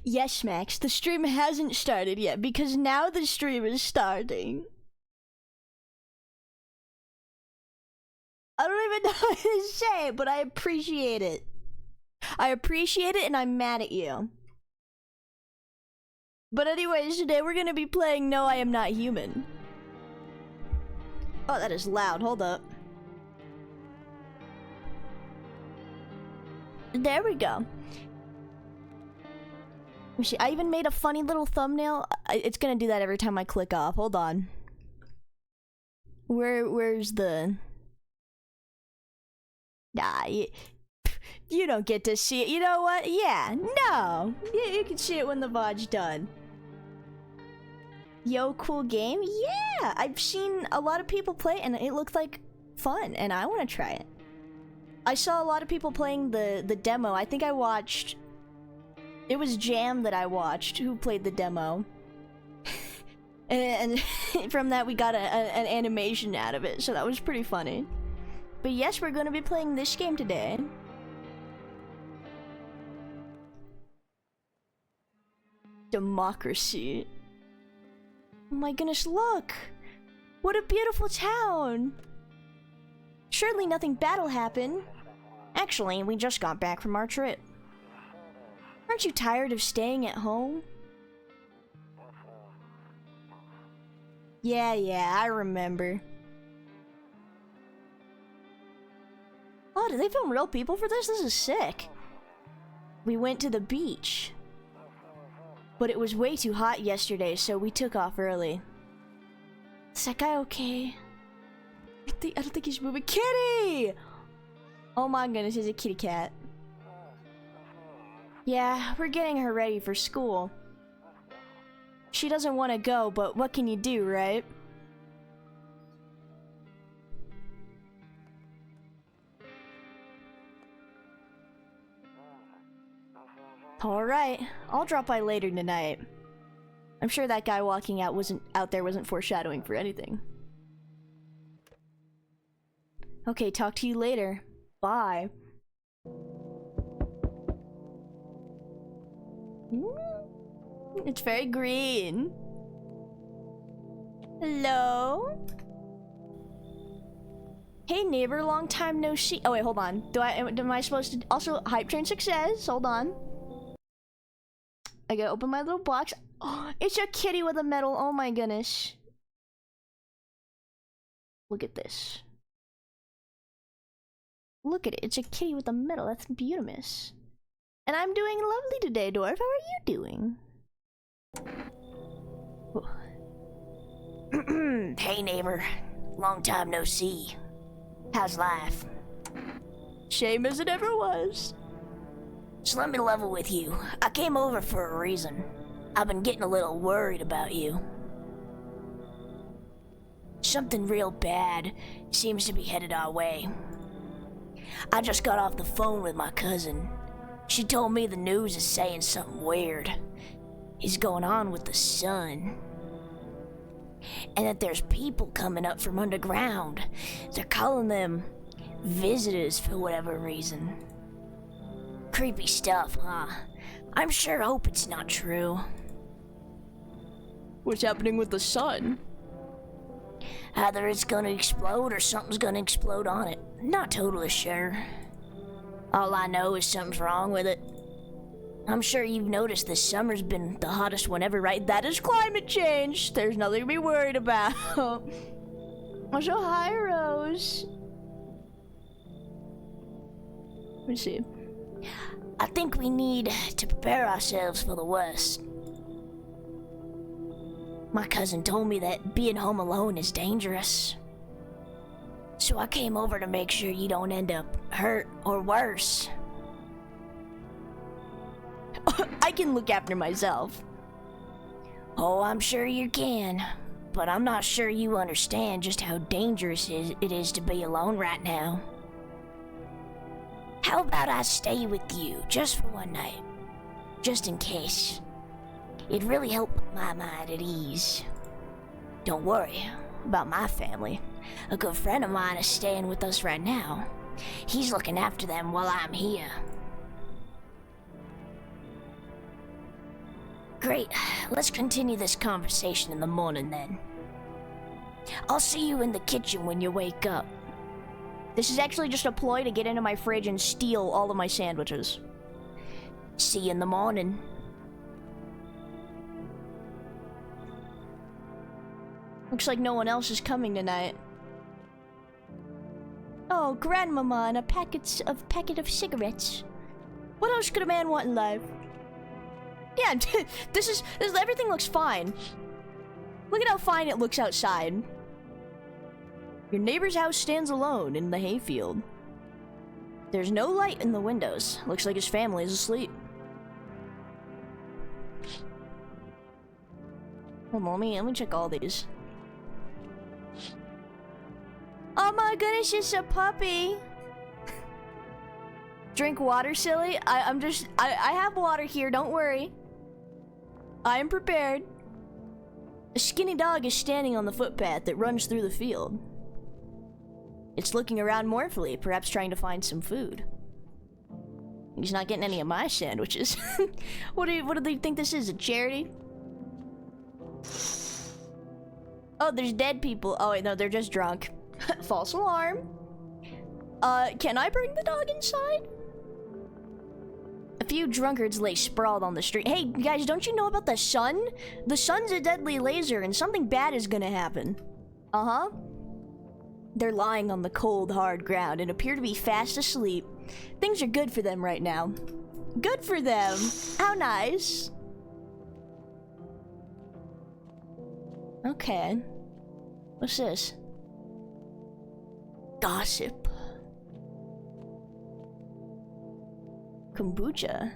Yes, Max, the stream hasn't started yet because now the stream is starting. I don't even know what to say, but I appreciate it. I appreciate it and I'm mad at you. But anyways, today we're gonna be playing No, I Am Not Human. Oh, that is loud. Hold up. There we go. Let me see. I even made a funny little thumbnail. It's gonna do that every time I click off. Hold on. Where's the... Nah, you don't get to see it. You know what? Yeah, no. You can see it when the VOD's done. Yo, cool game? Yeah, I've seen a lot of people play and it looked like fun and I want to try it. I saw a lot of people playing the demo. I think I watched... It was Jam that I watched who played the demo. and from that we got an animation out of it, so that was pretty funny. But yes, we're going to be playing this game today. Democracy. Oh my goodness, look! What a beautiful town! Surely nothing bad'll happen. Actually, we just got back from our trip. Aren't you tired of staying at home? Yeah, I remember. Oh, did they film real people for this? This is sick. We went to the beach. But it was way too hot yesterday, so we took off early. Is that guy okay? I don't think he's moving. Kitty! Oh my goodness, he's a kitty cat. Yeah, we're getting her ready for school. She doesn't want to go, but what can you do, right? Alright, I'll drop by later tonight. I'm sure that guy walking out wasn't foreshadowing for anything. Okay, talk to you later. Bye. It's very green. Hello? Hey neighbor, long time no see. Oh wait, hold on. Am I supposed to also hype train success? Hold on. I gotta open my little box. Oh, it's a kitty with a medal. Oh my goodness. Look at this. Look at it. It's a kitty with a medal. That's beautimous. And I'm doing lovely today, Dwarf. How are you doing? Hey neighbor. Long time no see. How's life? Same as it ever was. So let me level with you. I came over for a reason. I've been getting a little worried about you. Something real bad seems to be headed our way. I just got off the phone with my cousin. She told me the news is saying something weird is going on with the sun. And that there's people coming up from underground. They're calling them visitors for whatever reason. Creepy stuff, huh? I'm sure hope it's not true. What's happening with the sun? Either it's gonna explode or something's gonna explode on it. Not totally sure. All I know is something's wrong with it. I'm sure you've noticed this summer's been the hottest one ever, right? That is climate change. There's nothing to be worried about. Also, hi, Rose. Let me see. I think we need to prepare ourselves for the worst. My cousin told me that being home alone is dangerous. So I came over to make sure you don't end up hurt or worse. I can look after myself. Oh, I'm sure you can. But I'm not sure you understand just how dangerous it is to be alone right now. How about I stay with you just for one night? Just in case. It'd really help put my mind at ease. Don't worry about my family. A good friend of mine is staying with us right now. He's looking after them while I'm here. Great. Let's continue this conversation in the morning then. I'll see you in the kitchen when you wake up. This is actually just a ploy to get into my fridge and steal all of my sandwiches. See you in the morning. Looks like no one else is coming tonight. Oh, Grandmama and a packet of cigarettes. What else could a man want in life? Yeah, everything looks fine. Look at how fine it looks outside. Your neighbor's house stands alone in the hayfield. There's no light in the windows. Looks like his family is asleep. Hold on, let me check all these. Oh my goodness, it's a puppy. Drink water, silly. I have water here, don't worry. I am prepared. A skinny dog is standing on the footpath that runs through the field. It's looking around mournfully, perhaps trying to find some food. He's not getting any of my sandwiches. What do they think this is, a charity? Oh, there's dead people. Oh wait, no, they're just drunk. False alarm. Can I bring the dog inside? A few drunkards lay sprawled on the street. Hey, guys, don't you know about the sun? The sun's a deadly laser and something bad is gonna happen. Uh-huh. They're lying on the cold, hard ground and appear to be fast asleep. Things are good for them right now. Good for them. How nice. Okay. What's this? Gossip. Kombucha.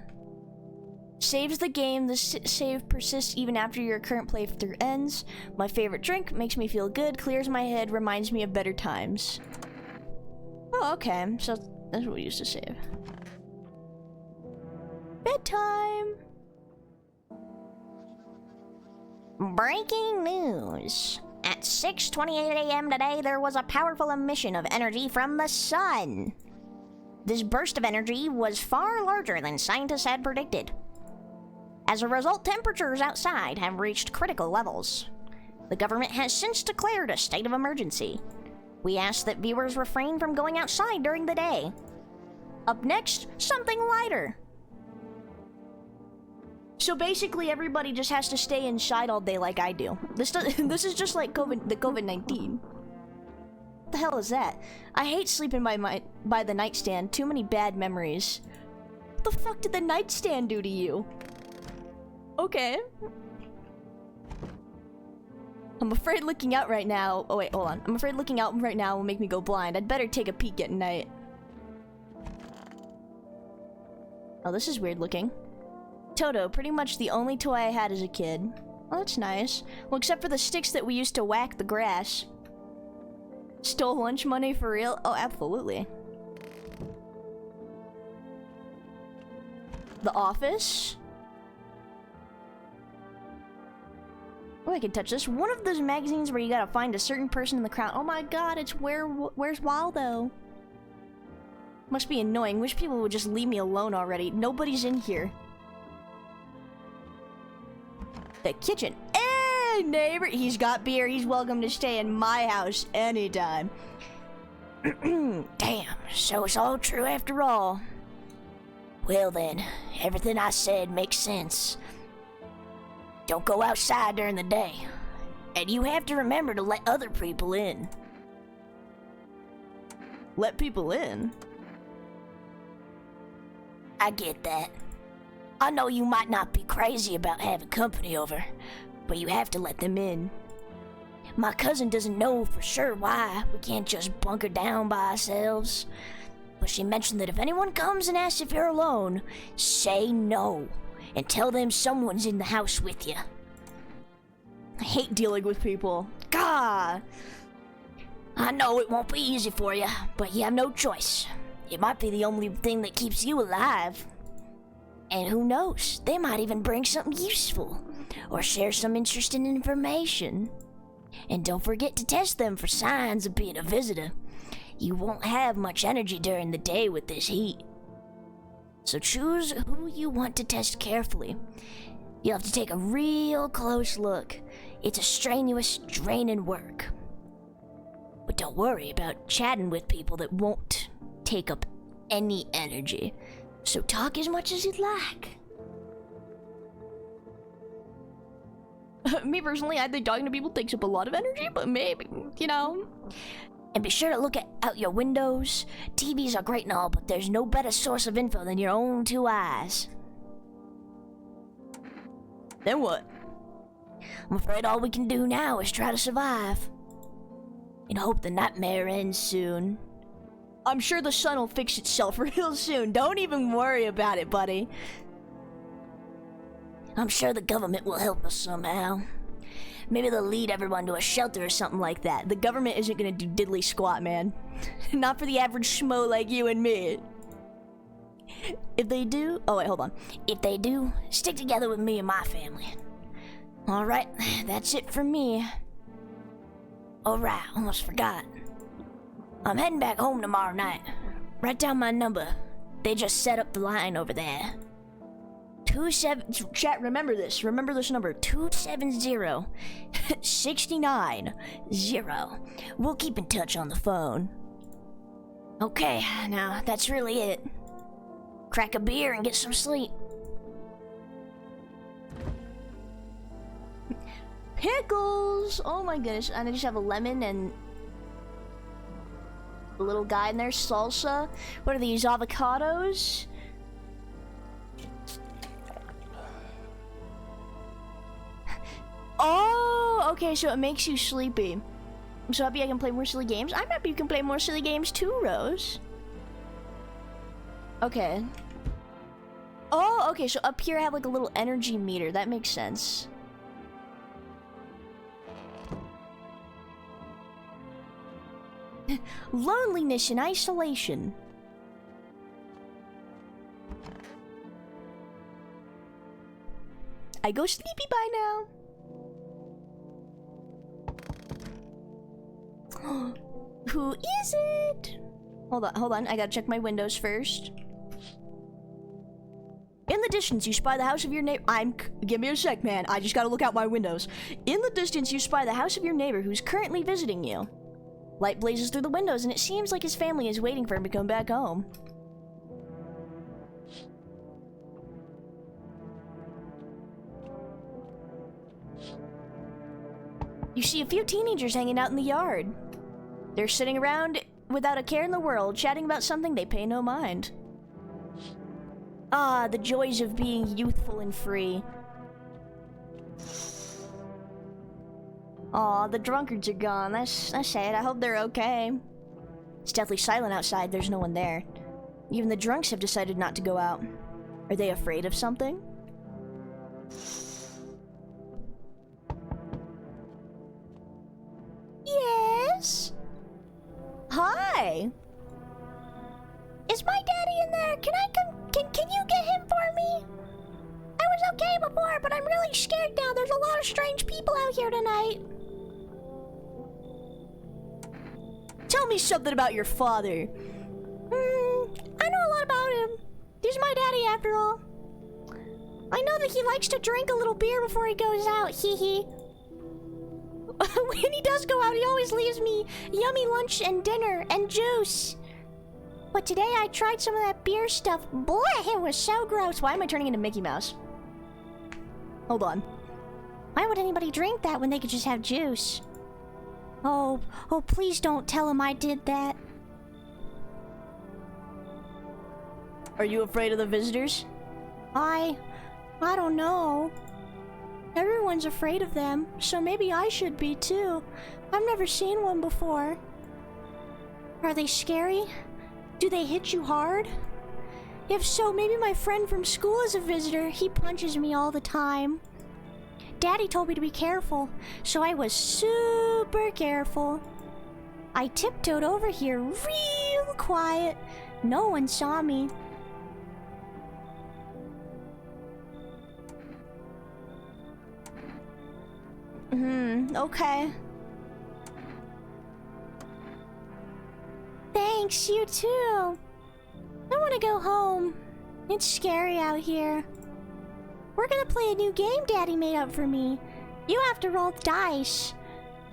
Saves the game. The save persists even after your current playthrough ends. My favorite drink. Makes me feel good. Clears my head. Reminds me of better times. Oh, okay. So that's what we used to save. Bedtime. Breaking news. At 6:28 a.m. today, there was a powerful emission of energy from the sun. This burst of energy was far larger than scientists had predicted. As a result, temperatures outside have reached critical levels. The government has since declared a state of emergency. We ask that viewers refrain from going outside during the day. Up next, something lighter. So basically, everybody just has to stay inside all day like I do. This is just like COVID-19. What the hell is that? I hate sleeping by the nightstand. Too many bad memories. What the fuck did the nightstand do to you? Okay. I'm afraid looking out right now. Oh wait, hold on. I'm afraid looking out right now will make me go blind. I'd better take a peek at night. Oh, this is weird looking. Toto, pretty much the only toy I had as a kid. Oh, that's nice. Well, except for the sticks that we used to whack the grass. Stole lunch money for real? Oh, absolutely. The Office? Oh, I can touch this. One of those magazines where you gotta find a certain person in the crowd. Oh my god, it's Where's Waldo? Must be annoying. Wish people would just leave me alone already. Nobody's in here. The kitchen. Hey, neighbor. He's got beer. He's welcome to stay in my house anytime. Damn, so it's all true after all. Well then, everything I said makes sense. Don't go outside during the day. And you have to remember to let other people in. Let people in? I get that. I know you might not be crazy about having company over, but you have to let them in. My cousin doesn't know for sure why we can't just bunker down by ourselves, but she mentioned that if anyone comes and asks if you're alone, say no, and tell them someone's in the house with you. I hate dealing with people. Gah! I know it won't be easy for you, but you have no choice. It might be the only thing that keeps you alive. And who knows, they might even bring something useful, or share some interesting information. And don't forget to test them for signs of being a visitor. You won't have much energy during the day with this heat. So choose who you want to test carefully. You'll have to take a real close look. It's a strenuous, draining work. But don't worry about chatting with people that won't take up any energy. So talk as much as you'd like. Me personally, I think talking to people takes up a lot of energy, but maybe, you know. And be sure to look out your windows. TVs are great and all, but there's no better source of info than your own two eyes. Then what? I'm afraid all we can do now is try to survive. And hope the nightmare ends soon. I'm sure the sun will fix itself real soon. Don't even worry about it, buddy. I'm sure the government will help us somehow. Maybe they'll lead everyone to a shelter or something like that. The government isn't gonna do diddly squat, man. Not for the average schmo like you and me. If they do... Oh, wait, hold on. If they do, stick together with me and my family. Alright, that's it for me. Alright, almost forgot. I'm heading back home tomorrow night. Write down my number. They just set up the line over there. Chat, remember this. Remember this number. 270-69-0. We'll keep in touch on the phone. Okay, now that's really it. Crack a beer and get some sleep. Pickles! Oh my goodness. And I just have a lemon and a little guy in there. Salsa. What are these? Avocados? Oh, okay, so it makes you sleepy. I'm so happy I can play more silly games. I'm happy you can play more silly games too, Rose. Okay. Oh, okay, so up here I have like a little energy meter. That makes sense. Loneliness and isolation. I go sleepy by now. Who is it? Hold on, I gotta check my windows first. In the distance, you spy the house of your neighbor. Give me a sec, man. I just gotta look out my windows. In the distance, you spy the house of your neighbor who's currently visiting you. Light blazes through the windows, and it seems like his family is waiting for him to come back home. You see a few teenagers hanging out in the yard. They're sitting around without a care in the world, chatting about something they pay no mind. Ah, the joys of being youthful and free. Aw, the drunkards are gone. That's sad. I hope they're okay. It's deathly silent outside. There's no one there. Even the drunks have decided not to go out. Are they afraid of something? Yes? Hi. Is my daddy in there? Can I come? Can you get him for me? I was okay before, but I'm really scared now. There's a lot of strange people out here tonight. Tell me something about your father. I know a lot about him. He's my daddy after all. I know that he likes to drink a little beer before he goes out, hee hee. When he does go out, he always leaves me yummy lunch and dinner and juice. But today I tried some of that beer stuff. Boy, it was so gross. Why am I turning into Mickey Mouse? Hold on. Why would anybody drink that when they could just have juice? Oh, please don't tell him I did that. Are you afraid of the visitors? I don't know. Everyone's afraid of them, so maybe I should be too. I've never seen one before. Are they scary? Do they hit you hard? If so, maybe my friend from school is a visitor. He punches me all the time. Daddy told me to be careful, so I was super careful. I tiptoed over here real quiet. No one saw me. Okay. Thanks, you too. I want to go home. It's scary out here. We're gonna play a new game Daddy made up for me. You have to roll the dice.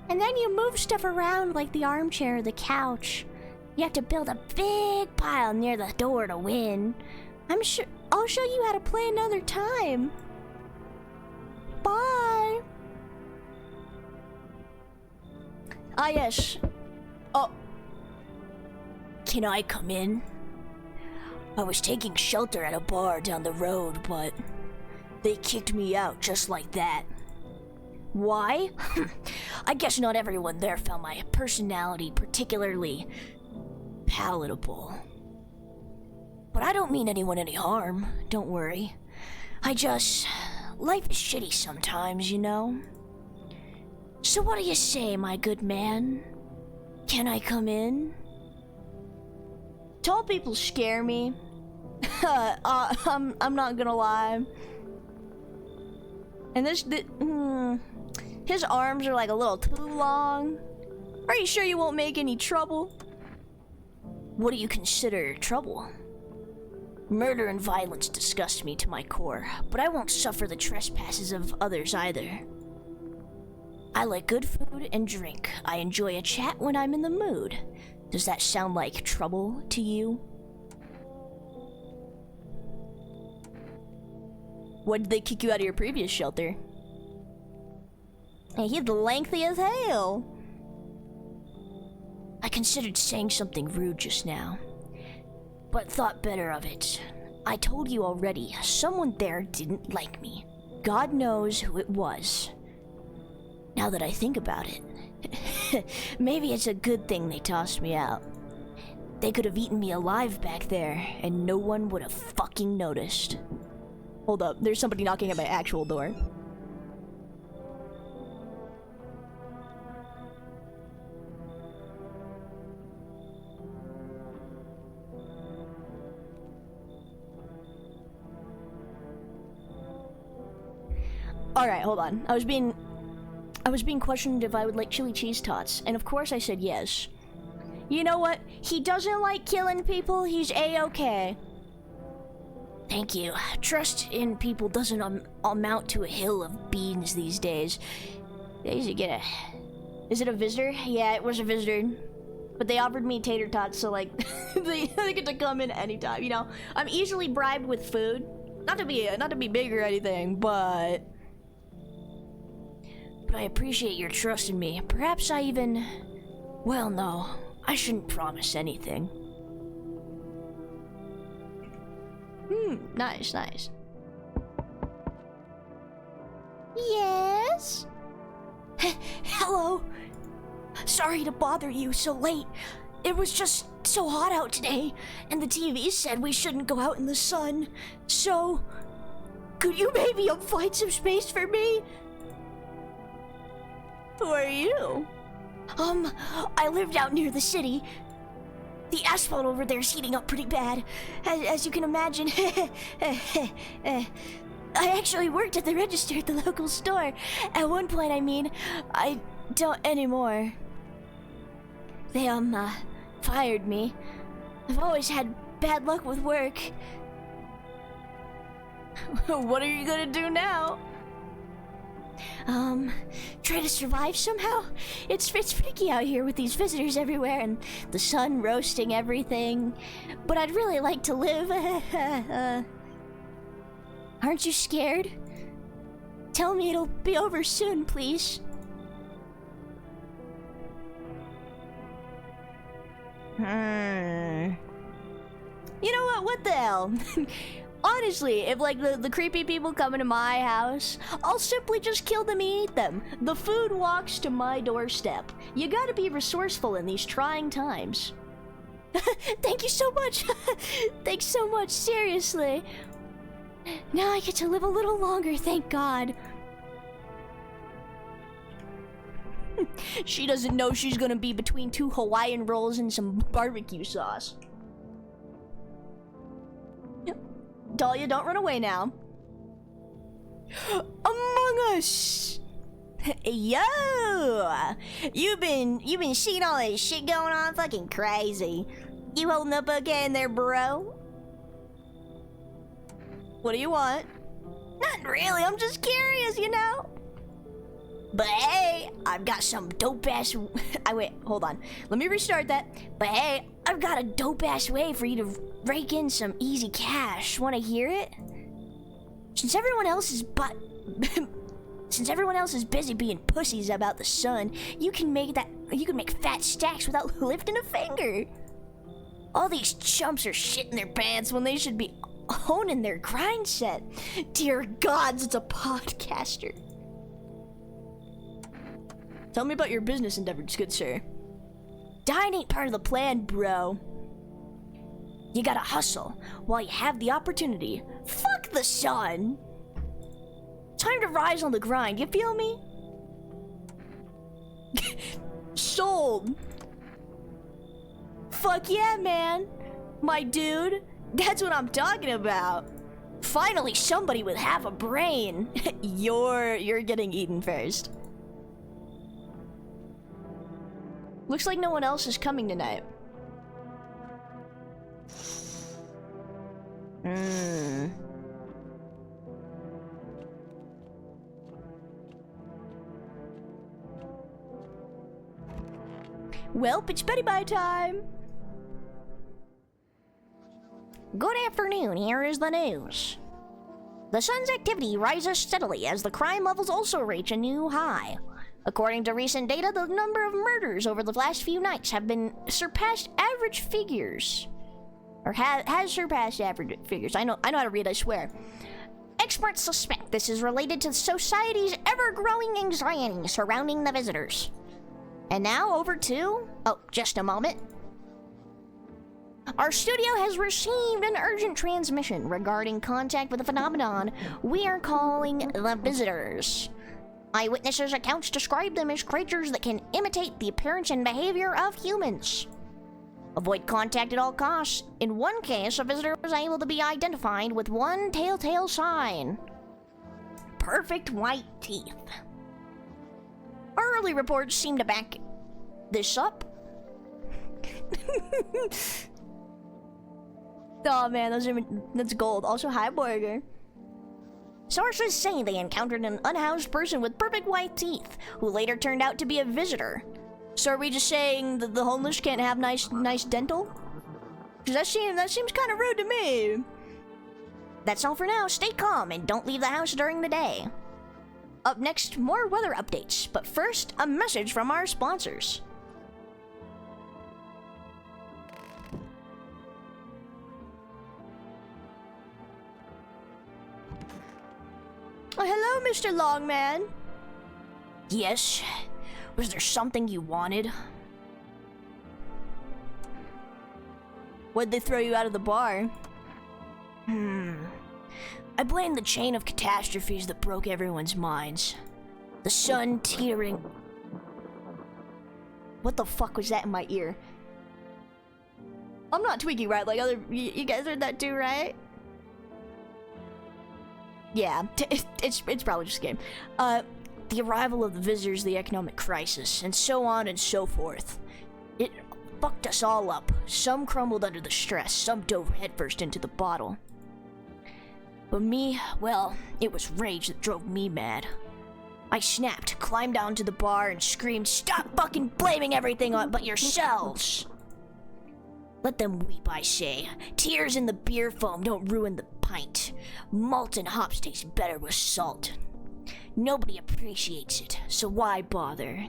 And then you move stuff around like the armchair or the couch. You have to build a big pile near the door to win. I'll show you how to play another time. Bye. Ah, yes. Oh. Can I come in? I was taking shelter at a bar down the road, but they kicked me out just like that. Why? I guess not everyone there found my personality particularly palatable. But I don't mean anyone any harm, don't worry. Life is shitty sometimes, you know? So what do you say, my good man? Can I come in? Tall people scare me. I'm not gonna lie. And his arms are like a little too long. Are you sure you won't make any trouble? What do you consider trouble? Murder and violence disgust me to my core, but I won't suffer the trespasses of others either. I like good food and drink. I enjoy a chat when I'm in the mood. Does that sound like trouble to you? Why did they kick you out of your previous shelter? Hey, he's lengthy as hell. I considered saying something rude just now, but thought better of it. I told you already, someone there didn't like me. God knows who it was. Now that I think about it, maybe it's a good thing they tossed me out. They could have eaten me alive back there, and no one would have fucking noticed. Hold up, there's somebody knocking at my actual door. Alright, hold on. I was being questioned if I would like chili cheese tots, and of course I said yes. You know what? He doesn't like killing people, he's A-okay. Thank you. Trust in people doesn't amount to a hill of beans these days. Is it a visitor? Yeah, it was a visitor. But they offered me tater tots, so like, they get to come in anytime, you know? I'm easily bribed with food. Not to be big or anything, but I appreciate your trust in me. Perhaps I even... Well, no. I shouldn't promise anything. Nice. Yes? Hello. Sorry to bother you so late. It was just so hot out today, and the TV said we shouldn't go out in the sun. So, could you maybe find some space for me? Who are you? I lived out near the city. The asphalt over there's heating up pretty bad, as you can imagine. I actually worked at the register at the local store. At one point, I mean. I don't anymore. They, fired me. I've always had bad luck with work. What are you gonna do now? Try to survive somehow? It's freaky out here with these visitors everywhere and the sun roasting everything. But I'd really like to live. Aren't you scared? Tell me it'll be over soon, please. You know what? What the hell? Honestly, if like the creepy people come into my house, I'll simply just kill them and eat them. The food walks to my doorstep. You gotta be resourceful in these trying times. Thank you so much. Thanks so much, seriously. Now I get to live a little longer, thank God. She doesn't know she's gonna be between 2 Hawaiian rolls and some barbecue sauce. Dahlia, don't run away now. Among Us! Yo! You've been seeing all this shit going on? Fucking crazy. You holding up okay in there, bro? What do you want? Not really, I'm just curious, you know? But hey, I've got some dope-ass... wait, hold on. Let me restart that. But hey, I've got a dope-ass way for you to rake in some easy cash. Wanna hear it? Since everyone else is busy being pussies about the sun, you can make fat stacks without lifting a finger. All these chumps are shitting their pants when they should be honing their grind set. Dear gods, it's a podcaster. Tell me about your business endeavors, good sir. Dying ain't part of the plan, bro. You gotta hustle while you have the opportunity. Fuck the sun! Time to rise on the grind, you feel me? Sold! Fuck yeah, man! My dude, that's what I'm talking about. Finally, somebody with half a brain. You're getting eaten first. Looks like no one else is coming tonight. Welp, it's Betty Bye time! Good afternoon, here is the news. The sun's activity rises steadily as the crime levels also reach a new high. According to recent data, the number of murders over the last few nights have been surpassed average figures. Or has surpassed average figures. I know how to read, I swear. Experts suspect this is related to society's ever-growing anxiety surrounding the visitors. And now over to... oh, just a moment. Our studio has received an urgent transmission regarding contact with a phenomenon we are calling the visitors. Eyewitnesses' accounts describe them as creatures that can imitate the appearance and behavior of humans. Avoid contact at all costs. In one case, a visitor was able to be identified with one telltale sign. Perfect white teeth. Early reports seem to back this up. Oh man, that's gold. Also, hi, Borger. Sources say they encountered an unhoused person with perfect white teeth, who later turned out to be a visitor. So are we just saying that the homeless can't have nice dental? Because that seems kind of rude to me. That's all for now. Stay calm and don't leave the house during the day. Up next, more weather updates. But first, a message from our sponsors. Oh, hello, Mr. Longman. Yes? Was there something you wanted? Why'd they throw you out of the bar? I blame the chain of catastrophes that broke everyone's minds. The sun teetering... What the fuck was that in my ear? I'm not tweaking, right? Like you guys heard that too, right? Yeah, it's probably just a game. The arrival of the visitors, the economic crisis, and so on and so forth. It fucked us all up. Some crumbled under the stress, some dove headfirst into the bottle. But me, well, it was rage that drove me mad. I snapped, climbed onto the bar, and screamed, "Stop fucking blaming everything on but yourselves!" Let them weep, I say. Tears in the beer foam don't ruin the pint. Malt and hops taste better with salt. Nobody appreciates it, so why bother?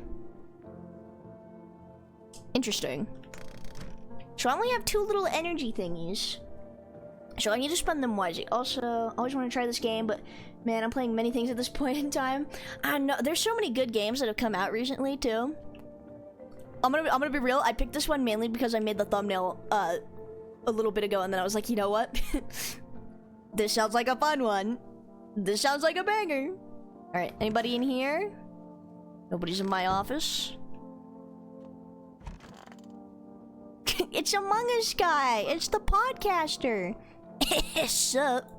Interesting. So I only have 2 little energy thingies. So I need to spend them wisely. Also, I always want to try this game, but man, I'm playing many things at this point in time. I know there's so many good games that have come out recently too. I'm gonna be real. I picked this one mainly because I made the thumbnail a little bit ago, and then I was like, you know what? This sounds like a fun one. This sounds like a banger. All right, anybody in here? Nobody's in my office. It's Among Us guy. It's the podcaster. Sup?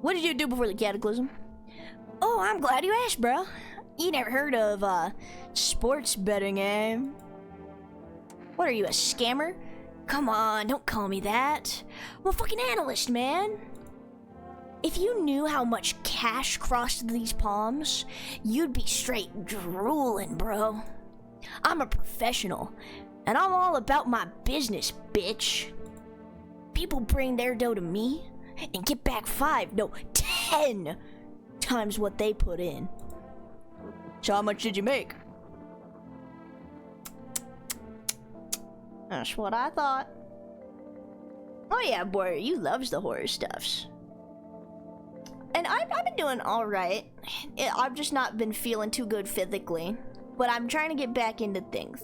What did you do before the cataclysm? Oh, I'm glad you asked, bro. You never heard of sports betting, eh? What are you, a scammer? Come on, don't call me that. I'm a fucking analyst, man. If you knew how much cash crossed these palms, you'd be straight drooling, bro. I'm a professional, and I'm all about my business, bitch. People bring their dough to me and get back 5, no, 10 times what they put in. So how much did you make? That's what I thought. Oh yeah, boy, you loves the horror stuffs. And I've been doing alright. I've just not been feeling too good physically. But I'm trying to get back into things.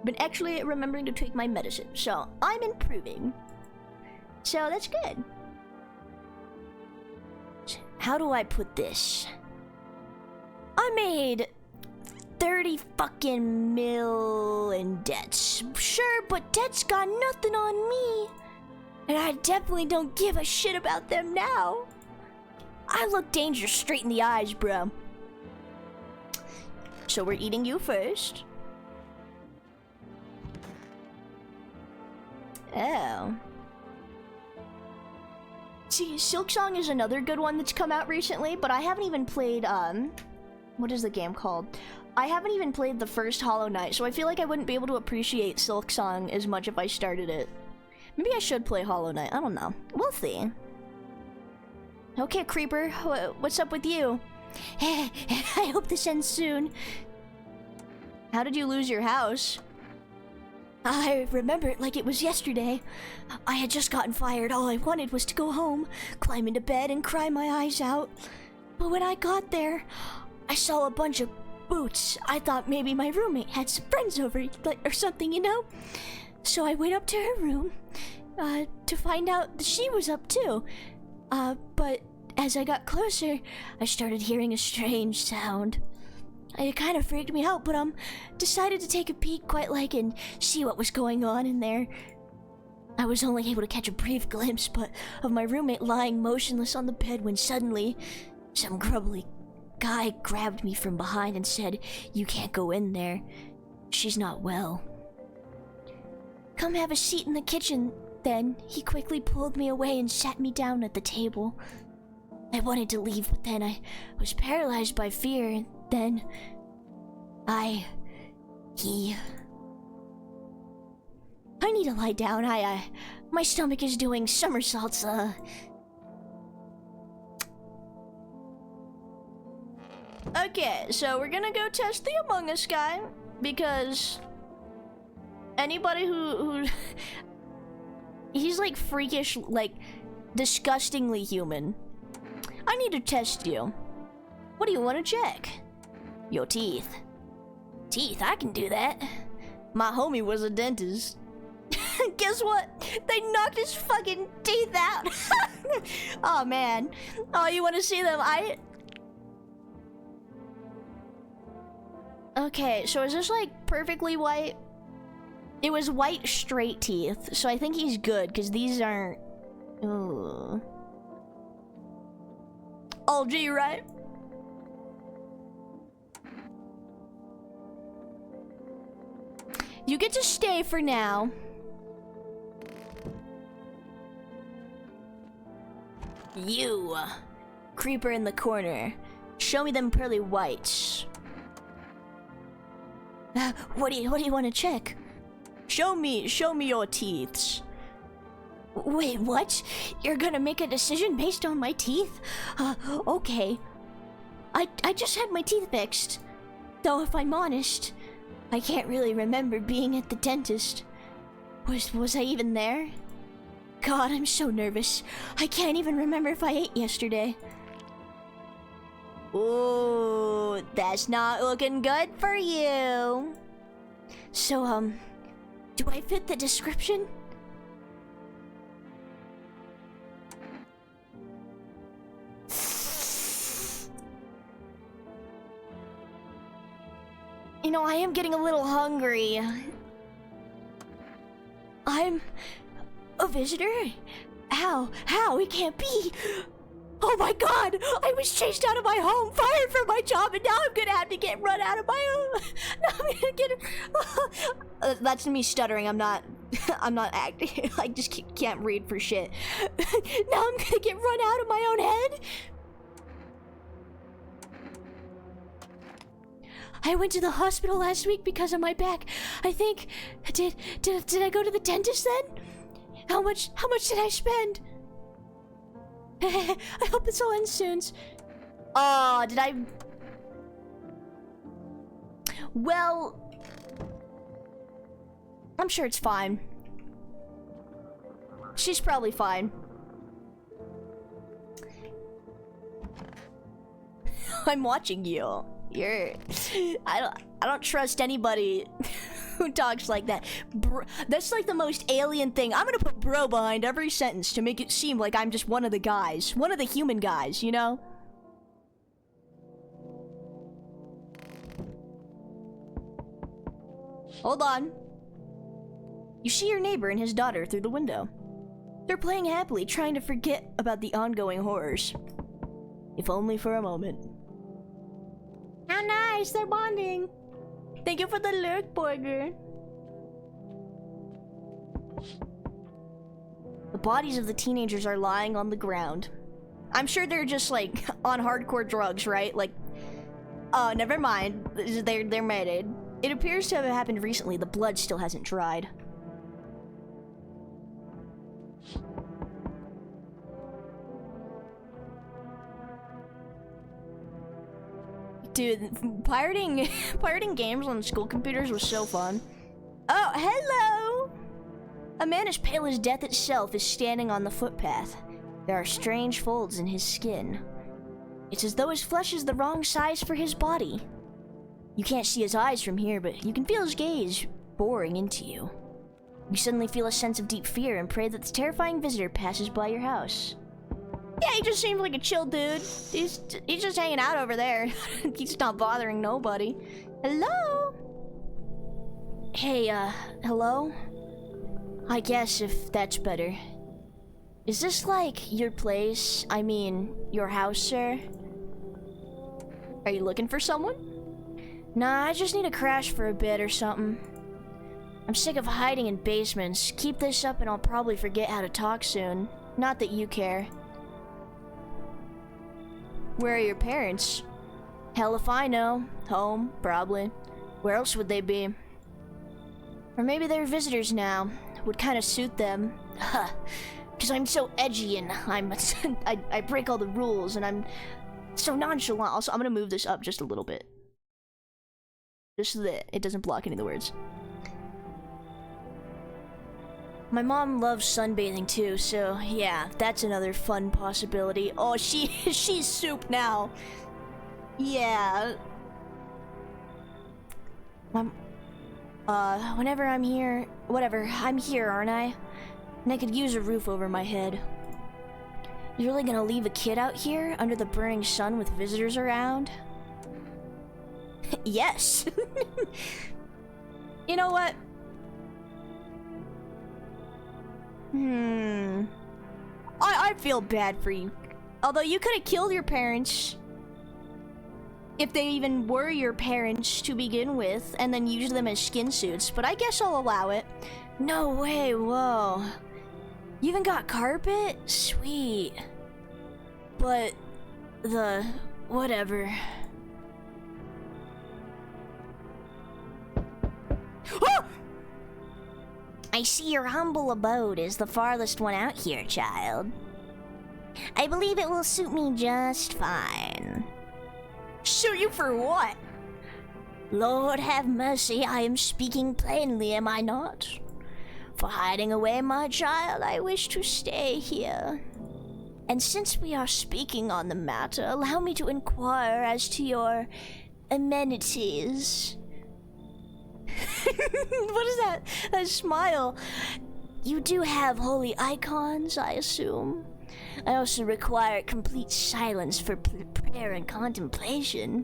Been actually remembering to take my medicine, so I'm improving. So that's good. How do I put this? I made 30 fucking mil in debts. Sure, but debts got nothing on me. And I definitely don't give a shit about them now. I look danger straight in the eyes, bro. So we're eating you first. Oh. See, Silksong is another good one that's come out recently, but I haven't even played, what is the game called? I haven't even played the first Hollow Knight, so I feel like I wouldn't be able to appreciate Silksong as much if I started it. Maybe I should play Hollow Knight, I don't know. We'll see. Okay, Creeper, what's up with you? I hope this ends soon. How did you lose your house? I remember it like it was yesterday. I had just gotten fired. All I wanted was to go home, climb into bed, and cry my eyes out. But when I got there, I saw a bunch of boots. I thought maybe my roommate had some friends over or something, you know? So I went up to her room to find out that she was up too. But as I got closer, I started hearing a strange sound. It kind of freaked me out, but decided to take a peek and see what was going on in there. I was only able to catch a brief glimpse of my roommate lying motionless on the bed when suddenly some grumbly guy grabbed me from behind and said, "You can't go in there. She's not well." "Come have a seat in the kitchen." Then he quickly pulled me away and sat me down at the table. I wanted to leave, but then I was paralyzed by fear, and then I need to lie down. My stomach is doing somersaults. Okay, so we're gonna go test the Among Us guy, because anybody who he's like freakish, like disgustingly human. I need to test you. What do you want to check? Your teeth. Teeth? I can do that. My homie was a dentist. Guess what? They knocked his fucking teeth out. Oh man. Oh, you want to see them? Okay, so is this like perfectly white? It was white straight teeth, so I think he's good, because these aren't... Ooh. All G, right? You get to stay for now. You, creeper in the corner, show me them pearly whites. What do you want to check? Show me your teeths. Wait, what? You're gonna make a decision based on my teeth? Okay. I just had my teeth fixed. Though if I'm honest, I can't really remember being at the dentist. Was I even there? God, I'm so nervous. I can't even remember if I ate yesterday. Ooh, that's not looking good for you. So, do I fit the description? You know, I am getting a little hungry. I'm a visitor? How? It can't be. Oh my god! I was chased out of my home, fired from my job, and now I'm gonna have to get run out of my home. Now I'm gonna get... That's me stuttering. I'm not I'm not acting. I just can't read for shit. Now I'm gonna get run out of my own head? I went to the hospital last week because of my back. I think... Did I go to the dentist then? How much did I spend? I hope this all ends soon. Oh, did I... Well... I'm sure it's fine. She's probably fine. I'm watching you. I don't trust anybody who talks like that. That's like the most alien thing. I'm gonna put bro behind every sentence to make it seem like I'm just one of the guys. One of the human guys, you know? Hold on. You see your neighbor and his daughter through the window. They're playing happily, trying to forget about the ongoing horrors. If only for a moment. How nice, they're bonding. Thank you for the lurk, burger. The bodies of the teenagers are lying on the ground. I'm sure they're just like on hardcore drugs, right? Like, oh, never mind. They're mated. It appears to have happened recently. The blood still hasn't dried. Dude, pirating games on school computers was so fun. Oh, hello! A man as pale as death itself is standing on the footpath. There are strange folds in his skin. It's as though his flesh is the wrong size for his body. You can't see his eyes from here, but you can feel his gaze boring into you. You suddenly feel a sense of deep fear and pray that the terrifying visitor passes by your house. Yeah, he just seems like a chill dude. He's just hanging out over there. He's not bothering nobody. Hello? Hey, hello? I guess if that's better. Is this like your place? I mean, your house, sir? Are you looking for someone? Nah, I just need to crash for a bit or something. I'm sick of hiding in basements. Keep this up and I'll probably forget how to talk soon. Not that you care. Where are your parents? Hell if I know. Home, probably. Where else would they be? Or maybe they're visitors now. Would kind of suit them. Huh. Because I'm so edgy and I break all the rules and I'm so nonchalant. Also, I'm gonna move this up just a little bit. Just so that it doesn't block any of the words. My mom loves sunbathing too, so yeah, that's another fun possibility. Oh, she's soup now. Yeah. Whenever I'm here, whatever, I'm here, aren't I? And I could use a roof over my head. You really gonna leave a kid out here under the burning sun with visitors around? Yes. You know what? I feel bad for you. Although you could have killed your parents. If they even were your parents to begin with, and then use them as skin suits. But I guess I'll allow it. No way, whoa. You even got carpet? Sweet. But whatever. Ah! I see your humble abode is the farthest one out here, child. I believe it will suit me just fine. Suit you for what? Lord have mercy, I am speaking plainly, am I not? For hiding away my child, I wish to stay here. And since we are speaking on the matter, allow me to inquire as to your amenities. What is that? That smile. You do have holy icons, I assume. I also require complete silence for prayer and contemplation.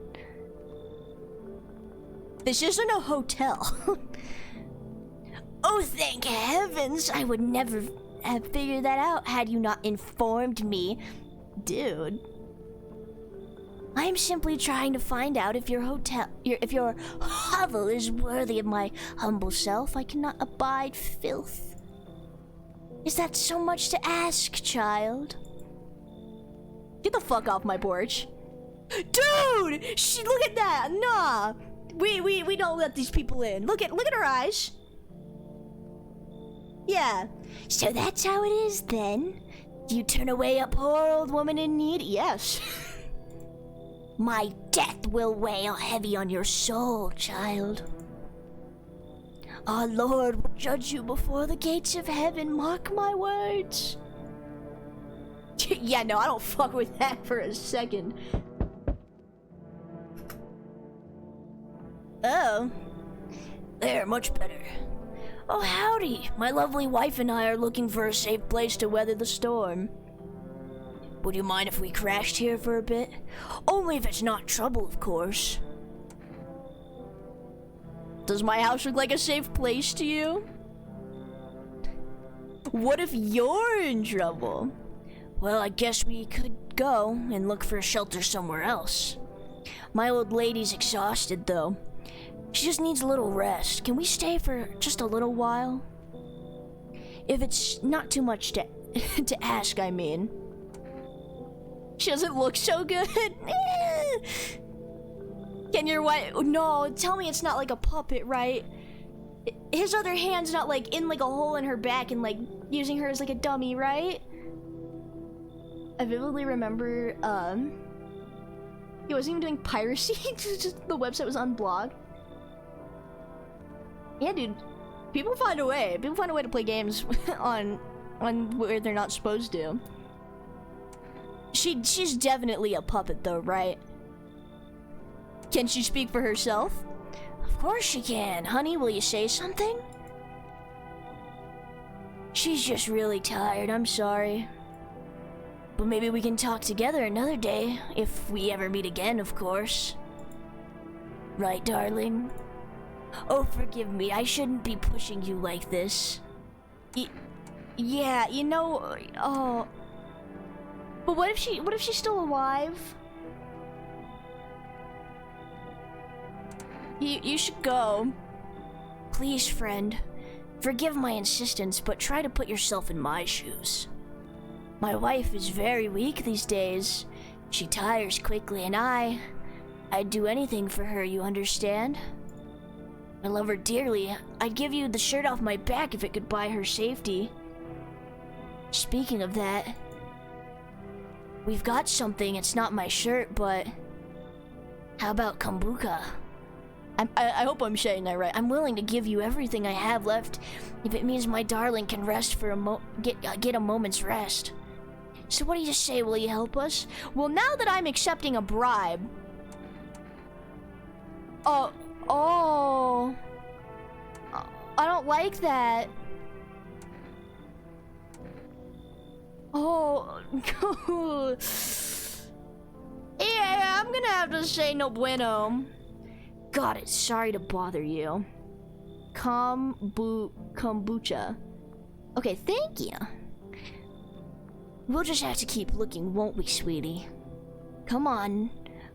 This isn't a hotel. Oh, thank heavens! I would never have figured that out had you not informed me. Dude. I'm simply trying to find out if your hovel is worthy of my humble self. I cannot abide filth. Is that so much to ask, child? Get the fuck off my porch. Dude! Look at that! Nah! We don't let these people in. Look at her eyes. Yeah. So that's how it is then? You turn away a poor old woman in need? Yes. My death will weigh heavy on your soul, child. Our Lord will judge you before the gates of heaven, mark my words. Yeah, no, I don't fuck with that for a second. Oh. There, much better. Oh, howdy. My lovely wife and I are looking for a safe place to weather the storm. Would you mind if we crashed here for a bit? Only if it's not trouble, of course. Does my house look like a safe place to you? What if you're in trouble? Well, I guess we could go and look for a shelter somewhere else. My old lady's exhausted, though. She just needs a little rest. Can we stay for just a little while? If it's not too much to ask, I mean. She doesn't look so good. Can your wife... No, tell me it's not like a puppet, right? His other hand's not like in like a hole in her back and like using her as like a dummy, right? I vividly remember, he wasn't even doing piracy. Just the website was unblocked. Yeah, dude. People find a way. People find a way to play games on where they're not supposed to. She's definitely a puppet, though, right? Can she speak for herself? Of course she can. Honey, will you say something? She's just really tired. I'm sorry. But maybe we can talk together another day, if we ever meet again, of course. Right, darling? Oh, forgive me. I shouldn't be pushing you like this. Yeah, you know, oh... But what if she's still alive? You should go. Please, friend. Forgive my insistence, but try to put yourself in my shoes. My wife is very weak these days. She tires quickly, and I'd do anything for her, you understand? I love her dearly. I'd give you the shirt off my back if it could buy her safety. Speaking of that, we've got something. It's not my shirt, but how about kombucha? I hope I'm saying that right. I'm willing to give you everything I have left if it means my darling can rest for get a moment's rest. So what do you say? Will you help us? Well, now that I'm accepting a bribe... Oh... I don't like that. Oh... Yeah, I'm gonna have to say no bueno. Got it. Sorry to bother you. Kombucha. Okay, thank you. We'll just have to keep looking, won't we, sweetie? Come on,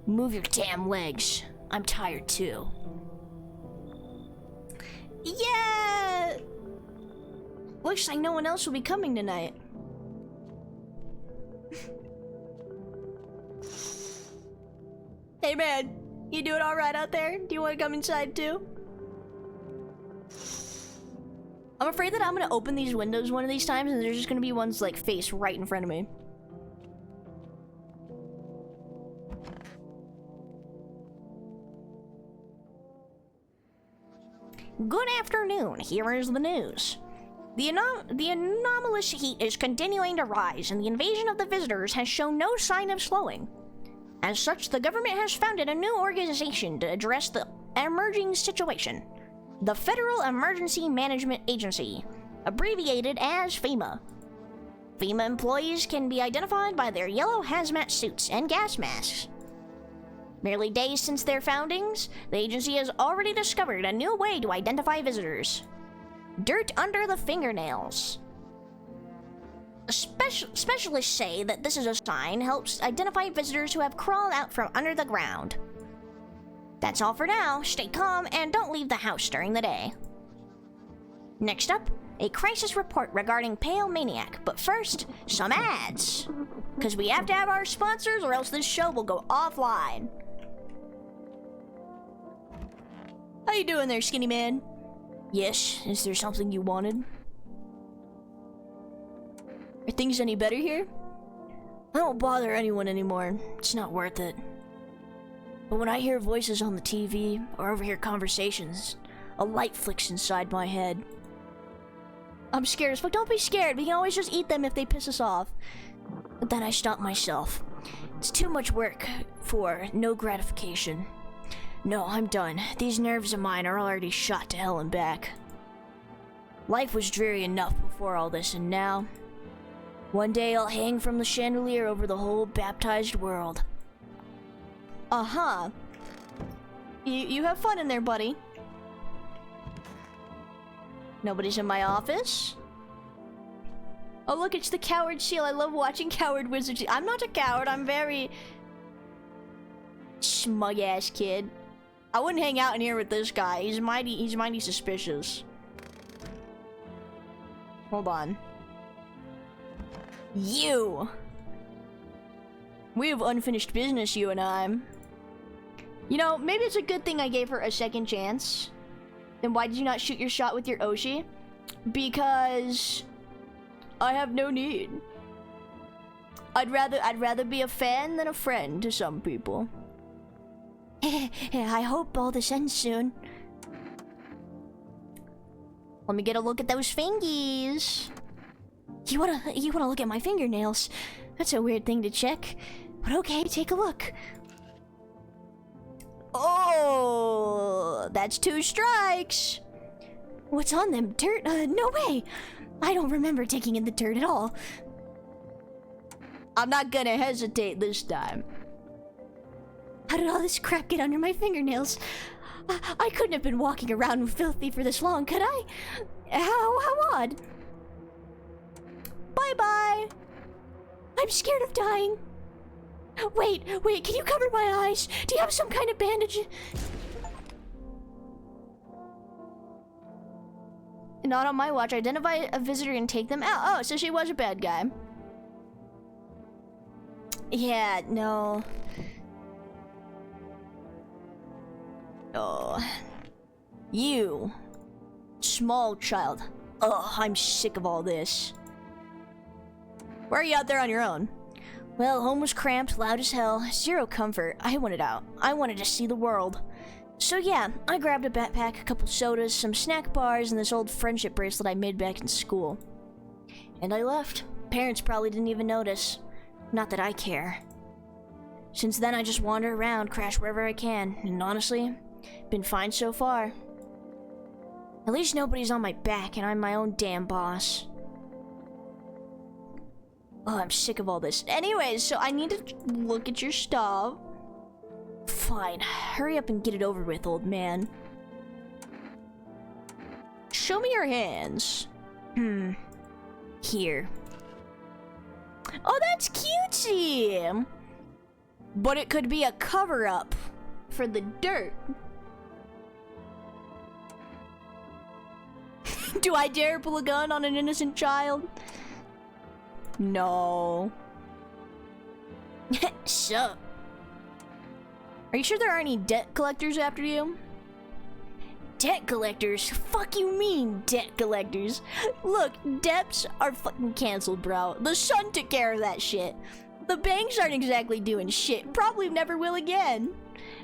move your damn legs. I'm tired too. Yeah! Looks like no one else will be coming tonight. Hey man, you doing alright out there? Do you want to come inside too? I'm afraid that I'm gonna open these windows one of these times and there's just gonna be ones like face right in front of me. Good afternoon, here is the news. The anomalous heat is continuing to rise and the invasion of the visitors has shown no sign of slowing. As such, the government has founded a new organization to address the emerging situation. The Federal Emergency Management Agency, abbreviated as FEMA. FEMA employees can be identified by their yellow hazmat suits and gas masks. Merely days since their foundings, the agency has already discovered a new way to identify visitors. Dirt under the fingernails. Specialists say that this is a sign helps identify visitors who have crawled out from under the ground. That's all for now. Stay calm and don't leave the house during the day. Next up, a crisis report regarding Pale Maniac. But first, some ads. Because we have to have our sponsors or else this show will go offline. How you doing there, skinny man? Yes, is there something you wanted? Are things any better here? I don't bother anyone anymore. It's not worth it. But when I hear voices on the TV or overhear conversations, a light flicks inside my head. I'm scared as fuck. Don't be scared. We can always just eat them if they piss us off. But then I stop myself. It's too much work for no gratification. No, I'm done. These nerves of mine are already shot to hell and back. Life was dreary enough before all this, and now... one day I'll hang from the chandelier over the whole baptized world. Uh-huh. You have fun in there, buddy. Nobody's in my office. Oh, look, it's the coward seal. I love watching coward wizards. I'm not a coward. I'm very... smug-ass kid. I wouldn't hang out in here with this guy. He's mighty suspicious. Hold on. You! We have unfinished business, you and I. You know, maybe it's a good thing I gave her a second chance. Then why did you not shoot your shot with your Oshi? Because... I have no need. I'd rather be a fan than a friend to some people. I hope all this ends soon. Let me get a look at those fingies. You wanna look at my fingernails? That's a weird thing to check. But okay, take a look. Oh, that's 2 strikes. What's on them? Dirt? No way. I don't remember taking in the dirt at all. I'm not gonna hesitate this time. How did all this crap get under my fingernails? I couldn't have been walking around filthy for this long, could I? How odd. Bye-bye. I'm scared of dying. Wait, can you cover my eyes? Do you have some kind of bandage? Not on my watch. Identify a visitor and take them out. Oh, so she was a bad guy. Yeah, no. Oh. You. Small child. Ugh, I'm sick of all this. Why are you out there on your own? Well, home was cramped, loud as hell, zero comfort. I wanted out. I wanted to see the world. So yeah, I grabbed a backpack, a couple sodas, some snack bars, and this old friendship bracelet I made back in school. And I left. Parents probably didn't even notice. Not that I care. Since then, I just wander around, crash wherever I can, and honestly, been fine so far. At least nobody's on my back, and I'm my own damn boss. Oh, I'm sick of all this. Anyways, so I need to look at your stuff. Fine. Hurry up and get it over with, old man. Show me your hands. Here. Oh, that's cutesy! But it could be a cover-up for the dirt. Do I dare pull a gun on an innocent child? No. Sup? Are you sure there aren't any debt collectors after you? Debt collectors? Fuck you mean, debt collectors? Look, debts are fucking canceled, bro. The Sun took care of that shit. The banks aren't exactly doing shit. Probably never will again.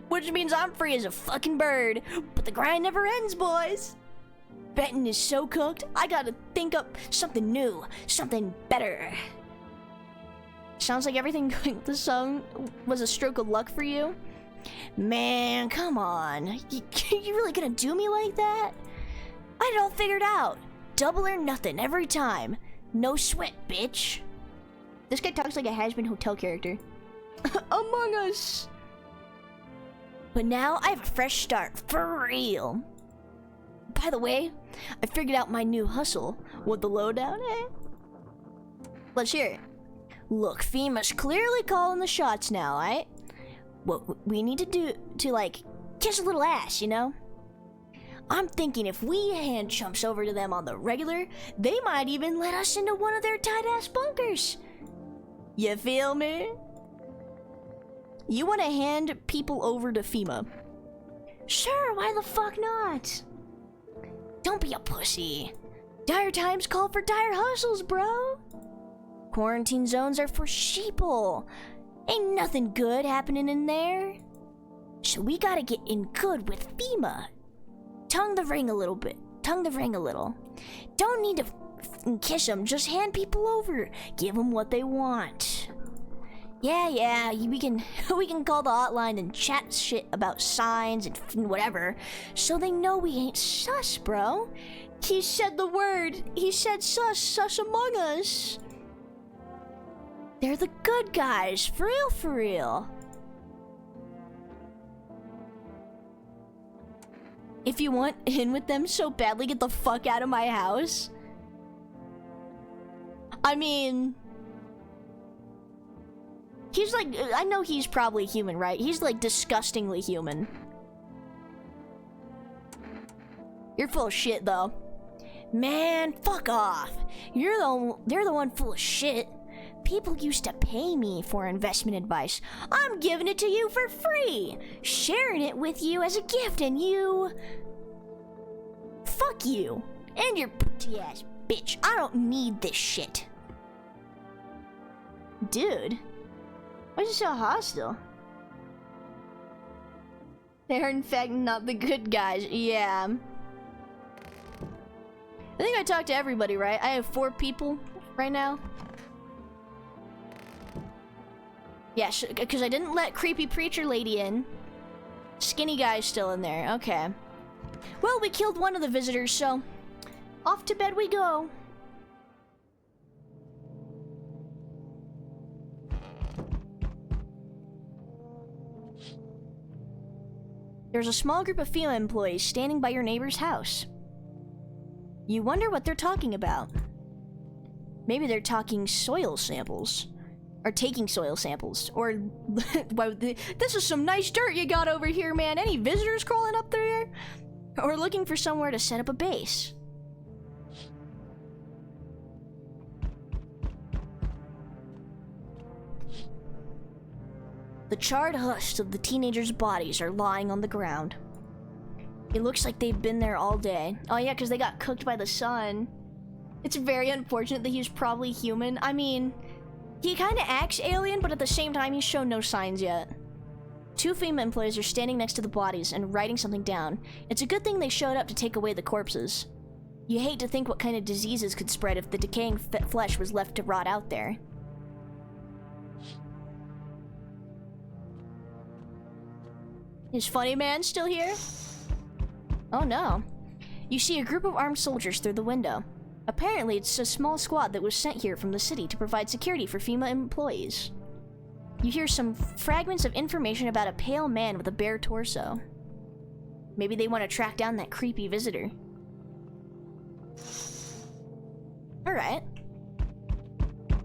Which means I'm free as a fucking bird. But the grind never ends, boys. Betting is so cooked, I gotta think up something new, something better. Sounds like everything going the sun was a stroke of luck for you. Man, come on. You really gonna do me like that? I had it all figured out. Double or nothing every time. No sweat, bitch. This guy talks like a has-been hotel character. Among Us. But now I have a fresh start, for real. By the way, I figured out my new hustle. Want the lowdown, eh? Let's hear it. Look, FEMA's clearly calling the shots now, right? What we need to do to, like, kiss a little ass, you know? I'm thinking if we hand chumps over to them on the regular, they might even let us into one of their tight-ass bunkers. You feel me? You want to hand people over to FEMA? Sure, why the fuck not? Don't be a pussy. Dire times call for dire hustles, bro. Quarantine zones are for sheeple. Ain't nothing good happening in there. So we gotta get in good with FEMA. Tongue the ring a little bit. Tongue the ring a little. Don't need to kiss them. Just hand people over. Give them what they want. Yeah, we can call the hotline and chat shit about signs and whatever, so they know we ain't sus, bro. He said the word. He said sus among us. They're the good guys, for real. If you want in with them so badly, get the fuck out of my house. I mean, he's like, I know he's probably human, right? He's like disgustingly human. You're full of shit, though. Man, fuck off. They're the one full of shit. People used to pay me for investment advice. I'm giving it to you for free. Sharing it with you as a gift, and you... Fuck you. And your putty ass bitch. I don't need this shit. Dude. Why is it so hostile? They're in fact not the good guys. Yeah. I think I talked to everybody, right? I have 4 people right now. Yeah, because I didn't let creepy preacher lady in. Skinny guy's still in there. Okay. Well, we killed one of the visitors, so off to bed we go. There's a small group of FEMA employees standing by your neighbor's house. You wonder what they're talking about. Maybe they're talking soil samples. Or taking soil samples. Or, this is some nice dirt you got over here, man. Any visitors crawling up there? Or looking for somewhere to set up a base. The charred husks of the teenagers' bodies are lying on the ground. It looks like they've been there all day. Oh yeah, because they got cooked by the sun. It's very unfortunate that he's probably human. I mean, he kind of acts alien, but at the same time, he's shown no signs yet. 2 FEMA employees are standing next to the bodies and writing something down. It's a good thing they showed up to take away the corpses. You hate to think what kind of diseases could spread if the decaying flesh was left to rot out there. Is Funny Man still here? Oh no. You see a group of armed soldiers through the window. Apparently, it's a small squad that was sent here from the city to provide security for FEMA employees. You hear some fragments of information about a pale man with a bare torso. Maybe they want to track down that creepy visitor. Alright.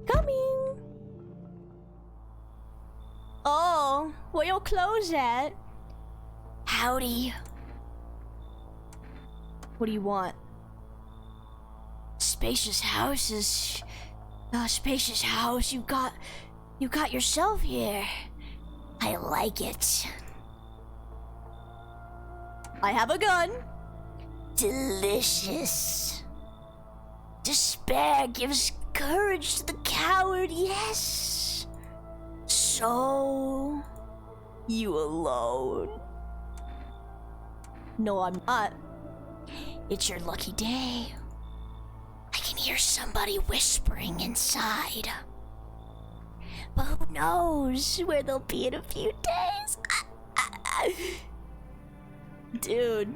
Coming! Oh, where your clothes at? Howdy. What do you want? Spacious houses. Spacious house you got yourself here. I like it. I have a gun. Delicious. Despair gives courage to the coward, yes. So, You alone? No, I'm not. It's your lucky day. I can hear somebody whispering inside. But who knows where they'll be in a few days? Dude.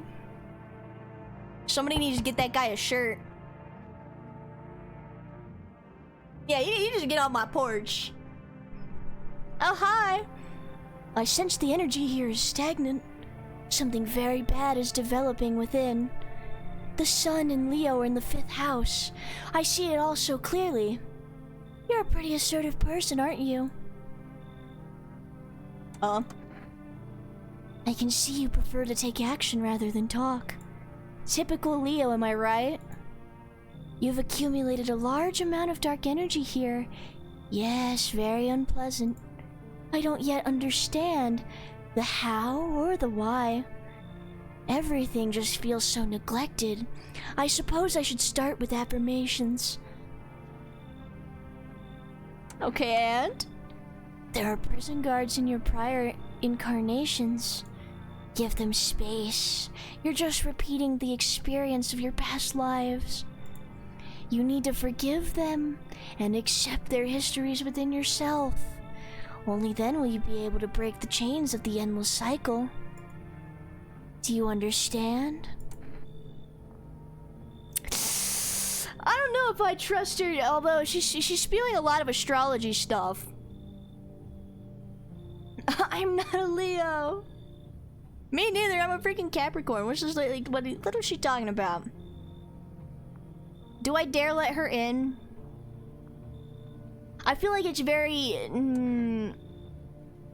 Somebody needs to get that guy a shirt. Yeah, you just get on my porch. Oh, hi. I sense the energy here is stagnant. Something very bad is developing within. The sun and Leo are in the 5th house. I see it all so clearly. You're a pretty assertive person, aren't you? I can see you prefer to take action rather than talk. Typical Leo, am I right? You've accumulated a large amount of dark energy here. Yes, very unpleasant. I don't yet understand the how or the why. Everything just feels so neglected. I suppose I should start with affirmations. Okay, and? There are prison guards in your prior incarnations. Give them space. You're just repeating the experience of your past lives. You need to forgive them and accept their histories within yourself. Only then will you be able to break the chains of the endless cycle. Do you understand? I don't know if I trust her, although she's spewing a lot of astrology stuff. I'm not a Leo. Me neither, I'm a freaking Capricorn. Which is like what is she talking about? Do I dare let her in? I feel like it's very... you know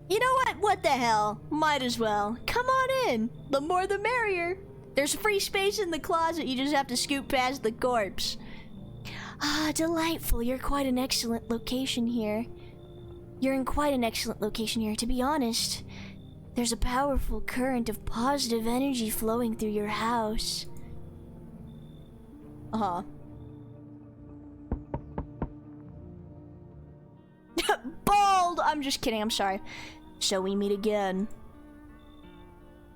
what? What the hell? Might as well. Come on in. The more the merrier. There's free space in the closet. You just have to scoot past the corpse. Ah, delightful. You're quite an excellent location here. You're in quite an excellent location here, to be honest. There's a powerful current of positive energy flowing through your house. Uh-huh. Bald! I'm just kidding, I'm sorry. So we meet again.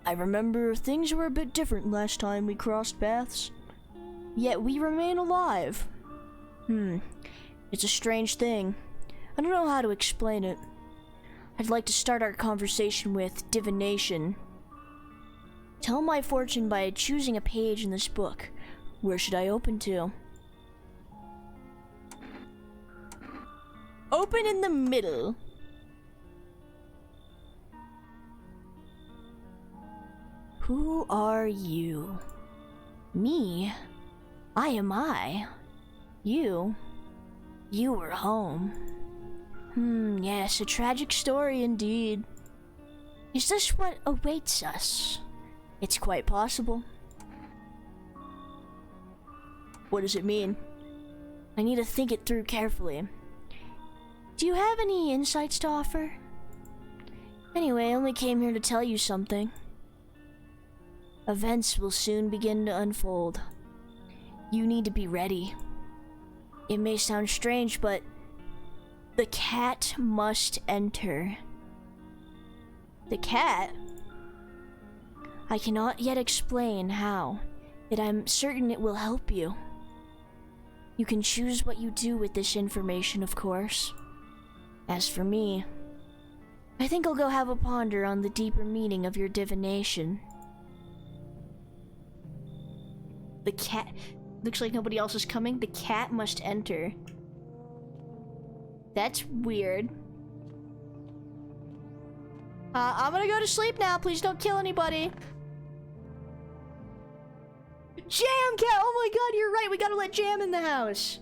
I remember things were a bit different last time we crossed paths. Yet we remain alive. It's a strange thing. I don't know how to explain it. I'd like to start our conversation with divination. Tell my fortune by choosing a page in this book. Where should I open to? Open in the middle. Who are you? Me? I am I. You? You were home. Yes, a tragic story indeed. Is this what awaits us? It's quite possible. What does it mean? I need to think it through carefully. Do you have any insights to offer? Anyway, I only came here to tell you something. Events will soon begin to unfold. You need to be ready. It may sound strange, but the cat must enter. The cat? I cannot yet explain how, but I'm certain it will help you. You can choose what you do with this information, of course. As for me, I think I'll go have a ponder on the deeper meaning of your divination. The cat... Looks like nobody else is coming. The cat must enter. That's weird. I'm gonna go to sleep now. Please don't kill anybody. Jam Cat! Oh my god, you're right. We gotta let Jam in the house.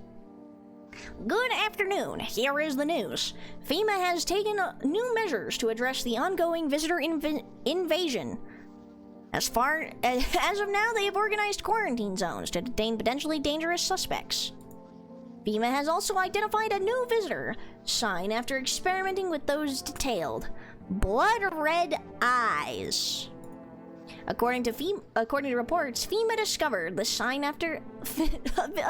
Good afternoon. Here is the news. FEMA has taken new measures to address the ongoing visitor invasion. As of now, they have organized quarantine zones to detain potentially dangerous suspects. FEMA has also identified a new visitor sign after experimenting with those detailed. Blood red eyes. According to reports, FEMA discovered the sign after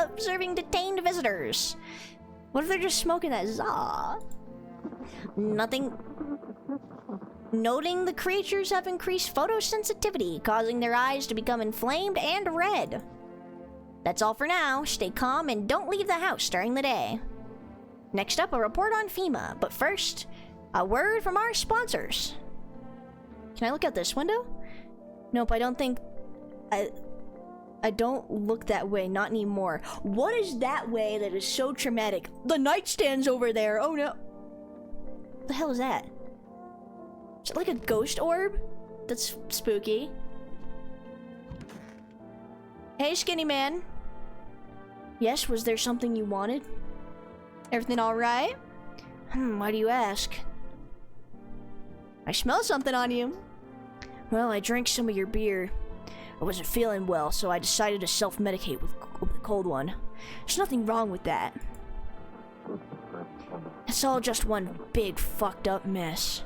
observing detained visitors. What if they're just smoking that za? Nothing. Noting the creatures have increased photosensitivity, causing their eyes to become inflamed and red. That's all for now. Stay calm and don't leave the house during the day. Next up, a report on FEMA. But first, a word from our sponsors. Can I look out this window? Nope, I don't think... I don't look that way, not anymore. What is that way that is so traumatic? The nightstand's over there, oh no. What the hell is that? Is it like a ghost orb? That's spooky. Hey, skinny man. Yes, was there something you wanted? Everything alright? Why do you ask? I smell something on you. Well, I drank some of your beer. I wasn't feeling well, so I decided to self-medicate with a cold one. There's nothing wrong with that. It's all just one big fucked up mess.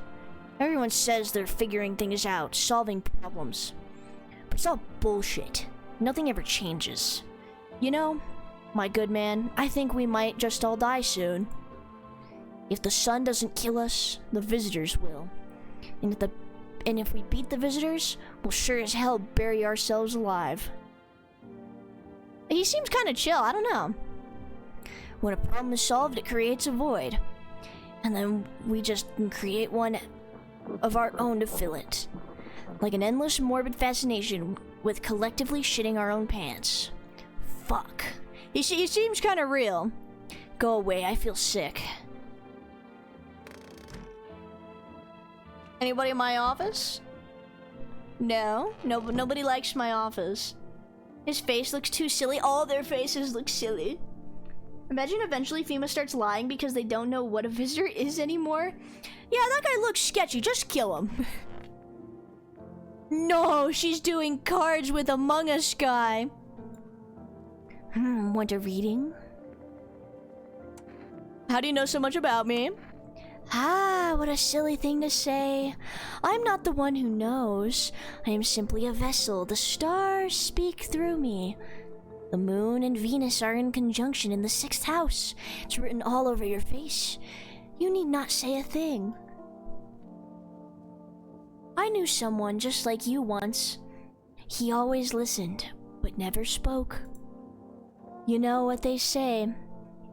Everyone says they're figuring things out, solving problems. But it's all bullshit. Nothing ever changes. You know, my good man, I think we might just all die soon. If the sun doesn't kill us, the visitors will. And if we beat the visitors, we'll sure as hell bury ourselves alive. He seems kind of chill, I don't know. When a problem is solved, it creates a void. And then we just create one of our own to fill it. Like an endless morbid fascination with collectively shitting our own pants. Fuck. He seems kind of real. Go away, I feel sick. Anybody in my office? No, nobody likes my office. His face looks too silly. All their faces look silly. Imagine eventually FEMA starts lying because they don't know what a visitor is anymore. Yeah, that guy looks sketchy. Just kill him. No, she's doing cards with Among Us guy. Want a reading? How do you know so much about me? Ah, what a silly thing to say. I'm not the one who knows. I am simply a vessel. The stars speak through me. The moon and Venus are in conjunction in the 6th house. It's written all over your face. You need not say a thing. I knew someone just like you once. He always listened, but never spoke. You know what they say.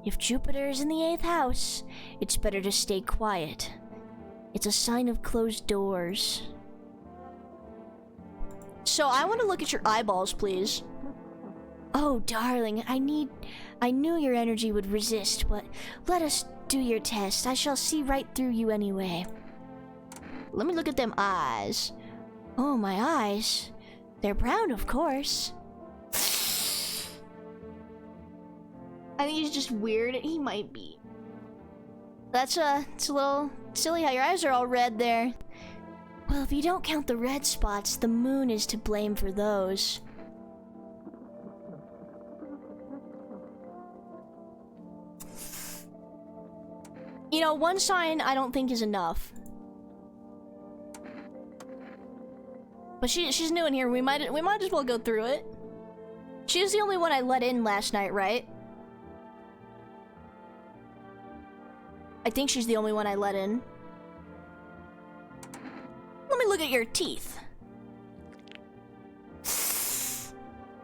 If Jupiter is in the 8th house, it's better to stay quiet. It's a sign of closed doors. So I want to look at your eyeballs, please. Oh, darling, I knew your energy would resist, but let us do your test. I shall see right through you anyway. Let me look at them eyes. Oh, my eyes. They're brown, of course. I think he's just weird. He might be. It's a little silly how your eyes are all red there. Well, if you don't count the red spots, the moon is to blame for those. You know, one sign I don't think is enough. But she's new in here. We might as well go through it. She's the only one I let in last night, right? I think she's the only one I let in. Let me look at your teeth.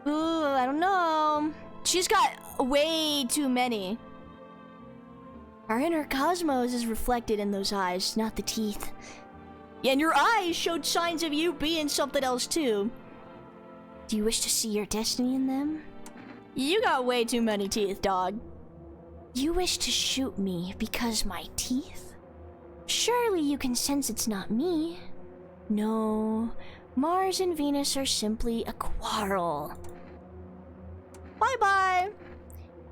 Ooh, I don't know. She's got way too many. Our inner cosmos is reflected in those eyes, not the teeth. Yeah, and your eyes showed signs of you being something else too. Do you wish to see your destiny in them? You got way too many teeth, dog. You wish to shoot me because my teeth? Surely you can sense it's not me. No, Mars and Venus are simply a quarrel. Bye-bye.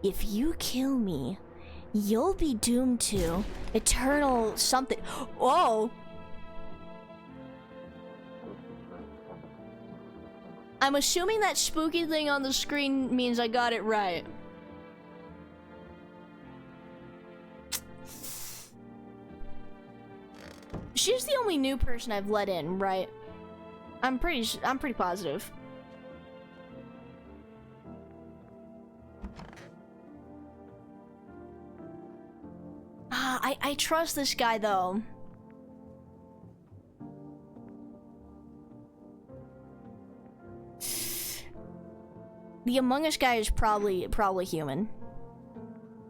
If you kill me, you'll be doomed to eternal something. Whoa. I'm assuming that spooky thing on the screen means I got it right. She's the only new person I've let in, right? I'm pretty positive. I trust this guy though. The Among Us guy is probably human.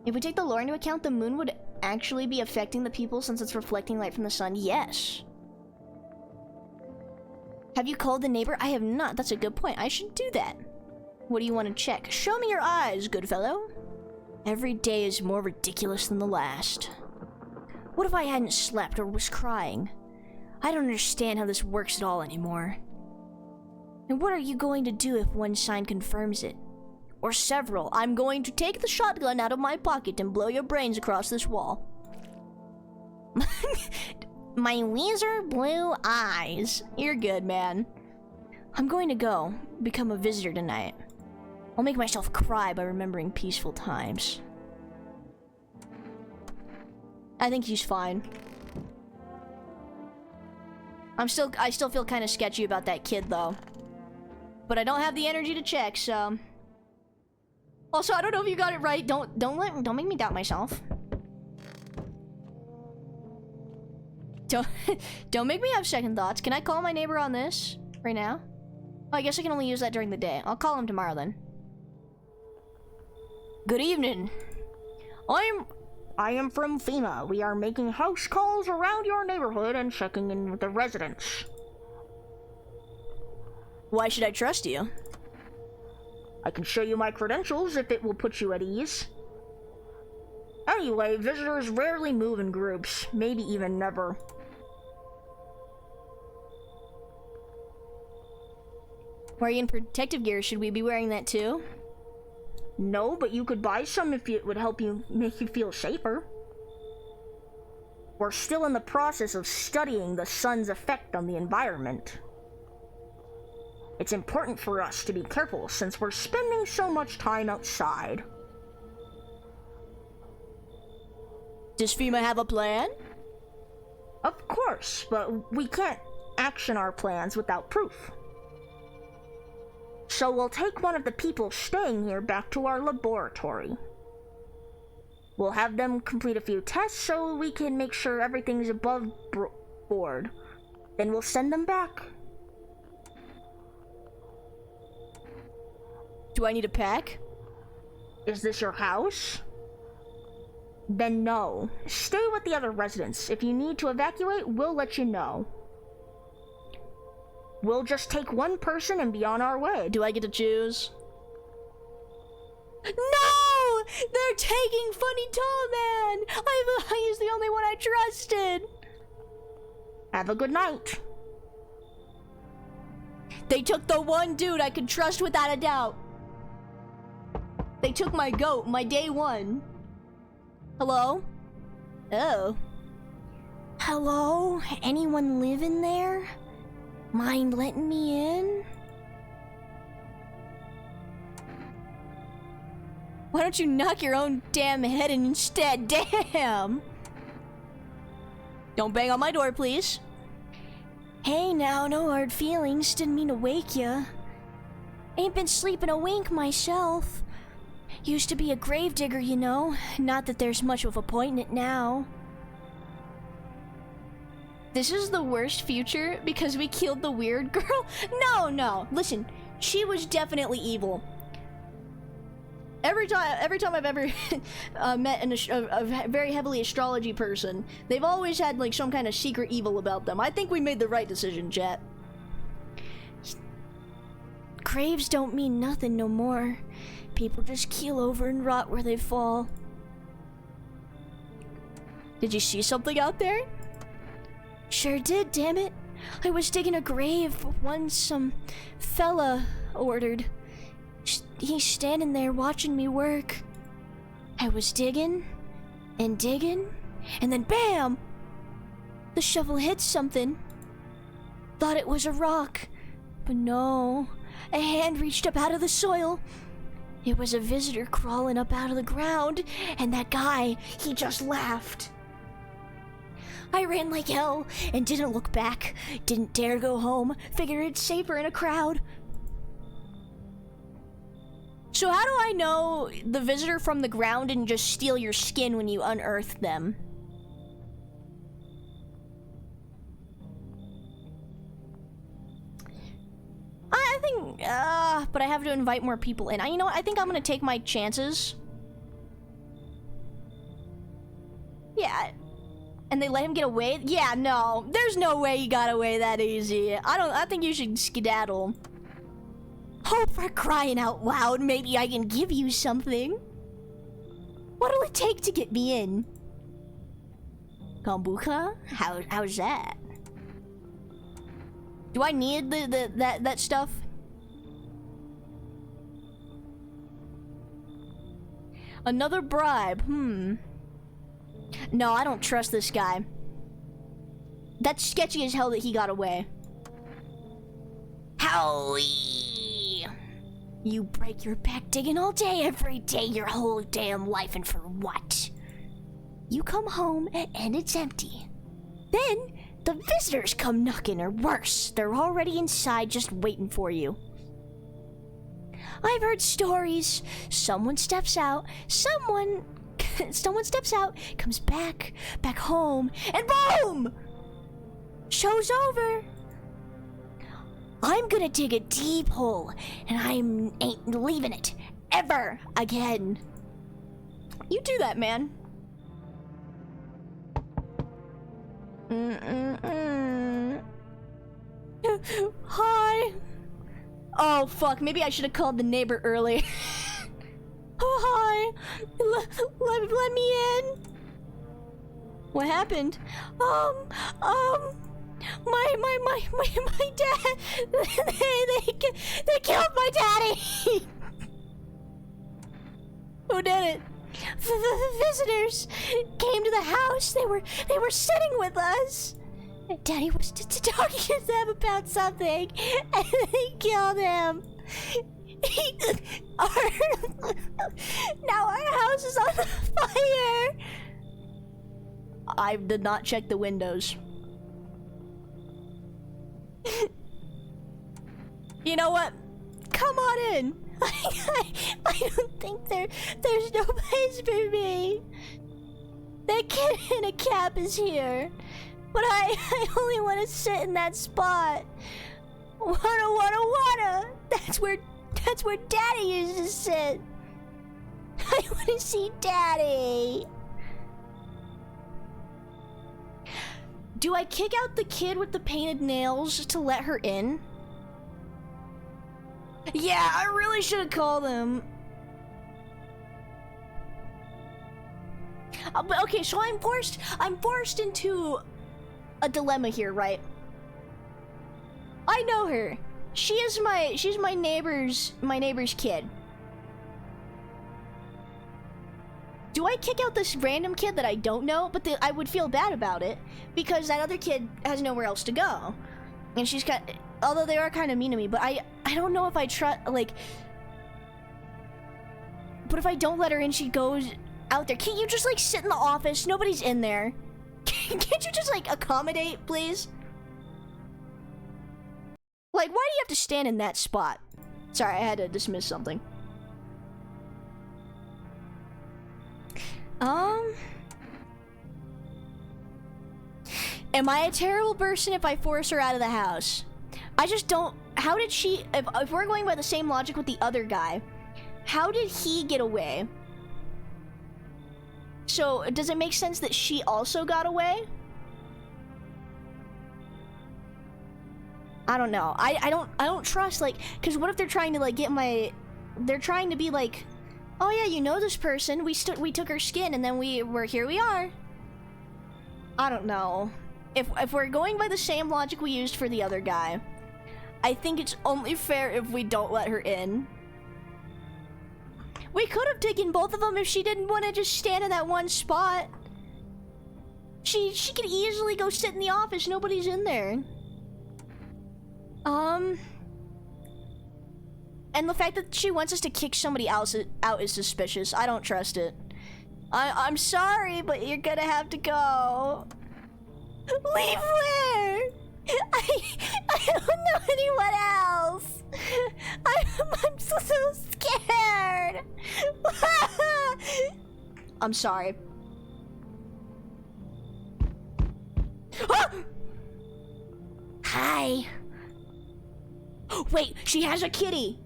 If we take the lore into account, the moon would actually be affecting the people since it's reflecting light from the sun. Yes. Have you called the neighbor? I have not. That's a good point. I should do that. What do you want to check? Show me your eyes, good fellow. Every day is more ridiculous than the last. What if I hadn't slept or was crying? I don't understand how this works at all anymore. And what are you going to do if one sign confirms it? Or several. I'm going to take the shotgun out of my pocket and blow your brains across this wall. My weezer blue eyes. You're good, man. I'm going to go become a visitor tonight. I'll make myself cry by remembering peaceful times. I think he's fine. I still feel kind of sketchy about that kid though. But I don't have the energy to check, so. Also, I don't know if you got it right. Don't make me doubt myself. Don't make me have second thoughts. Can I call my neighbor on this right now? Oh, I guess I can only use that during the day. I'll call him tomorrow then. Good evening. I am from FEMA. We are making house calls around your neighborhood and checking in with the residents. Why should I trust you? I can show you my credentials if it will put you at ease. Anyway, visitors rarely move in groups, maybe even never. Wearing protective gear, should we be wearing that too? No, but you could buy some if it would help you make you feel safer. We're still in the process of studying the sun's effect on the environment. It's important for us to be careful since we're spending so much time outside. Does FEMA have a plan? Of course, but we can't action our plans without proof. So we'll take one of the people staying here back to our laboratory. We'll have them complete a few tests so we can make sure everything's above board. Then we'll send them back. Do I need a pack? Is this your house? Then no. Stay with the other residents. If you need to evacuate, we'll let you know. We'll just take one person and be on our way. Do I get to choose? No! They're taking Funny Tall Man! He's the only one I trusted! Have a good night. They took the one dude I could trust without a doubt. They took my goat, my day one. Hello? Oh. Hello? Anyone live in there? Mind letting me in? Why don't you knock your own damn head in instead? Damn! Don't bang on my door, please. Hey now, no hard feelings. Didn't mean to wake ya. Ain't been sleeping a wink myself. Used to be a gravedigger, you know. Not that there's much of a point in it now. This is the worst future because we killed the weird girl? No. Listen, she was definitely evil. Every time I've ever met a very heavily astrology person, they've always had like some kind of secret evil about them. I think we made the right decision, chat. Graves don't mean nothing no more. People just keel over and rot where they fall. Did you see something out there? Sure did, damn it. I was digging a grave one some fella ordered. He's standing there watching me work. I was digging, and then BAM! The shovel hit something. Thought it was a rock, but no. A hand reached up out of the soil. It was a visitor crawling up out of the ground, and that guy, he just laughed. I ran like hell and didn't look back. Didn't dare go home. Figured it's safer in a crowd. So how do I know the visitor from the ground didn't just steal your skin when you unearthed them? I think, but I have to invite more people in. You know what? I think I'm gonna take my chances. Yeah. And they let him get away? Yeah, no. There's no way he got away that easy. I think you should skedaddle. Oh, for crying out loud, maybe I can give you something. What'll it take to get me in? Kombucha? How's that? Do I need that stuff? Another bribe. No, I don't trust this guy. That's sketchy as hell that he got away. Howie! You break your back digging all day, every day, your whole damn life, and for what? You come home and it's empty. Then the visitors come knocking, or worse, they're already inside just waiting for you. I've heard stories. Someone steps out, someone steps out, comes back home, and boom! Show's over. I'm gonna dig a deep hole, and I ain't leaving it ever again. You do that, man. Hi. Oh fuck, maybe I should have called the neighbor early. Oh hi. Let me in. What happened? My dad, they killed my daddy. Who did it? The visitors came to the house. They were sitting with us. Daddy was talking to them about something, and they killed him. Now our house is on fire. I did not check the windows. You know what? Come on in. I don't think there's no place for me. That kid in a cap is here, but I only want to sit in that spot. Wanna. That's where Daddy used to sit. I want to see Daddy. Do I kick out the kid with the painted nails to let her in? Yeah, I really should have called him. But okay, so I'm forced into a dilemma here, right? I know her. She's my neighbor's kid. Do I kick out this random kid that I don't know? But I would feel bad about it because that other kid has nowhere else to go, and she's got. Although they are kind of mean to me, but I don't know if I trust, like... But if I don't let her in, she goes out there. Can't you just, like, sit in the office? Nobody's in there. Can't you just, like, accommodate, please? Like, why do you have to stand in that spot? Sorry, I had to dismiss something. Am I a terrible person if I force her out of the house? I just don't... How did she... If we're going by the same logic with the other guy, how did he get away? So, does it make sense that she also got away? I don't know. I don't trust, like... Because what if they're trying to, like, get my... They're trying to be like... Oh yeah, you know this person. We took her skin and then here we are. I don't know. If we're going by the same logic we used for the other guy, I think it's only fair if we don't let her in. We could have taken both of them if she didn't want to just stand in that one spot. She could easily go sit in the office. Nobody's in there. And the fact that she wants us to kick somebody else out is suspicious. I don't trust it. I'm sorry, but you're gonna have to go. Leave where? I don't know anyone else. I'm so scared. I'm sorry. Hi. Wait, she has a kitty.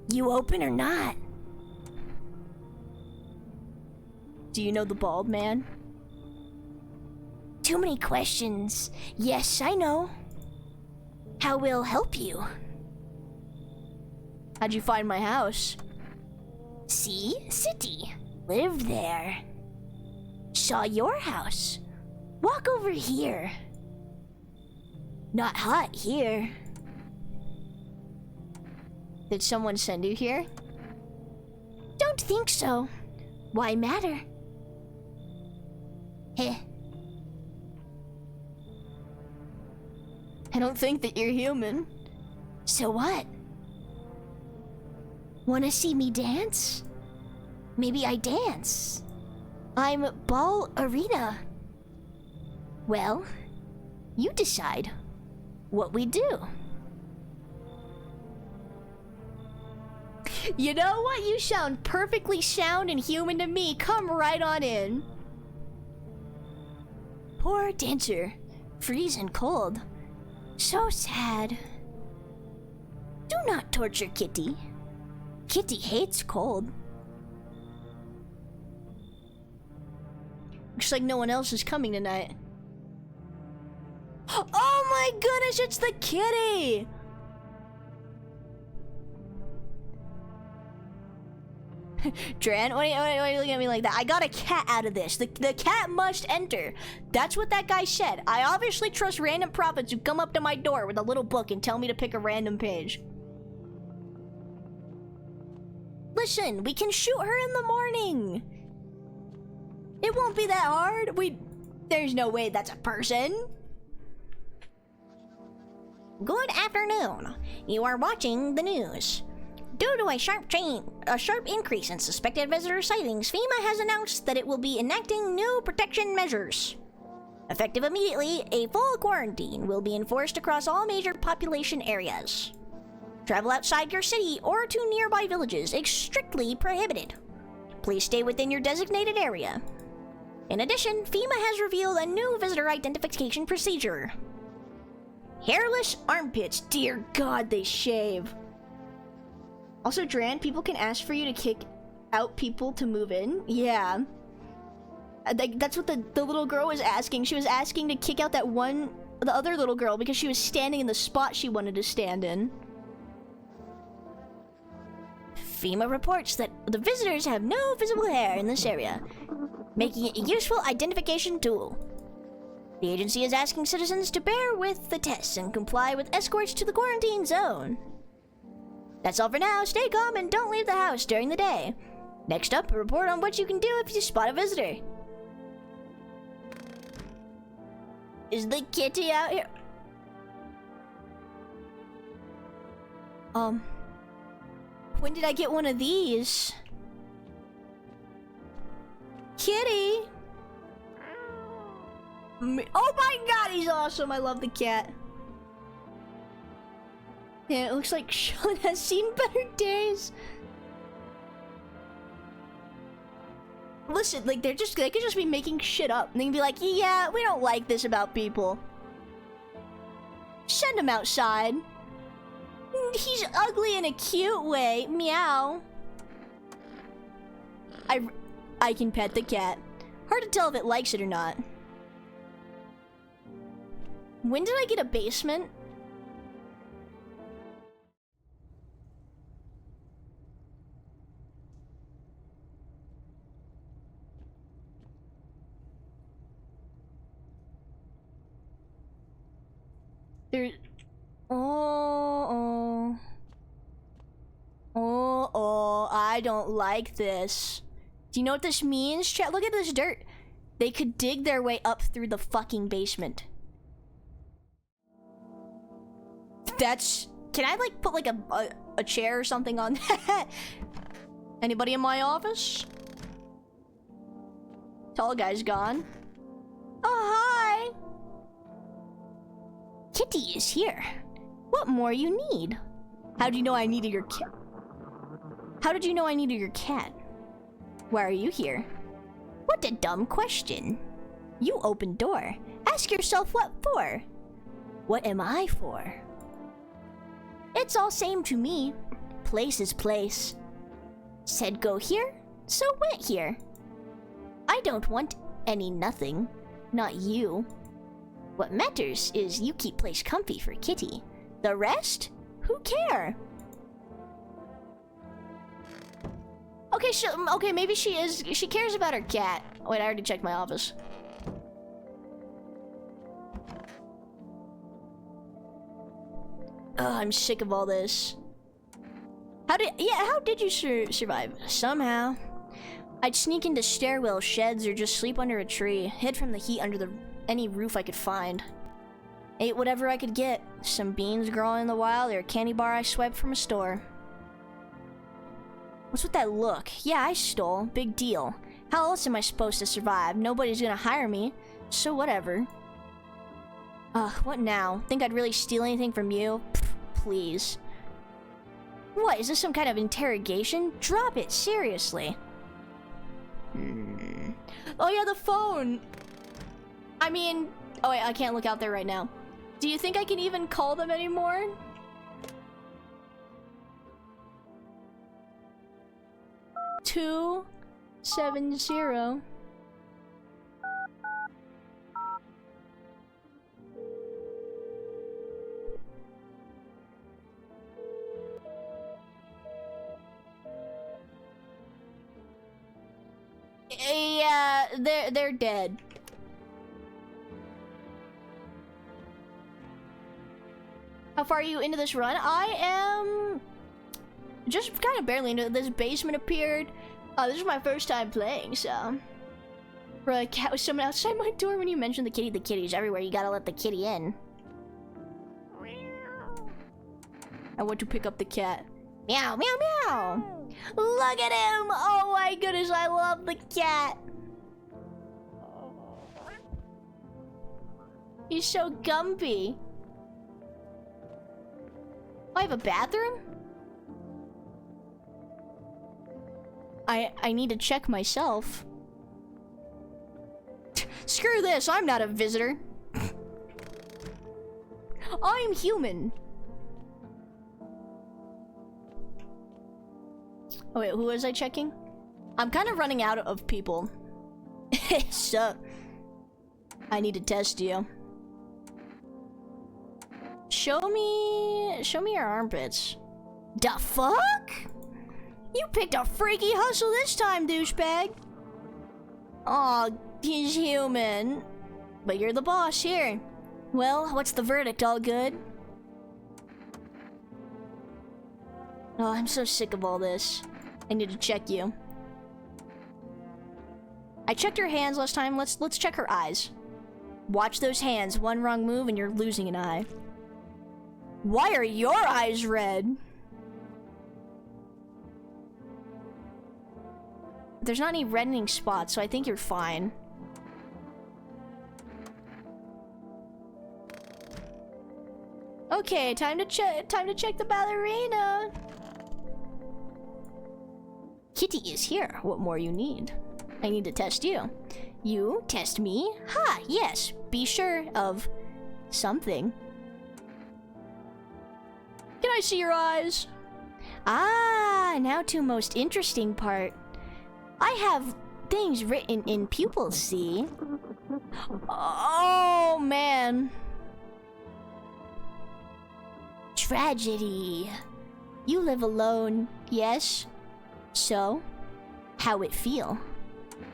You open or not? Do you know the bald man? Too many questions. Yes, I know. How will help you? How'd you find my house? See? City. Live there. Saw your house. Walk over here. Not hot here. Did someone send you here? Don't think so. Why matter? Heh. I don't think that you're human. So what? Wanna see me dance? Maybe I dance. I'm Ballerina. Well, you decide what we do. You know what? You sound perfectly sound and human to me. Come right on in. Poor dancer, freezing cold. So sad. Do not torture Kitty. Kitty hates cold. Looks like no one else is coming tonight. Oh my goodness, it's the kitty! Dran, why are you looking at me like that? I got a cat out of this. The cat must enter. That's what that guy said. I obviously trust random prophets who come up to my door with a little book and tell me to pick a random page. Listen, we can shoot her in the morning. It won't be that hard. There's no way that's a person. Good afternoon. You are watching the news. Due to a sharp increase in suspected visitor sightings, FEMA has announced that it will be enacting new protection measures. Effective immediately, a full quarantine will be enforced across all major population areas. Travel outside your city or to nearby villages is strictly prohibited. Please stay within your designated area. In addition, FEMA has revealed a new visitor identification procedure. Hairless armpits. Dear God, they shave. Also, Dran, people can ask for you to kick out people to move in. Yeah. That's what the little girl was asking. She was asking to kick out the other little girl because she was standing in the spot she wanted to stand in. FEMA reports that the visitors have no visible hair in this area, making it a useful identification tool. The agency is asking citizens to bear with the tests and comply with escorts to the quarantine zone. That's all for now. Stay calm and don't leave the house during the day. Next up, a report on what you can do if you spot a visitor. Is the kitty out here? When did I get one of these? Kitty! Oh my God, he's awesome. I love the cat. Yeah, it looks like Sean has seen better days. Listen, like they could just be making shit up. And they can be like, yeah, we don't like this about people. Send him outside. He's ugly in a cute way. Meow. I can pet the cat. Hard to tell if it likes it or not. When did I get a basement? There. Oh, I don't like this. Do you know what this means, chat? Look at this dirt. They could dig their way up through the fucking basement. That's... Can I, like, put, like, a chair or something on that? Anybody in my office? Tall guy's gone. Oh, hi! Kitty is here. What more you need? How do you know I needed your cat? How did you know I needed your cat? Why are you here? What a dumb question. You opened door. Ask yourself what for. What am I for? It's all same to me. Place is place. Said go here, so went here. I don't want any nothing. Not you. What matters is you keep place comfy for Kitty. The rest? Who care? Okay, okay, maybe she cares about her cat. Wait, I already checked my office. Oh, I'm sick of all this. How did you survive? Somehow. I'd sneak into stairwell sheds or just sleep under a tree, hid from the heat under any roof I could find. Ate whatever I could get, some beans growing in the wild or a candy bar I swiped from a store. What's with that look? Yeah, I stole, big deal. How else am I supposed to survive? Nobody's gonna hire me, so whatever. Ugh, what now? Think I'd really steal anything from you? Pfft, please. What, is this some kind of interrogation? Drop it, seriously. Oh yeah, the phone! I mean... Oh wait, I can't look out there right now. Do you think I can even call them anymore? Two 7-0. Yeah, they're dead. How far are you into this run? I am just kind of barely into it. This basement appeared. This is my first time playing, so. Bro, a cat was someone outside my door when you mentioned the kitty. The kitty's everywhere. You gotta let the kitty in. I went to pick up the cat. Meow, meow, meow. Look at him. Oh my goodness, I love the cat. He's so gumpy. I have a bathroom? I need to check myself. Screw this, I'm not a visitor. I'm human. Oh wait, who was I checking? I'm kind of running out of people. So, I need to test you. Show me your armpits. The fuck? You picked a freaky hustle this time, douchebag. Aw, he's human. But you're the boss here. Well, what's the verdict? All good? Oh, I'm so sick of all this. I need to check you. I checked her hands last time. Let's check her eyes. Watch those hands. One wrong move and you're losing an eye. Why are your eyes red? There's not any reddening spots, so I think you're fine. Okay, time to check the ballerina. Kitty is here. What more you need? I need to test you. You test me? Ha, yes. Be sure of something. Can I see your eyes? Ah, now to most interesting part. I have things written in pupils, see? Oh, man. Tragedy. You live alone, yes? So, how it feel?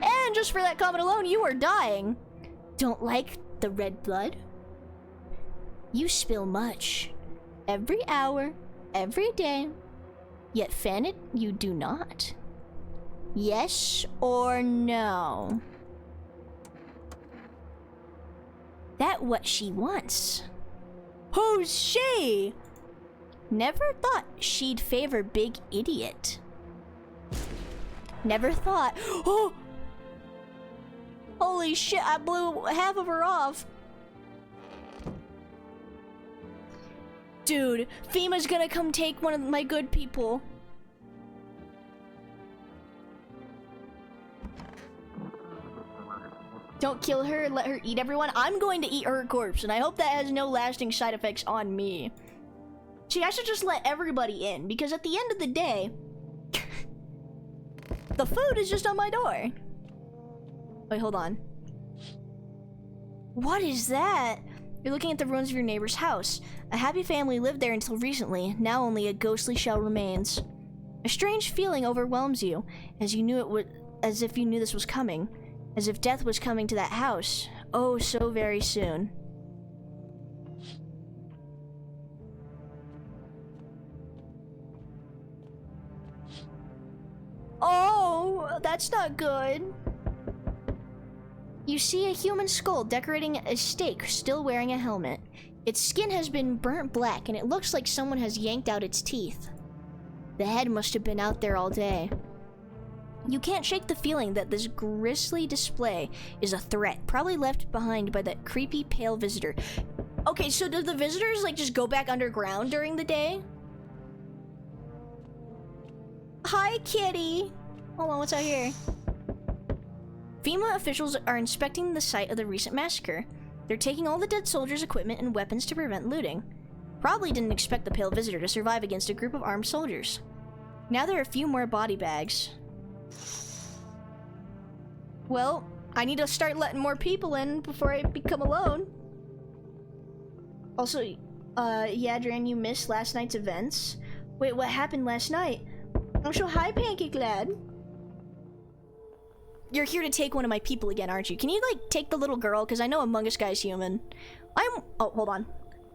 And just for that comment alone, you are dying. Don't like the red blood? You spill much. Every hour, every day. Yet fan it, you do not. Yes or no? That what she wants. Who's she? Never thought she'd favor big idiot. Never thought. Oh! Holy shit, I blew half of her off. Dude, FEMA's gonna come take one of my good people. Don't kill her, let her eat everyone. I'm going to eat her corpse, and I hope that has no lasting side effects on me. See, I should just let everybody in, because at the end of the day, the food is just on my door. Wait, hold on. What is that? You're looking at the ruins of your neighbor's house. A happy family lived there until recently. Now only a ghostly shell remains. A strange feeling overwhelms you, as if you knew this was coming. As if death was coming to that house. Oh, so very soon. that's not good. You see a human skull decorating a stake, still wearing a helmet. Its skin has been burnt black, and it looks like someone has yanked out its teeth. The head must have been out there all day. You can't shake the feeling that this grisly display is a threat, probably left behind by that creepy pale visitor. Okay, so do the visitors like just go back underground during the day? Hi, kitty. Hold on, what's out here? FEMA officials are inspecting the site of the recent massacre. They're taking all the dead soldiers' equipment and weapons to prevent looting. Probably didn't expect the pale visitor to survive against a group of armed soldiers. Now there are a few more body bags. Well, I need to start letting more people in before I become alone. Also, Yadran, you missed last night's events. Wait, what happened last night? Also, hi, Pancake Lad. You're here to take one of my people again, aren't you? Can you, like, take the little girl? Because I know Among Us guy's human. Oh, hold on.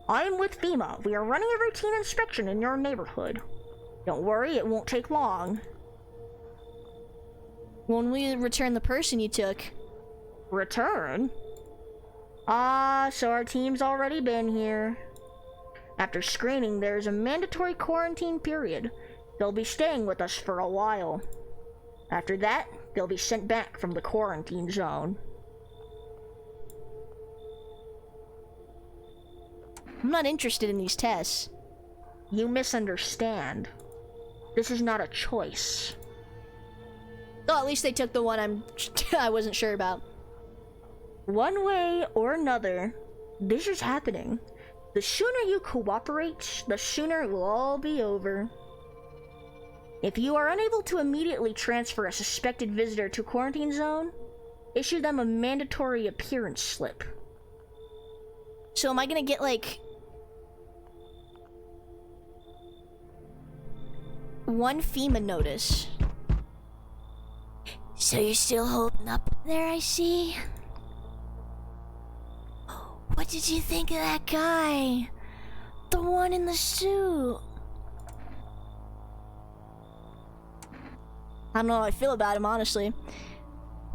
I'm with FEMA. We are running a routine inspection in your neighborhood. Don't worry, it won't take long. When we return the person you took. Return? So our team's already been here. After screening, there's a mandatory quarantine period. They'll be staying with us for a while. After that, they'll be sent back from the quarantine zone. I'm not interested in these tests. You misunderstand. This is not a choice. Oh, at least they took the one I wasn't sure about. One way or another, this is happening. The sooner you cooperate, the sooner it will all be over. If you are unable to immediately transfer a suspected visitor to quarantine zone, issue them a mandatory appearance slip. So am I gonna get, like, one FEMA notice? So you're still holding up there, I see? What did you think of that guy? The one in the suit? I don't know how I feel about him, honestly.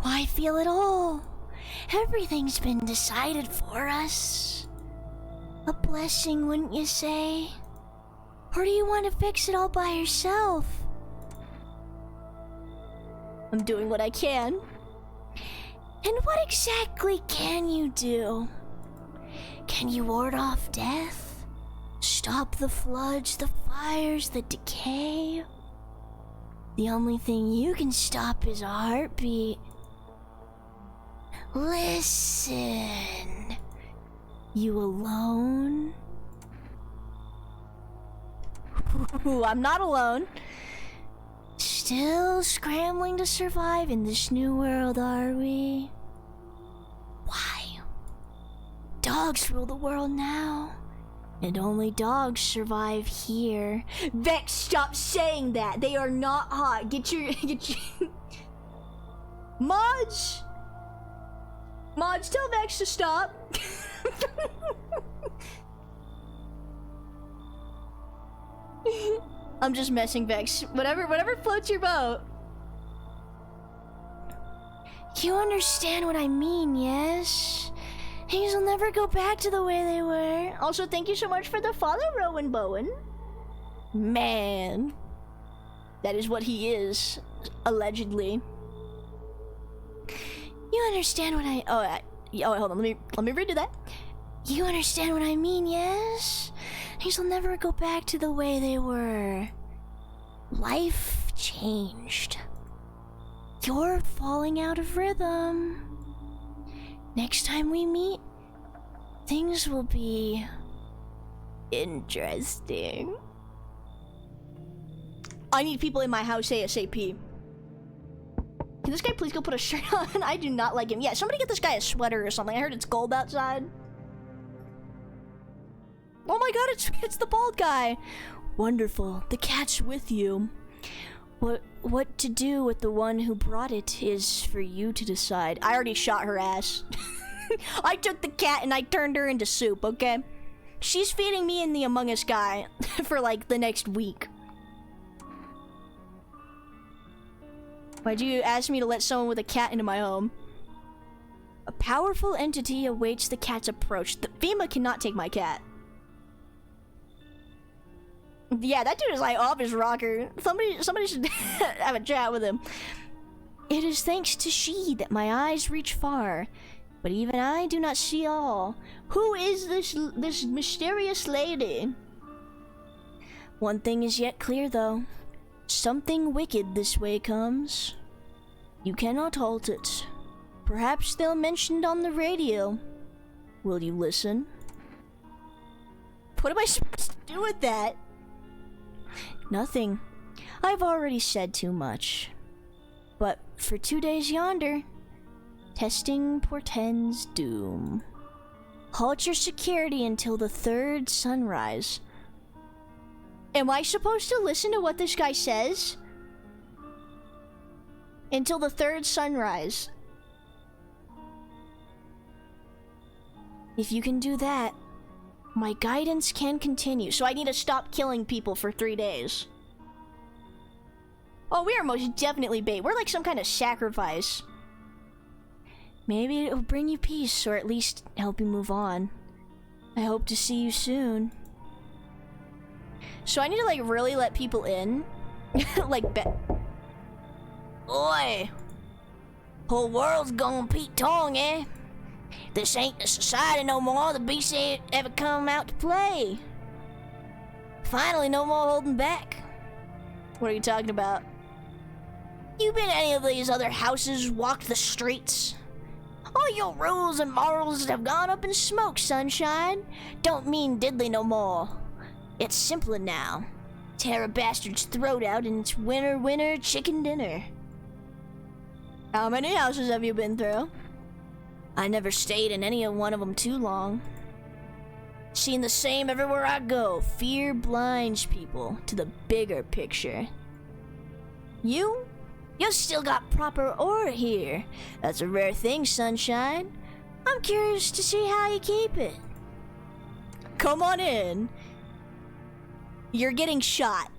Why feel at all? Everything's been decided for us. A blessing, wouldn't you say? Or do you want to fix it all by yourself? I'm doing what I can. And what exactly can you do? Can you ward off death? Stop the floods, the fires, the decay? The only thing you can stop is a heartbeat. Listen. You alone? Ooh, I'm not alone. Still scrambling to survive in this new world, are we? Why? Dogs rule the world now. And only dogs survive here. Vex, stop saying that. They are not hot. Get your Mods! Mods, tell Vex to stop. I'm just messing, Vex. Whatever floats your boat. You understand what I mean, yes? Things will never go back to the way they were. Also, thank you so much for the follow, Rowan Bowen. Man. That is what he is, allegedly. You understand what I... hold on, let me redo that. You understand what I mean, yes? Things will never go back to the way they were. Life changed. You're falling out of rhythm. Next time we meet, things will be interesting. I need people in my house ASAP. Can this guy please go put a shirt on? I do not like him. Yeah, somebody get this guy a sweater or something. I heard it's cold outside. Oh my god, it's the bald guy. Wonderful. The cat's with you. What to do with the one who brought it is for you to decide. I already shot her ass. I took the cat and I turned her into soup, okay? She's feeding me and the Among Us guy for like the next week. Why'd you ask me to let someone with a cat into my home? A powerful entity awaits the cat's approach. The FEMA cannot take my cat. Yeah, that dude is like off his rocker. Somebody should have a chat with him. It is thanks to she that my eyes reach far, but even I do not see all. Who is this mysterious lady? One thing is yet clear, though. Something wicked this way comes. You cannot halt it. Perhaps they'll mention it on the radio. Will you listen? What am I supposed to do with that? Nothing. I've already said too much. But for 2 days yonder, testing portends doom. Halt your security until the third sunrise. Am I supposed to listen to what this guy says? Until the third sunrise. If you can do that, my guidance can continue. So I need to stop killing people for 3 days. Oh, we are most definitely bait. We're like some kind of sacrifice. Maybe it'll bring you peace, or at least help you move on. I hope to see you soon. So I need to like really let people in? Like Oi! Whole world's gone Pete Tong, eh? This ain't the society no more. The beasts ain't ever come out to play. Finally, no more holding back. What are you talking about? You been any of these other houses, walked the streets? All your rules and morals have gone up in smoke, sunshine. Don't mean diddly no more. It's simpler now. Tear a bastard's throat out and it's winner, winner, chicken dinner. How many houses have you been through? I never stayed in any one of them too long. Seen the same everywhere I go. Fear blinds people to the bigger picture. You still got proper aura here. That's a rare thing, sunshine. I'm curious to see how you keep it. Come on in. You're getting shot.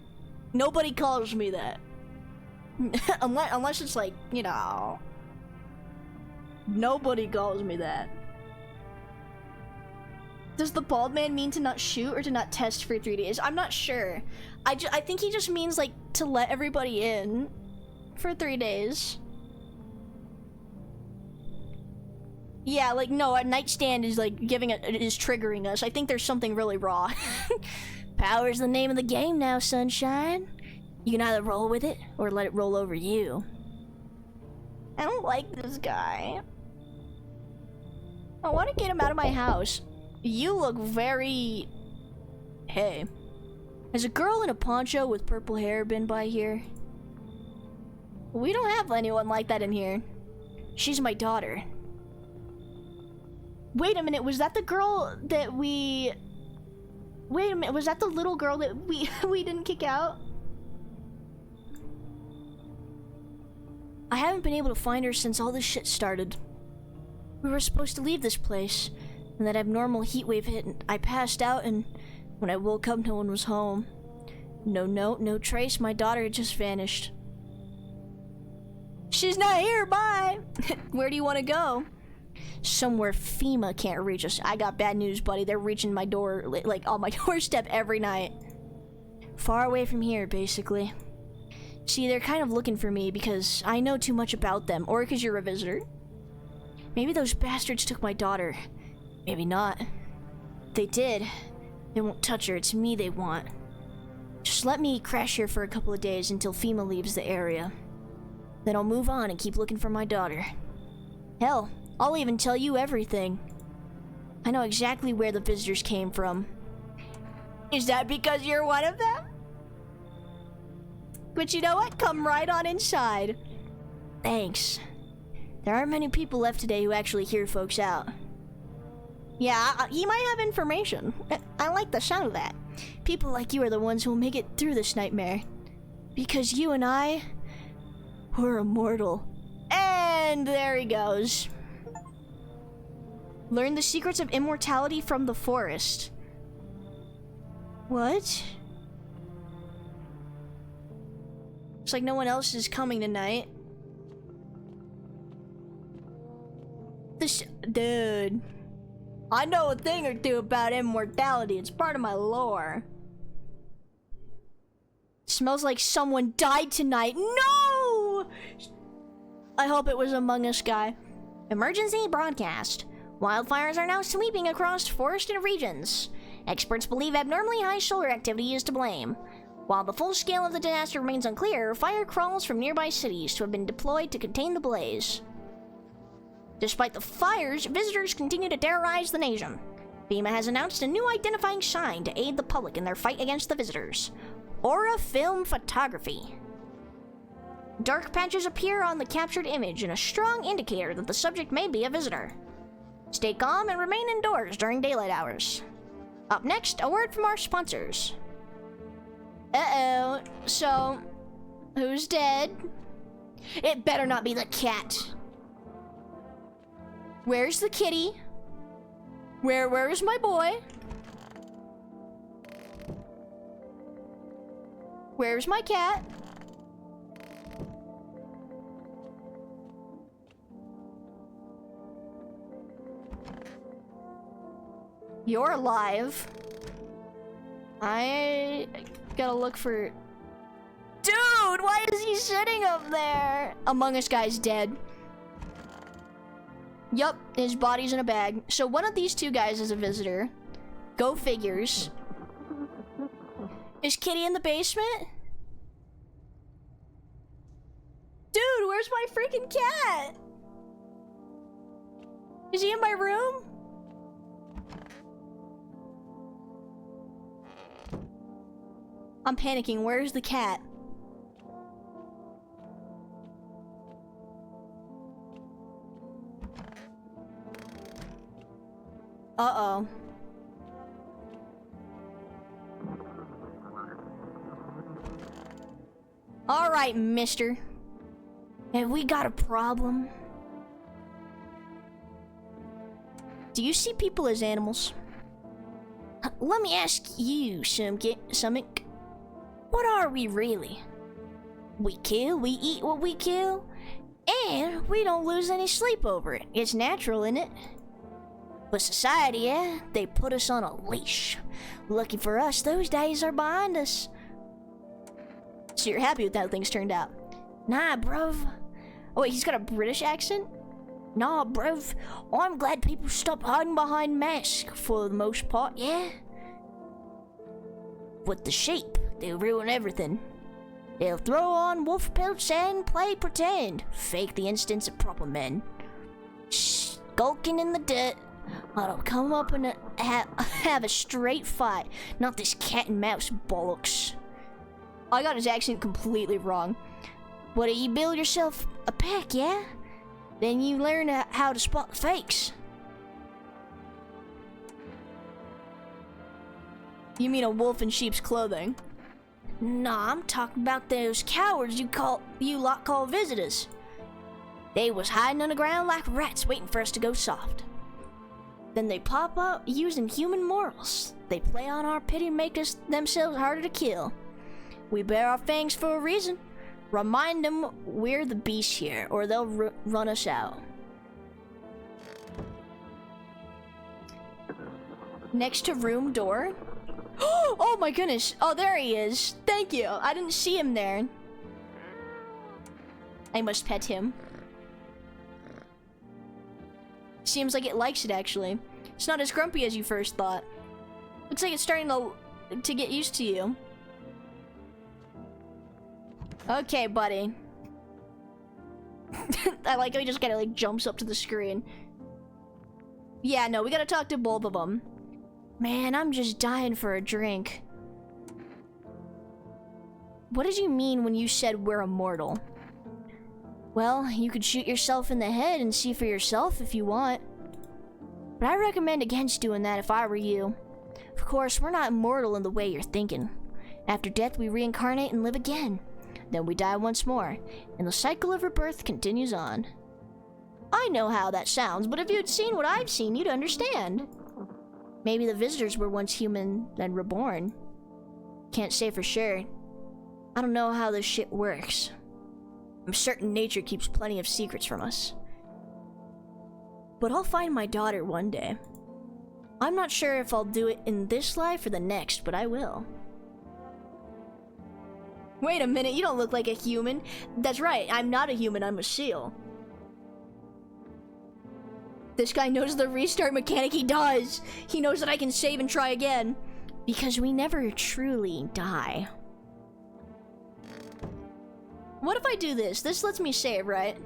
Nobody calls me that. Unless it's like, you know. Nobody calls me that. Does the bald man mean to not shoot or to not test for 3 days? I'm not sure. I think he just means like to let everybody in for 3 days. Yeah, like no, a nightstand is like is triggering us. I think there's something really raw. Power's the name of the game now, sunshine. You can either roll with it or let it roll over you. I don't like this guy. I want to get him out of my house. You look very... Hey. Has a girl in a poncho with purple hair been by here? We don't have anyone like that in here. She's my daughter. Wait a minute, was that the girl that we... Wait a minute, was that the little girl that we didn't kick out? I haven't been able to find her since all this shit started. We were supposed to leave this place, and that abnormal heat wave hit, and I passed out, and when I woke up, no one was home. No note, no trace, my daughter had just vanished. She's not here, bye! Where do you want to go? Somewhere FEMA can't reach us. I got bad news, buddy. They're reaching my door, like on my doorstep every night. Far away from here, basically. See, they're kind of looking for me because I know too much about them, or because you're a visitor. Maybe those bastards took my daughter. Maybe not. They did. They won't touch her. It's me they want. Just let me crash here for a couple of days until FEMA leaves the area. Then I'll move on and keep looking for my daughter. Hell, I'll even tell you everything. I know exactly where the visitors came from. Is that because you're one of them? But you know what? Come right on inside. Thanks. There aren't many people left today who actually hear folks out. Yeah, he might have information. I like the sound of that. People like you are the ones who will make it through this nightmare. Because you and I, we're immortal. And there he goes. Learn the secrets of immortality from the forest. What? Looks like no one else is coming tonight. Dude. I know a thing or two about immortality. It's part of my lore. Smells like someone died tonight. No! I hope it was Among Us guy. Emergency broadcast. Wildfires are now sweeping across forested regions. Experts believe abnormally high solar activity is to blame. While the full scale of the disaster remains unclear, fire crawls from nearby cities to have been deployed to contain the blaze. Despite the fires, visitors continue to terrorize the nation. FEMA has announced a new identifying sign to aid the public in their fight against the visitors. Aura Film Photography. Dark patches appear on the captured image, and a strong indicator that the subject may be a visitor. Stay calm and remain indoors during daylight hours. Up next, a word from our sponsors. Uh-oh. So, who's dead? It better not be the cat. Where's the kitty? Where's my boy? Where's my cat? You're alive. I gotta look for... Dude, why is he sitting up there? Among Us guy's dead. Yup, his body's in a bag. So one of these two guys is a visitor. Go figures. Is Kitty in the basement? Dude, where's my freaking cat? Is he in my room? I'm panicking. Where's the cat? Uh-oh. All right, mister. Have we got a problem? Do you see people as animals? Let me ask you, Summit. What are we really? We kill, we eat what we kill, and we don't lose any sleep over it. It's natural, isn't it? But society, yeah, they put us on a leash. Lucky for us, those days are behind us. So you're happy with how things turned out? Nah, bruv. Oh wait, he's got a British accent? Nah, bruv. I'm glad people stopped hiding behind masks for the most part, yeah? With the sheep, they'll ruin everything. They'll throw on wolf pelts and play pretend. Fake the instance of proper men. Skulking in the dirt. I'll come up and have a straight fight. Not this cat and mouse bollocks. I got his accent completely wrong. What do you build yourself a pack, yeah? Then you learn how to spot the fakes. You mean a wolf in sheep's clothing? Nah, I'm talking about those cowards you lot call visitors. They was hiding on the ground like rats waiting for us to go soft. Then they pop up using human morals. They play on our pity and make themselves harder to kill. We bear our fangs for a reason. Remind them we're the beast here, or they'll run us out. Next to room door. Oh my goodness. Oh, there he is. Thank you. I didn't see him there. I must pet him. Seems like it likes it, actually. It's not as grumpy as you first thought. Looks like it's starting to get used to you. Okay, buddy. I like how he just kind of like jumps up to the screen. Yeah, no, we gotta talk to both of them. Man, I'm just dying for a drink. What did you mean when you said we're immortal? Well, you could shoot yourself in the head and see for yourself if you want. But I recommend against doing that if I were you. Of course, we're not immortal in the way you're thinking. After death, we reincarnate and live again. Then we die once more, and the cycle of rebirth continues on. I know how that sounds, but if you'd seen what I've seen, you'd understand. Maybe the visitors were once human, then reborn. Can't say for sure. I don't know how this shit works. I'm certain nature keeps plenty of secrets from us. but I'll find my daughter one day. I'm not sure if I'll do it in this life or the next, but I will. Wait a minute, you don't look like a human. That's right, I'm not a human, I'm a seal. This guy knows the restart mechanic. He does. He knows that I can save and try again. Because we never truly die. What if I do this? This lets me save, right?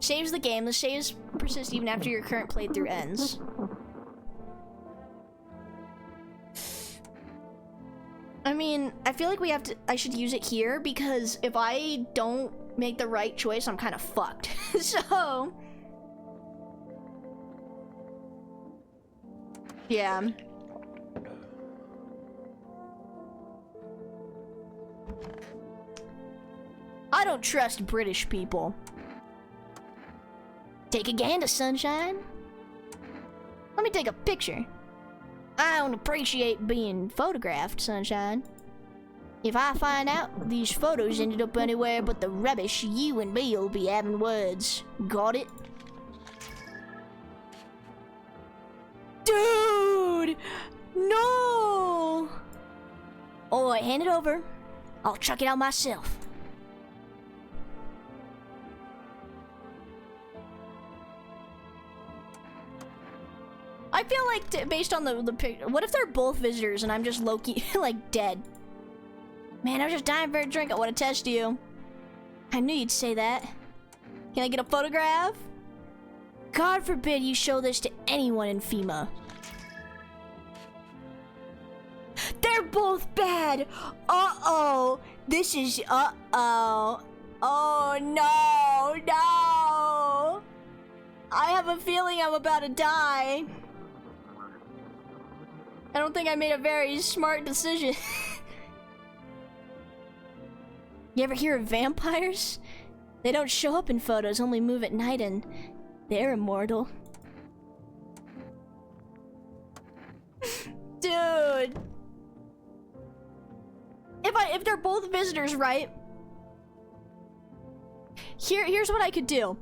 Saves the game. The saves persist even after your current playthrough ends. I mean, I feel like I should use it here because if I don't make the right choice, I'm kind of fucked. So, yeah. I don't trust British people. Take a gander, sunshine. Let me take a picture. I don't appreciate being photographed, sunshine. If I find out these photos ended up anywhere but the rubbish, you and me'll be having words. Got it? Dude! No! Alright, hand it over. I'll chuck it out myself. I feel like, based on the picture, what if they're both visitors and I'm just low-key, like, dead? Man, I was just dying for a drink. I want to test you. I knew you'd say that. Can I get a photograph? God forbid you show this to anyone in FEMA. They're both bad. Uh-oh. This is, uh-oh. Oh, no, no. I have a feeling I'm about to die. I don't think I made a very smart decision. You ever hear of vampires? They don't show up in photos, only move at night, and they're immortal. Dude. If they're both visitors, right? Here's what I could do.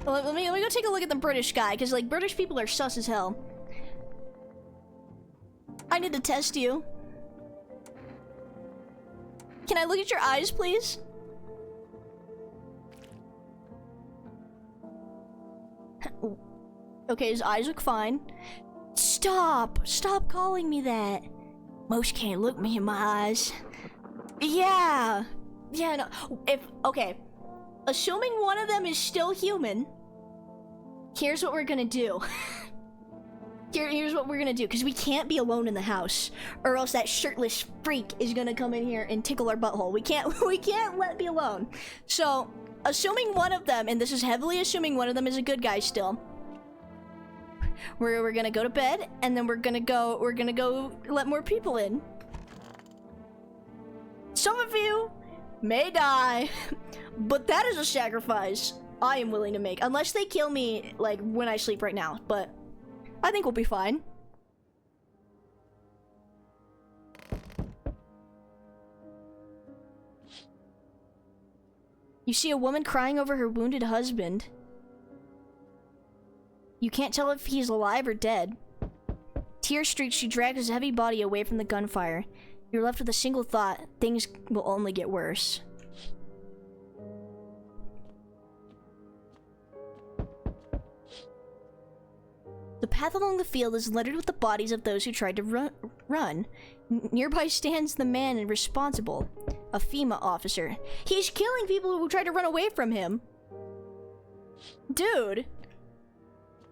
Let me go take a look at the British guy, because, like, British people are sus as hell. I need to test you. Can I look at your eyes, please? Okay, his eyes look fine. Stop! Stop calling me that. Most can't look me in my eyes. Yeah! Yeah, no. Okay. Assuming one of them is still human, here's what we're gonna do. Here's what we're gonna do, because we can't be alone in the house, or else that shirtless freak is gonna come in here and tickle our butthole. We can't let be alone. So, assuming one of them, and this is heavily assuming one of them is a good guy still, we're gonna go to bed, and then we're gonna go let more people in. Some of you may die, but that is a sacrifice I am willing to make, unless they kill me, like, when I sleep right now, but I think we'll be fine. You see a woman crying over her wounded husband. You can't tell if he's alive or dead. Tear-streaked, she drags his heavy body away from the gunfire. You're left with a single thought: things will only get worse. The path along the field is littered with the bodies of those who tried to run. Nearby stands the man responsible, a FEMA officer. He's killing people who tried to run away from him. Dude.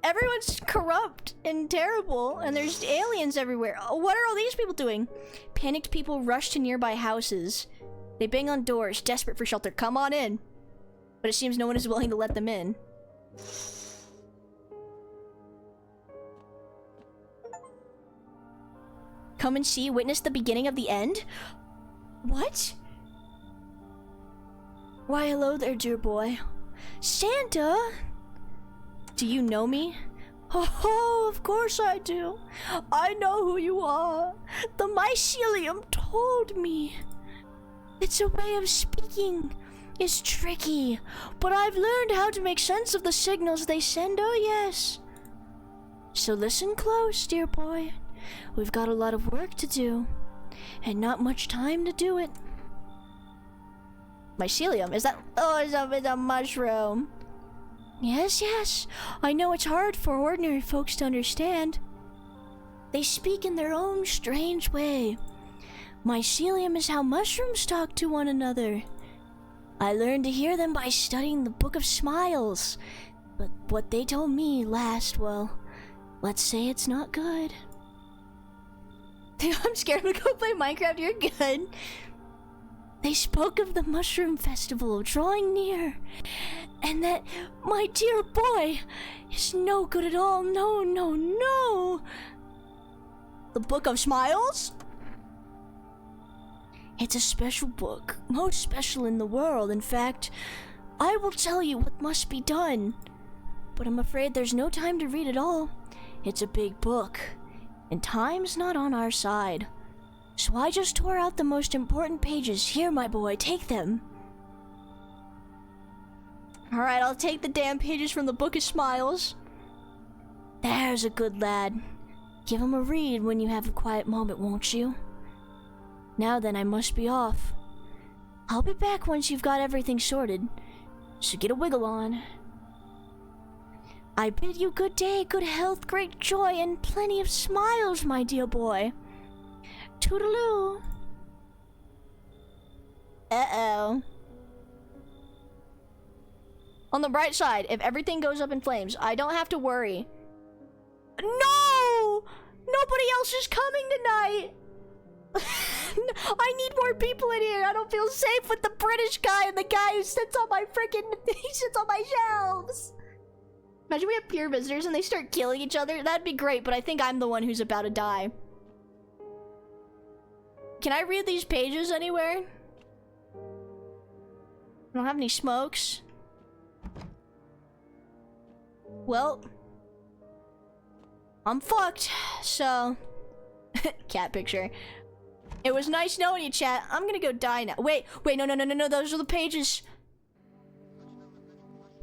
Everyone's corrupt and terrible, and there's aliens everywhere. What are all these people doing? Panicked people rush to nearby houses. They bang on doors, desperate for shelter. Come on in. But it seems no one is willing to let them in. Come and see, witness the beginning of the end? What? Why, hello there, dear boy. Santa? Do you know me? Oh, of course I do. I know who you are. The mycelium told me. It's a way of speaking. is tricky, but I've learned how to make sense of the signals they send, oh yes. So listen close, dear boy. We've got a lot of work to do, and not much time to do it. Mycelium, is that? Oh, it's a mushroom. Yes, yes. I know it's hard for ordinary folks to understand. They speak in their own strange way. Mycelium is how mushrooms talk to one another. I learned to hear them by studying the Book of Smiles. But what they told me last, well, let's say it's not good. I'm scared. I'm gonna go play Minecraft. You're good. They spoke of the Mushroom Festival drawing near, and that my dear boy is no good at all. No, no, no. The Book of Smiles? It's a special book, most special in the world. In fact, I will tell you what must be done, but I'm afraid there's no time to read it all. It's a big book, and time's not on our side. So I just tore out the most important pages. Here, my boy, take them. Alright, I'll take the damn pages from the Book of Smiles. There's a good lad. Give him a read when you have a quiet moment, won't you? Now then, I must be off. I'll be back once you've got everything sorted, so get a wiggle on. I bid you good day, good health, great joy, and plenty of smiles, my dear boy. Toodaloo. Uh-oh. On the bright side, if everything goes up in flames, I don't have to worry. No! Nobody else is coming tonight! I need more people in here. I don't feel safe with the British guy and the guy who sits on my he sits on my shelves. Imagine we have peer visitors and they start killing each other. That'd be great, but I think I'm the one who's about to die. Can I read these pages anywhere? I don't have any smokes. Well, I'm fucked, so... Cat picture. It was nice knowing you, chat. I'm gonna go die now. Wait, no, those are the pages.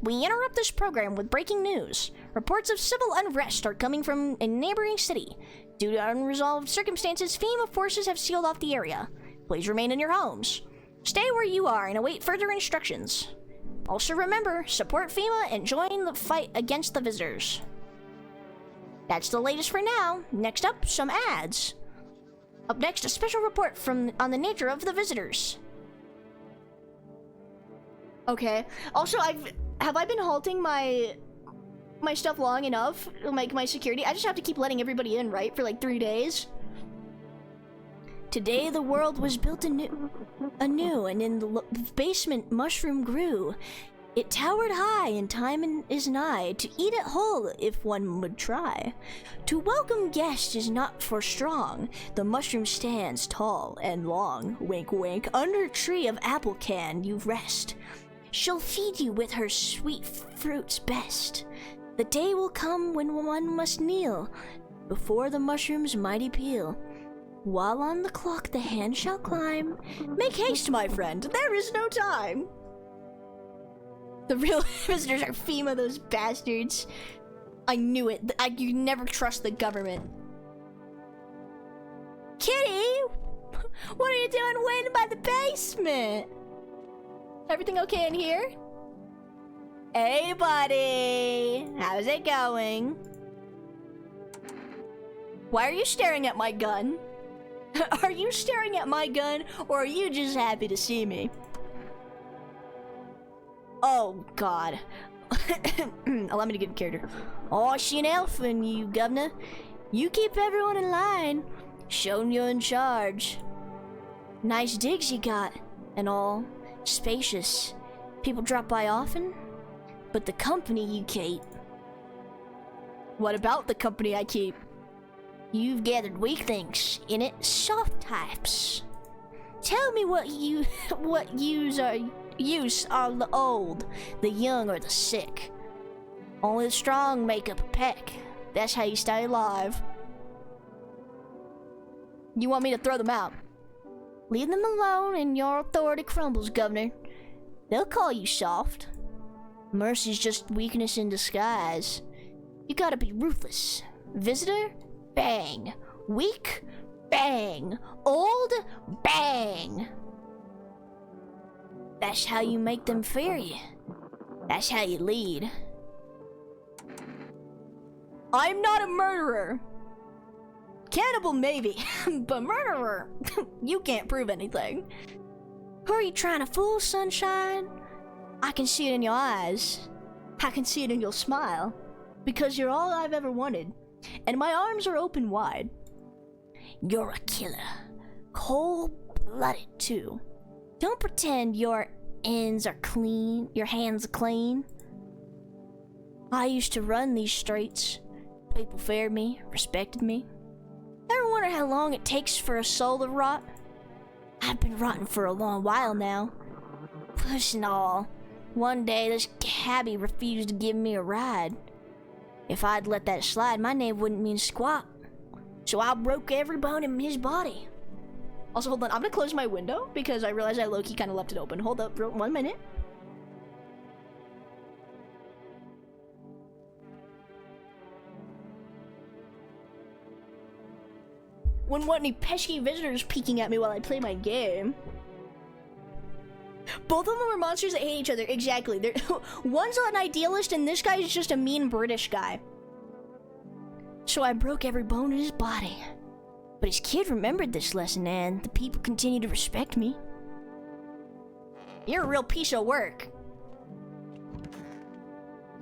We interrupt this program with breaking news. Reports of civil unrest are coming from a neighboring city. Due to unresolved circumstances, FEMA forces have sealed off the area. Please remain in your homes. Stay where you are and await further instructions. Also remember, support FEMA and join the fight against the visitors. That's the latest for now. Next up, some ads. Up next, a special report on the nature of the visitors. Okay. Also, have I been halting my stuff long enough? Like my security? I just have to keep letting everybody in, right? For like 3 days. Today the world was built anew, and in the basement mushroom grew. It towered high, and time is nigh to eat it whole if one would try. To welcome guests is not for strong. The mushroom stands tall and long. Wink, wink. Under a tree of apple can you rest. She'll feed you with her sweet fruits best. The day will come when one must kneel before the mushroom's mighty peel. While on the clock the hand shall climb. Make haste, my friend. There is no time. The real visitors are FEMA, those bastards. I knew it. You never trust the government. Kitty! What are you doing waiting by the basement? Everything okay in here? Hey, buddy! How's it going? Why are you staring at my gun? Are you staring at my gun, or are you just happy to see me? Oh, God. Allow me to get in character. Oh, I see an elf in you, governor. You keep everyone in line. Showing you're in charge. Nice digs you got, and all. Spacious. People drop by often. But the company you keep. What about the company I keep? You've gathered weaklings, in it soft types. Tell me what use are the old, the young, or the sick. Only the strong make up a pack. That's how you stay alive. You want me to throw them out? Leave them alone and your authority crumbles, governor. They'll call you soft. Mercy's just weakness in disguise. You gotta be ruthless. Visitor? Bang. Weak? Bang. Old? Bang. That's how you make them fear you. That's how you lead. I'm not a murderer. Cannibal maybe, but murderer? You can't prove anything. Who are you trying to fool, Sunshine? I can see it in your eyes. I can see it in your smile. Because you're all I've ever wanted. And my arms are open wide. You're a killer. Cold-blooded, too. Don't pretend your ends are clean, your hands are clean. I used to run these streets. People feared me, respected me. Ever wonder how long it takes for a soul to rot? I've been rotting for a long while now. Puss and all, one day this cabbie refused to give me a ride. If I'd let that slide, my name wouldn't mean squat. So I broke every bone in his body. Also, hold on, I'm gonna close my window because I realized I low-key kind of left it open. Hold up for 1 minute. Wouldn't want any pesky visitors peeking at me while I play my game. Both of them are monsters that hate each other. Exactly. One's an idealist and this guy is just a mean British guy. So I broke every bone in his body. But his kid remembered this lesson and the people continue to respect me. You're a real piece of work.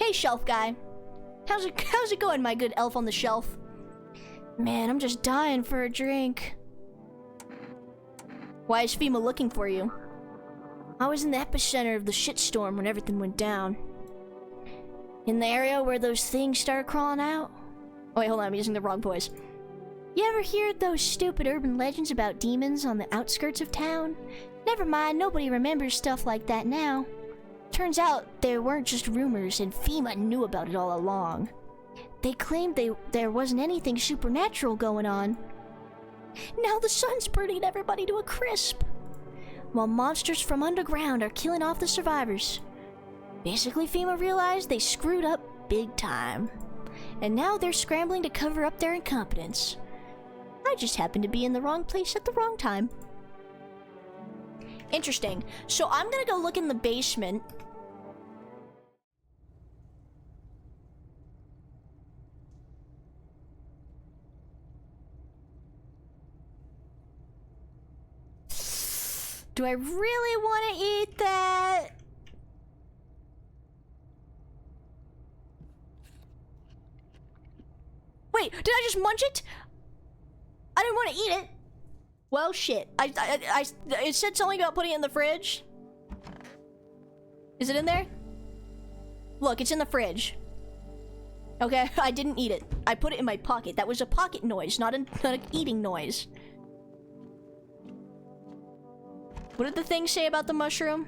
Hey, shelf guy. How's it going, my good elf on the shelf? Man, I'm just dying for a drink. Why is FEMA looking for you? I was in the epicenter of the shitstorm when everything went down. In the area where those things started crawling out. Oh wait, hold on, I'm using the wrong voice. You ever hear those stupid urban legends about demons on the outskirts of town? Never mind, nobody remembers stuff like that now. Turns out they weren't just rumors and FEMA knew about it all along. They claimed there wasn't anything supernatural going on. Now the sun's burning everybody to a crisp. While monsters from underground are killing off the survivors. Basically, FEMA realized they screwed up big time. And now they're scrambling to cover up their incompetence. I just happened to be in the wrong place at the wrong time. Interesting. So I'm gonna go look in the basement. Do I really want to eat that? Wait, did I just munch it? I didn't want to eat it. Well, shit. It said something about putting it in the fridge. Is it in there? Look, it's in the fridge. Okay, I didn't eat it. I put it in my pocket. That was a pocket noise, not an eating noise. What did the thing say about the mushroom?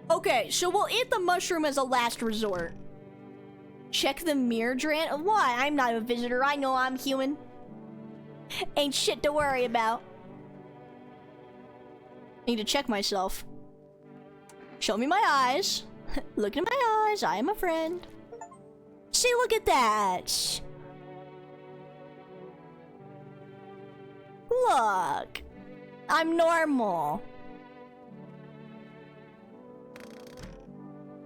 Okay, so we'll eat the mushroom as a last resort. Check the mirror, Dran. Why? I'm not a visitor. I know I'm human. Ain't shit to worry about. Need to check myself. Show me my eyes. Look in my eyes. I am a friend. See, look at that. Look. I'm normal.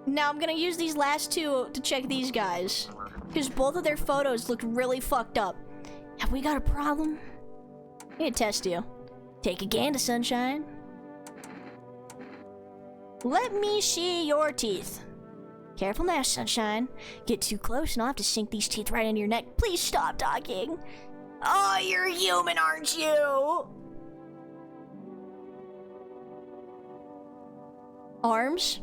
Now I'm gonna use these last two to check these guys. Because both of their photos look really fucked up. Have we got a problem? I'm gonna test you. Take a gander, Sunshine. Let me see your teeth. Careful now, Sunshine. Get too close and I'll have to sink these teeth right into your neck. Please stop talking. Oh, you're human, aren't you? Arms?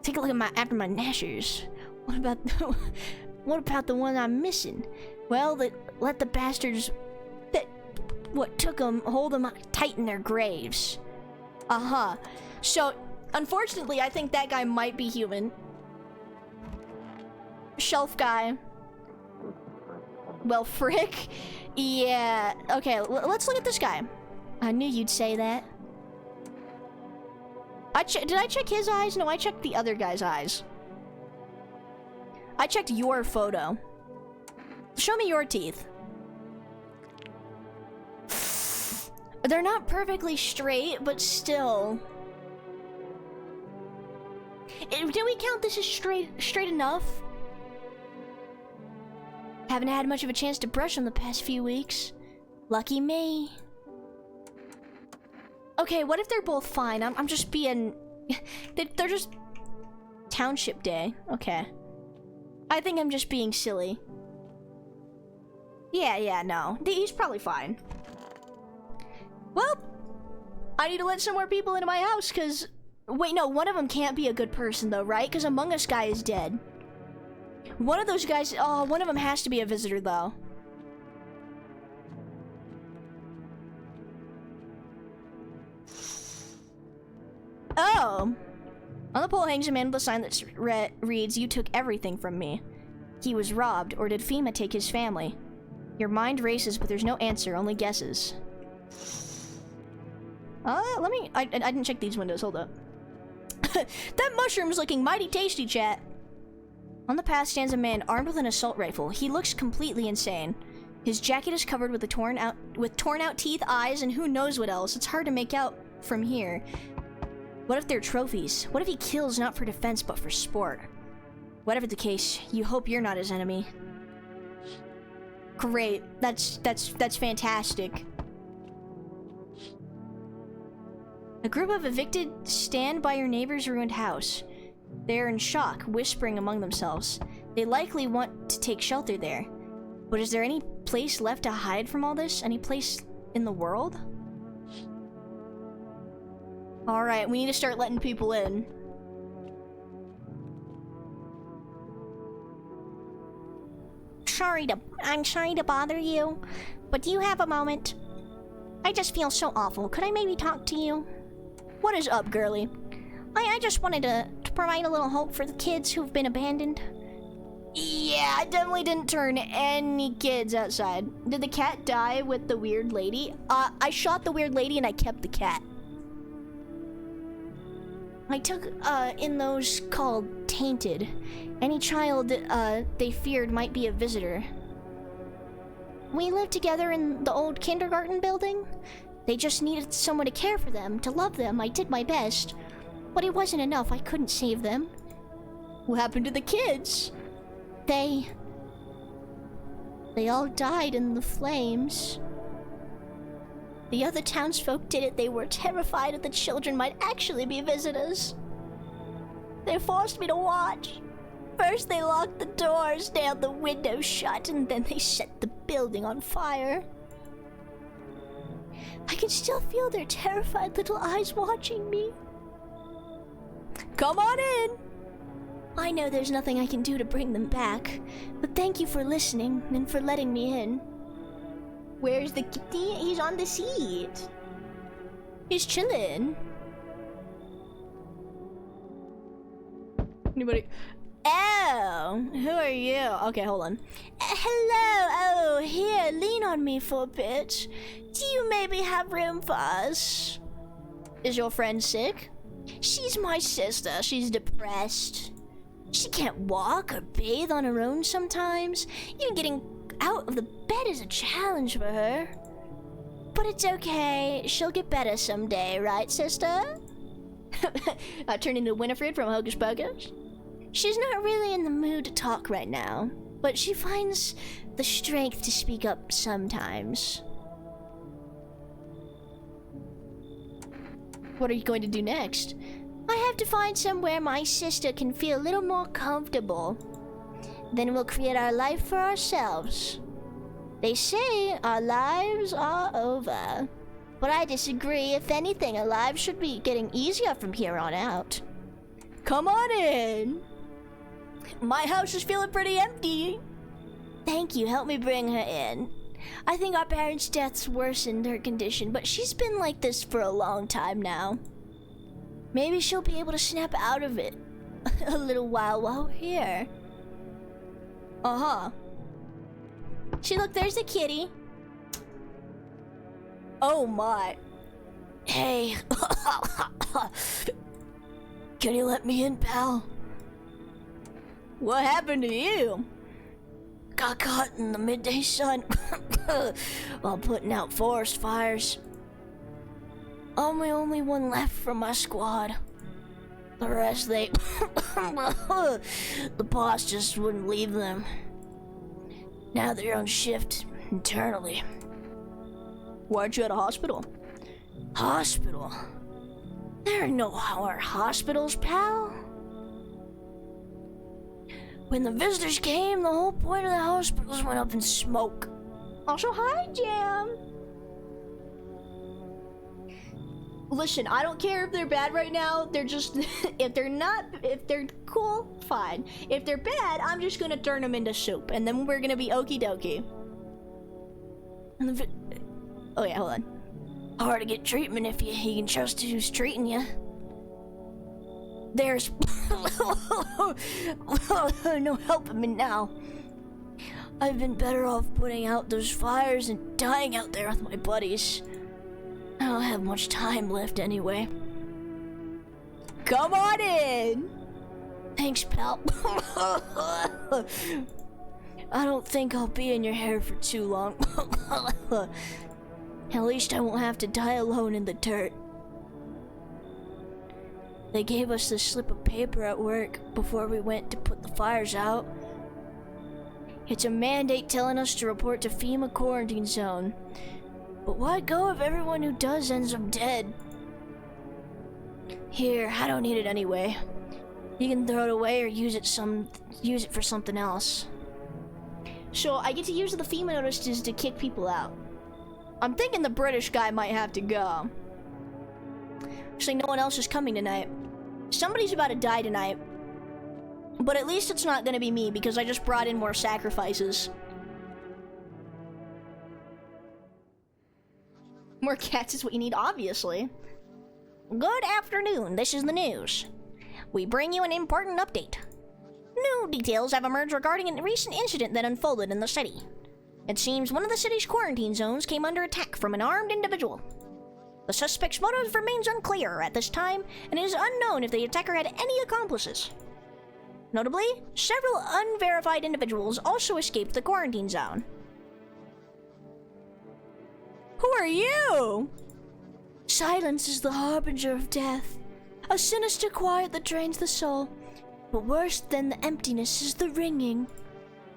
Take a look at after my gnashers. What about the one I'm missing? Well, let the bastards what took them hold them tight in their graves. So, unfortunately, I think that guy might be human. Shelf guy. Well, frick. Yeah. Okay, let's look at this guy. I knew you'd say that. Did I check his eyes? No, I checked the other guy's eyes. I checked your photo. Show me your teeth. They're not perfectly straight, but still. Do we count this as straight enough? Haven't had much of a chance to brush them the past few weeks. Lucky me. Okay, what if they're both fine? I'm just being... they're just... Township day. Okay. I think I'm just being silly. Yeah, no. He's probably fine. Well, I need to let some more people into my house, because... Wait, no, one of them can't be a good person, though, right? Because Among Us guy is dead. One of those guys... Oh, one of them has to be a visitor, though. Oh! On the pole hangs a man with a sign that reads, "You took everything from me." He was robbed, or did FEMA take his family? Your mind races, but there's no answer, only guesses. Let me... I didn't check these windows, hold up. That mushroom's looking mighty tasty, chat. On the path stands a man armed with an assault rifle. He looks completely insane. His jacket is covered with torn out teeth, eyes, and who knows what else. It's hard to make out from here. What if they're trophies? What if he kills not for defense but for sport? Whatever the case, you hope you're not his enemy. Great. That's fantastic. A group of evicted stand by your neighbor's ruined house. They are in shock, whispering among themselves. They likely want to take shelter there. But is there any place left to hide from all this? Any place in the world? Alright, we need to start letting people in. I'm sorry to bother you, but do you have a moment? I just feel so awful. Could I maybe talk to you? What is up, girly? I just wanted to provide a little hope for the kids who've been abandoned. Yeah, I definitely didn't turn any kids outside. Did the cat die with the weird lady? I shot the weird lady and I kept the cat. I took, in those called tainted. Any child, they feared might be a visitor. We lived together in the old kindergarten building. They just needed someone to care for them, to love them. I did my best. But it wasn't enough. I couldn't save them. What happened to the kids? They all died in the flames. The other townsfolk did it. They were terrified that the children might actually be visitors. They forced me to watch. First they locked the doors, nailed the windows shut, and then they set the building on fire. I can still feel their terrified little eyes watching me. Come on in! I know there's nothing I can do to bring them back, but thank you for listening and for letting me in. Where's the kitty? He's on the seat. He's chilling. Anybody? Oh, who are you? Okay, hold on. Hello. Oh, here, lean on me for a bit. Do you maybe have room for us? Is your friend sick? She's my sister. She's depressed. She can't walk or bathe on her own sometimes. Even getting out of the bed is a challenge for her. But it's okay. She'll get better someday, right, sister? I turned into Winifred from Hocus Pocus. She's not really in the mood to talk right now, but she finds the strength to speak up sometimes. What are you going to do next? I have to find somewhere my sister can feel a little more comfortable. Then we'll create our life for ourselves. They say our lives are over, but I disagree. If anything, our lives should be getting easier from here on out. Come on in. My house is feeling pretty empty. Thank you. Help me bring her in. I think our parents' deaths worsened her condition, but she's been like this for a long time now. Maybe she'll be able to snap out of it a little while we're here. Uh-huh. See, look, there's the kitty. Oh my. Hey. Can you let me in, pal? What happened to you? Got caught in the midday sun while putting out forest fires. I'm the only one left from my squad. The rest, the boss just wouldn't leave them. Now they're on shift internally. Why aren't you at a hospital? Hospital? There are no hospitals, pal. When the visitors came, the whole point of the hospitals went up in smoke. Also, hi, Jam. Listen, I don't care if they're bad right now. They're just, if they're cool, fine. If they're bad, I'm just gonna turn them into soup, and then we're gonna be okie dokie. Oh yeah, hold on. Hard to get treatment if you can trust who's treating you. There's no helping me now. I've been better off putting out those fires and dying out there with my buddies. I don't have much time left anyway. Come on in! Thanks, pal. I don't think I'll be in your hair for too long. At least I won't have to die alone in the dirt. They gave us this slip of paper at work before we went to put the fires out. It's a mandate telling us to report to FEMA quarantine zone. But why go if everyone who does ends up dead? Here, I don't need it anyway. You can throw it away or use it for something else. So I get to use the FEMA notices to kick people out. I'm thinking the British guy might have to go. Actually, no one else is coming tonight. Somebody's about to die tonight. But at least it's not gonna be me because I just brought in more sacrifices. More cats is what you need, obviously. Good afternoon, this is the news. We bring you an important update. New details have emerged regarding a recent incident that unfolded in the city. It seems one of the city's quarantine zones came under attack from an armed individual. The suspect's motive remains unclear at this time, and it is unknown if the attacker had any accomplices. Notably, several unverified individuals also escaped the quarantine zone. Who are you? Silence is the harbinger of death, a sinister quiet that drains the soul. But worse than the emptiness is the ringing,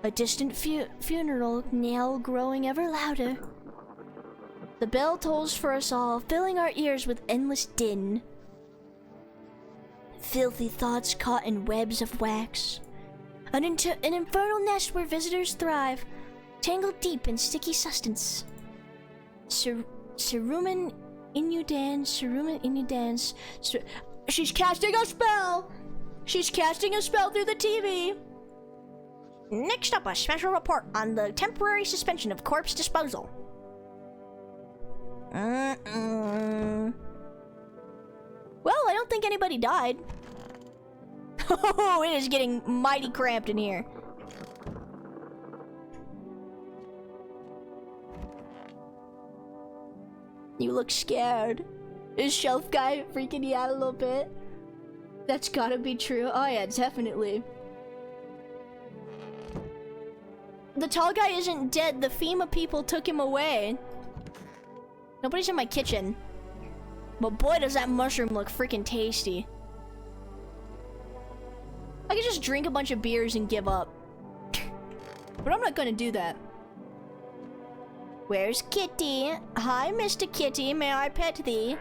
a distant funeral knell growing ever louder. The bell tolls for us all, filling our ears with endless din. Filthy thoughts caught in webs of wax. An infernal nest where visitors thrive, tangled deep in sticky sustenance. Cerumen Inudans. She's casting a spell! She's casting a spell through the TV! Next up, a special report on the temporary suspension of corpse disposal. Well, I don't think anybody died. Oh, it is getting mighty cramped in here. You look scared. Is Shelf Guy freaking you out a little bit? That's gotta be true. Oh yeah, definitely. The tall guy isn't dead. The FEMA people took him away. Nobody's in my kitchen. But boy, does that mushroom look freaking tasty. I could just drink a bunch of beers and give up. But I'm not gonna do that. Where's Kitty? Hi, Mr. Kitty. May I pet thee?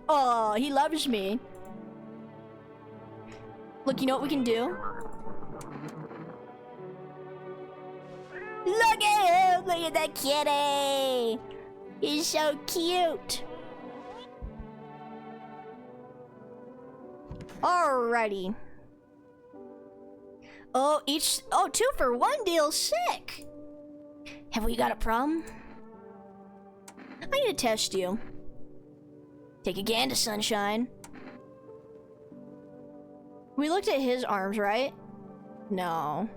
Oh, he loves me. Look, you know what we can do? Look at him! Look at that kitty! He's so cute! Alrighty. Oh, 2-for-1 deal, sick! Have we got a problem? I need to test you. Take a gander, sunshine. We looked at his arms, right? No.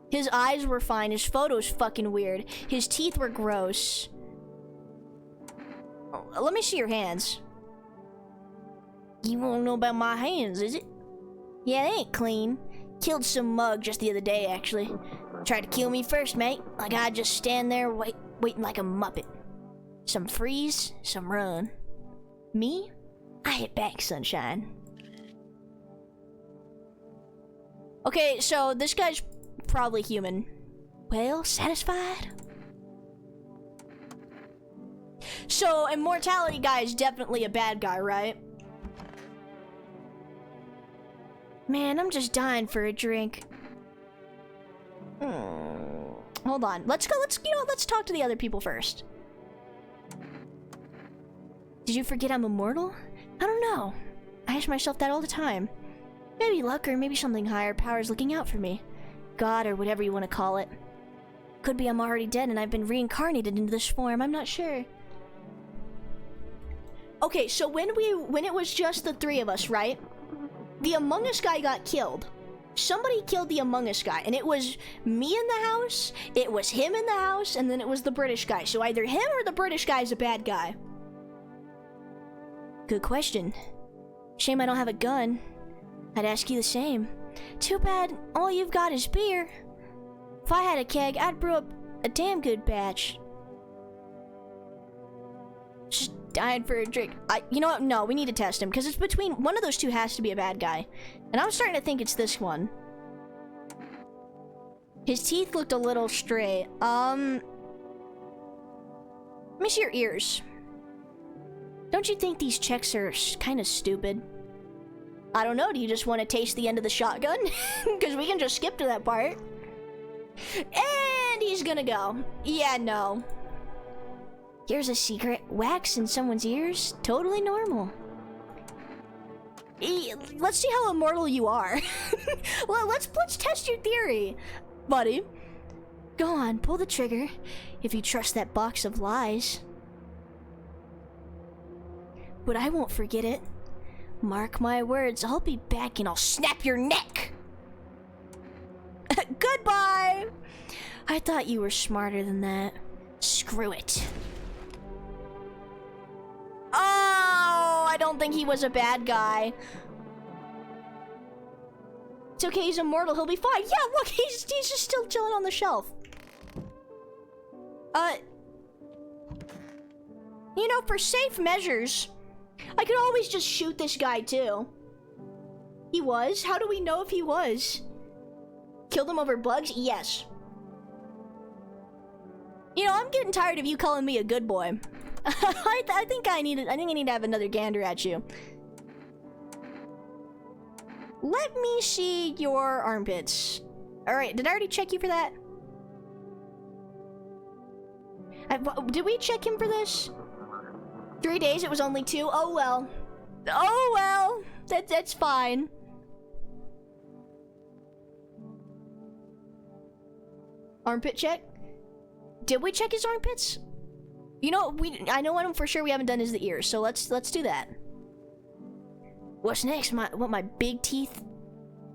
His eyes were fine. His photo's fucking weird. His teeth were gross. Oh, let me see your hands. You won't know about my hands, is it? Yeah, they ain't clean. Killed some mug just the other day, actually. Tried to kill me first, mate. Like I'd just stand there waiting like a muppet. Some freeze, some run. Me? I hit back, sunshine. Okay, so this guy's probably human. Well, satisfied? So, immortality guy is definitely a bad guy, right? Man, I'm just dying for a drink. Hold on. Let's talk to the other people first. Did you forget I'm immortal? I don't know. I ask myself that all the time. Maybe luck or maybe something higher power's looking out for me. God or whatever you want to call it. Could be I'm already dead and I've been reincarnated into this form. I'm not sure. Okay, so when it was just the three of us, right? The Among Us guy got killed. Somebody killed the Among Us guy, and it was me in the house, it was him in the house, and then it was the British guy. So either him or the British guy is a bad guy. Good question. Shame I don't have a gun. I'd ask you the same. Too bad all you've got is beer. If I had a keg, I'd brew up a damn good batch. Just dying for a drink. You know what? No, we need to test him, because it's between... One of those two has to be a bad guy. And I'm starting to think it's this one. His teeth looked a little straight. Let me see your ears. Don't you think these checks are kind of stupid? I don't know, do you just want to taste the end of the shotgun? Because we can just skip to that part. And he's gonna go. Yeah, no. Here's a secret. Wax in someone's ears? Totally normal. Let's see how immortal you are. Well, let's test your theory, buddy. Go on, pull the trigger. If you trust that box of lies. But I won't forget it. Mark my words, I'll be back and I'll snap your neck. Goodbye. I thought you were smarter than that. Screw it. Oh, I don't think he was a bad guy. It's okay, he's immortal, he'll be fine. Yeah, look, he's just still chilling on the shelf. You know, for safe measures, I could always just shoot this guy too. He was? How do we know if he was? Killed him over bugs? Yes. You know, I'm getting tired of you calling me a good boy. I think I need to have another gander at you. Let me see your armpits. Alright, did I already check you for that? Did we check him for this? 3 days, it was only 2. Oh well. Oh well. That's fine. Armpit check? Did we check his armpits? You know, I know one for sure we haven't done is the ears, so let's do that. What's next? My big teeth?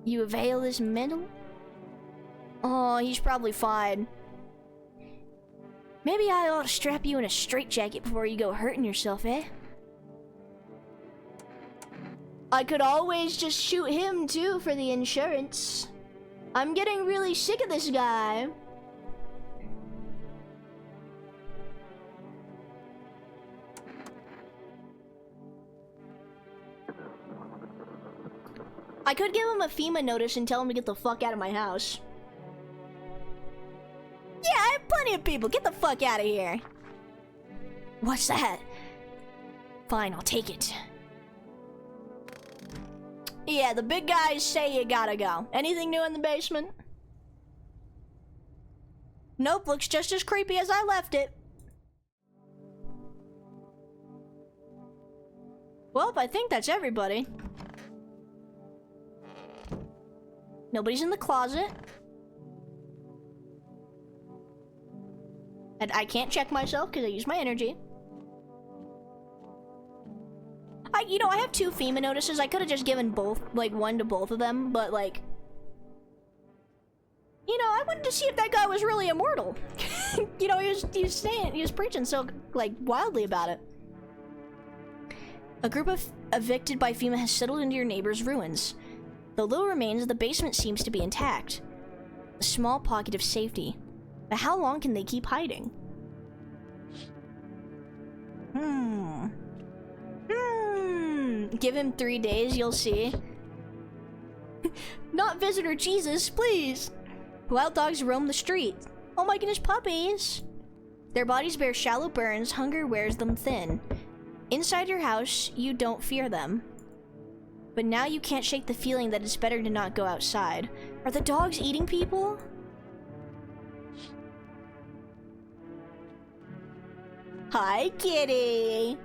You avail this mental? Oh, he's probably fine. Maybe I ought to strap you in a straitjacket before you go hurting yourself, eh? I could always just shoot him too for the insurance. I'm getting really sick of this guy. I could give him a FEMA notice and tell him to get the fuck out of my house. Yeah, I have plenty of people. Get the fuck out of here. What's that? Fine, I'll take it. Yeah, the big guys say you gotta go. Anything new in the basement? Nope, looks just as creepy as I left it. Well, I think that's everybody. Nobody's in the closet. And I can't check myself because I use my energy. I I have 2 FEMA notices. I could have just given both, like, one to both of them, but, like... I wanted to see if that guy was really immortal. He was preaching so, like, wildly about it. A group of evicted by FEMA has settled into your neighbor's ruins. The little remains of the basement seems to be intact. A small pocket of safety. But how long can they keep hiding? Give him 3 days, you'll see. Not visitor Jesus, please. Wild dogs roam the street. Oh my goodness, puppies. Their bodies bear shallow burns, hunger wears them thin. Inside your house, you don't fear them. But now you can't shake the feeling that it's better to not go outside. Are the dogs eating people? Hi, kitty.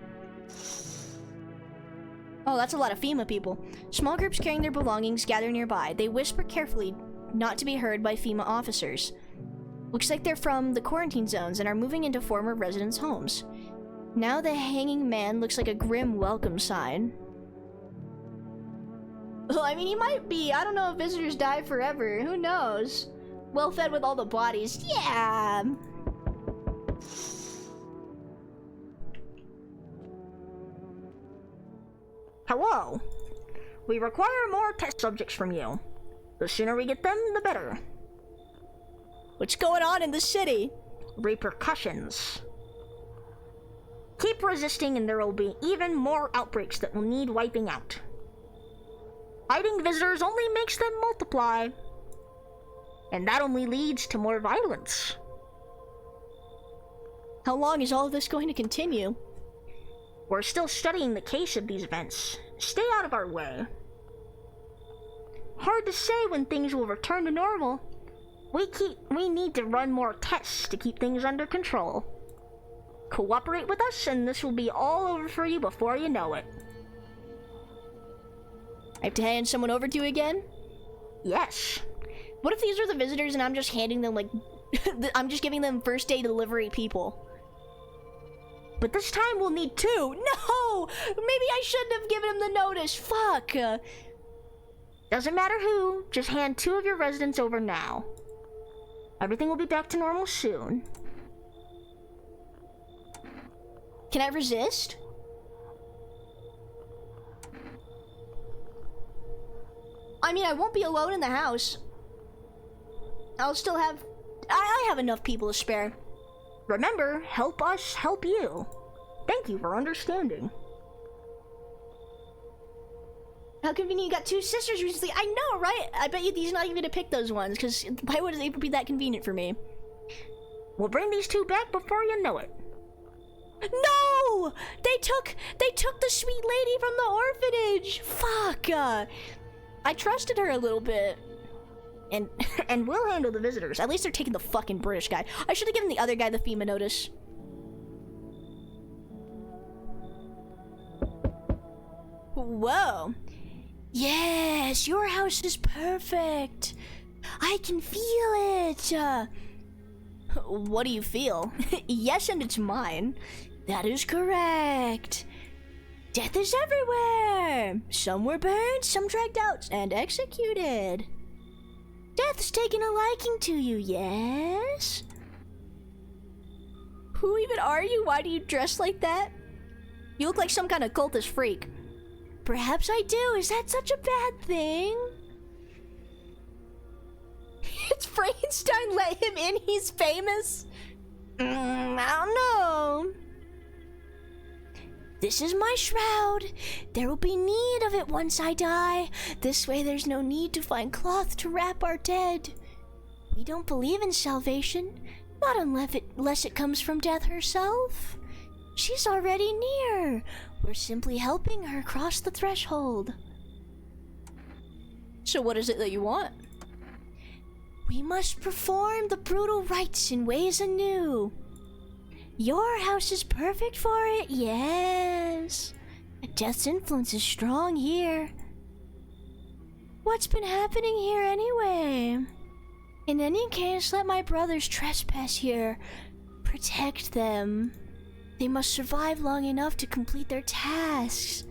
Oh, that's a lot of FEMA people. Small groups carrying their belongings gather nearby. They whisper carefully, not to be heard by FEMA officers. Looks like they're from the quarantine zones and are moving into former residents' homes. Now the hanging man looks like a grim welcome sign. Well, I mean, he might be. I don't know if visitors die forever. Who knows? Well fed with all the bodies. Yeah. Hello. We require more test subjects from you. The sooner we get them, the better. What's going on in the city? Repercussions. Keep resisting and there will be even more outbreaks that will need wiping out. Hiding visitors only makes them multiply. And that only leads to more violence. How long is all of this going to continue? We're still studying the case of these events. Stay out of our way. Hard to say when things will return to normal. We need to run more tests to keep things under control. Cooperate with us and this will be all over for you before you know it. I have to hand someone over to you again? Yes. What if these are the visitors and I'm just handing them, like, I'm just giving them first day delivery people? But this time we'll need 2. No! Maybe I shouldn't have given him the notice. Fuck. Doesn't matter who, just hand 2 of your residents over now. Everything will be back to normal soon. Can I resist? I mean, I won't be alone in the house. I'll still have... I have enough people to spare. Remember, help us help you. Thank you for understanding. How convenient you got 2 sisters recently. I know, right? I bet you he's not even gonna pick those ones, because why would it even be that convenient for me? We'll bring these 2 back before you know it. No! They took the sweet lady from the orphanage! Fuck! I trusted her a little bit. And we'll handle the visitors. At least they're taking the fucking British guy. I should have given the other guy the FEMA notice. Whoa. Yes, your house is perfect. I can feel it. What do you feel? Yes, and it's mine. That is correct. Death is everywhere. Some were burned, some dragged out, and executed. Death's taken a liking to you, yes? Who even are you? Why do you dress like that? You look like some kind of cultist freak. Perhaps I do. Is that such a bad thing? It's Frankenstein. Let him in. He's famous. I don't know. This is my shroud. There will be need of it once I die. This way there's no need to find cloth to wrap our dead. We don't believe in salvation, not unless it comes from death herself. She's already near. We're simply helping her cross the threshold. So what is it that you want? We must perform the brutal rites in ways anew. Your house is perfect for it, yes. Death's influence is strong here. What's been happening here anyway? In any case, let my brothers trespass here. Protect them. They must survive long enough to complete their tasks.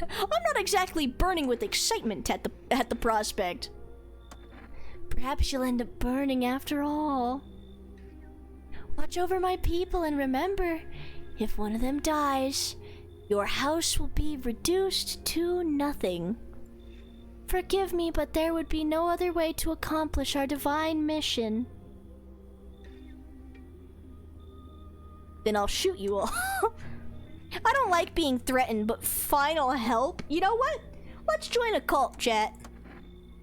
I'm not exactly burning with excitement at the prospect. Perhaps you'll end up burning after all. Watch over my people and remember, if one of them dies, your house will be reduced to nothing. Forgive me, but there would be no other way to accomplish our divine mission. Then I'll shoot you all. I don't like being threatened, but final help? You know what? Let's join a cult, chat.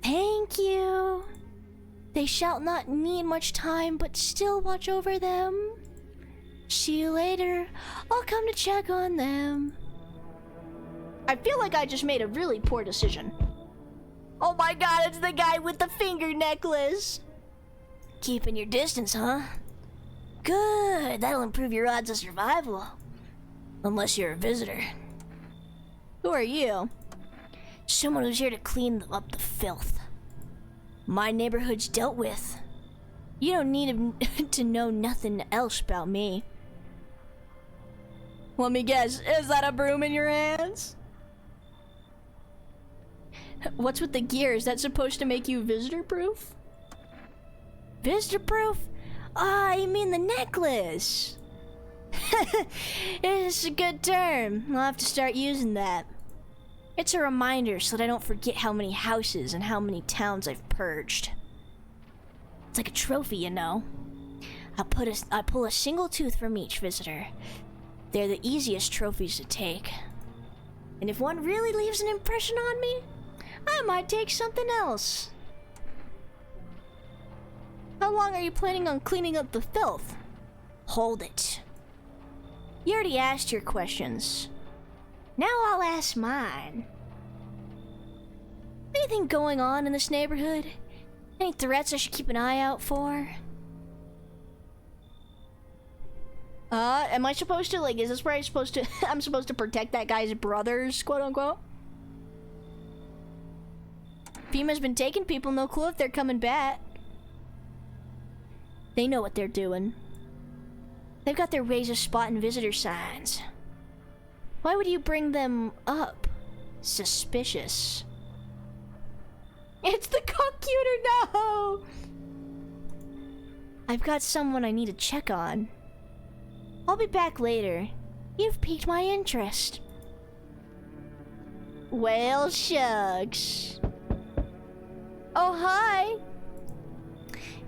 Thank you. They shall not need much time, but still watch over them. See you later. I'll come to check on them. I feel like I just made a really poor decision. Oh my god, it's the guy with the finger necklace. Keeping your distance, huh? Good, that'll improve your odds of survival. Unless you're a visitor. Who are you? Someone who's here to clean up the filth. My neighborhood's dealt with. You don't need to know nothing else about me. Let me guess, is that a broom in your hands? What's with the gear? Is that supposed to make you visitor-proof? Visitor-proof? Ah, you mean the necklace. It's a good term. I'll have to start using that. It's a reminder so that I don't forget how many houses and how many towns I've purged. It's like a trophy, you know. I pull a single tooth from each visitor. They're the easiest trophies to take. And if one really leaves an impression on me, I might take something else. How long are you planning on cleaning up the filth? Hold it. You already asked your questions. Now I'll ask mine. Anything going on in this neighborhood? Any threats I should keep an eye out for? Am I supposed to, like, is this where I'm supposed to protect that guy's brothers, quote unquote? FEMA's been taking people, no clue if they're coming back. They know what they're doing. They've got their raise a spot and visitor signs. Why would you bring them up? Suspicious. It's the computer, no! I've got someone I need to check on. I'll be back later. You've piqued my interest. Well, shucks. Oh, hi!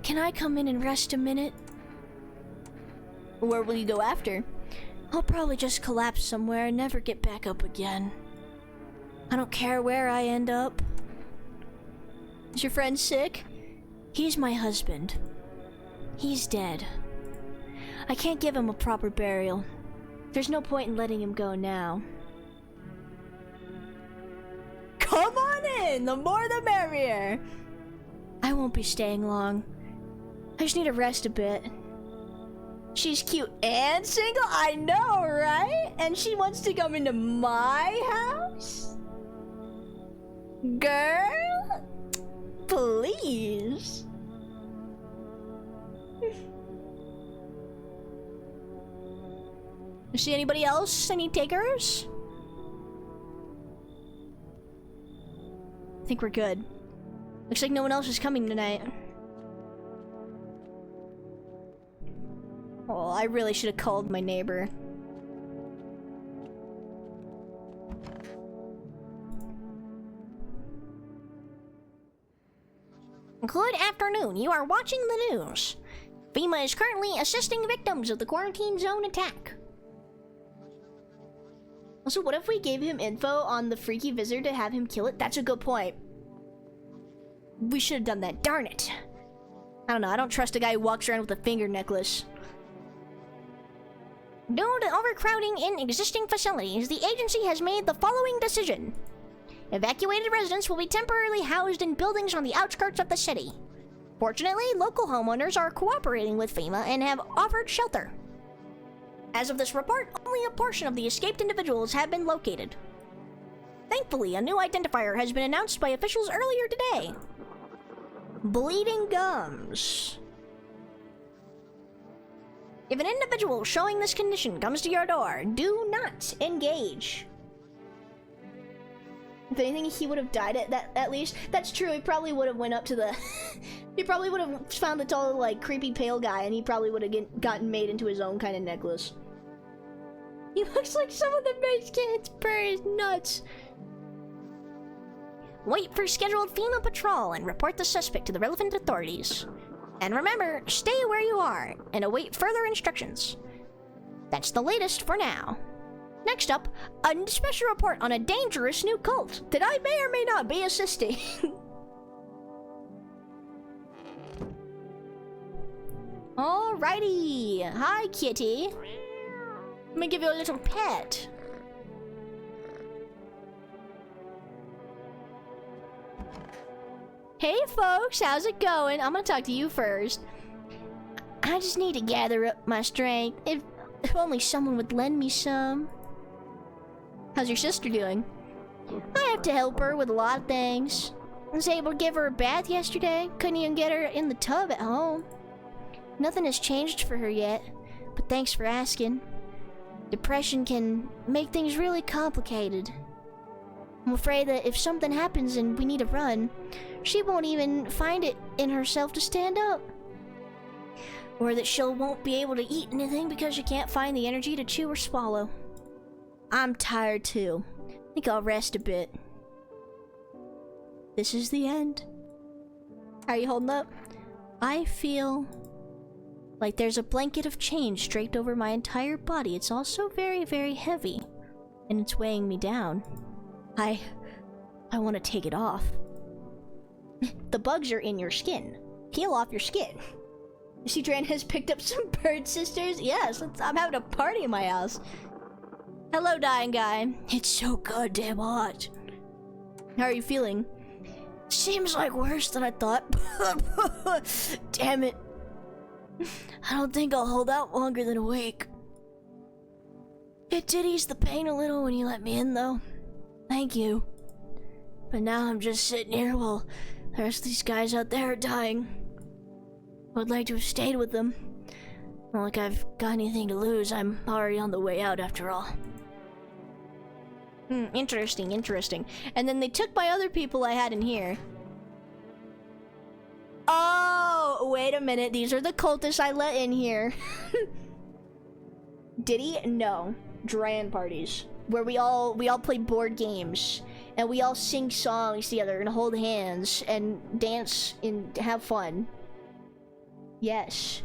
Can I come in and rest a minute? Where will you go after? I'll probably just collapse somewhere and never get back up again. I don't care where I end up. Is your friend sick? He's my husband. He's dead. I can't give him a proper burial. There's no point in letting him go now. Come on in! The more the merrier! I won't be staying long. I just need to rest a bit. She's cute and single? I know, right? And she wants to come into my house? Girl? Please. See anybody else? Any takers? I think we're good. Looks like no one else is coming tonight. Oh, I really should have called my neighbor. Good afternoon. You are watching the news. FEMA is currently assisting victims of the quarantine zone attack. Also, what if we gave him info on the freaky visitor to have him kill it? That's a good point. We should have done that. Darn it. I don't know. I don't trust a guy who walks around with a finger necklace. Due to overcrowding in existing facilities, the agency has made the following decision. Evacuated residents will be temporarily housed in buildings on the outskirts of the city. Fortunately, local homeowners are cooperating with FEMA and have offered shelter. As of this report, only a portion of the escaped individuals have been located. Thankfully, a new identifier has been announced by officials earlier today. Bleeding gums. If an individual showing this condition comes to your door, do not engage. Do you think he would have died at least? That's true. He probably would have went up to the. He probably would have found the tall, like, creepy pale guy, and he probably would have gotten made into his own kind of necklace. He looks like someone that makes kids burn nuts. Wait for scheduled FEMA patrol and report the suspect to the relevant authorities. And remember, stay where you are and await further instructions. That's the latest for now. Next up, a special report on a dangerous new cult that I may or may not be assisting. Alrighty. Hi, kitty. Let me give you a little pet. Hey folks, how's it going? I'm gonna talk to you first. I just need to gather up my strength. If only someone would lend me some. How's your sister doing? I have to help her with a lot of things. I was able to give her a bath yesterday. Couldn't even get her in the tub at home. Nothing has changed for her yet, but thanks for asking. Depression can make things really complicated. I'm afraid that if something happens and we need to run, she won't even find it in herself to stand up. Or that she won't be able to eat anything because she can't find the energy to chew or swallow. I'm tired too. I think I'll rest a bit. This is the end. How are you holding up? I feel like there's a blanket of change draped over my entire body. It's also very, very heavy. And it's weighing me down. I want to take it off. The bugs are in your skin. Peel off your skin. You see, Dran has picked up some bird sisters. Yes, I'm having a party in my house. Hello, dying guy. It's so goddamn hot. How are you feeling? Seems like worse than I thought. Damn it. I don't think I'll hold out longer than a week. It did ease the pain a little when you let me in, though. Thank you. But now I'm just sitting here while the rest of these guys out there are dying. I would like to have stayed with them. Not like I've got anything to lose. I'm already on the way out after all. Interesting, interesting. And then they took my other people I had in here. Oh, wait a minute. These are the cultists I let in here. Did he? No. Dran parties. Where we all play board games. And we all sing songs together and hold hands and dance and have fun. Yes.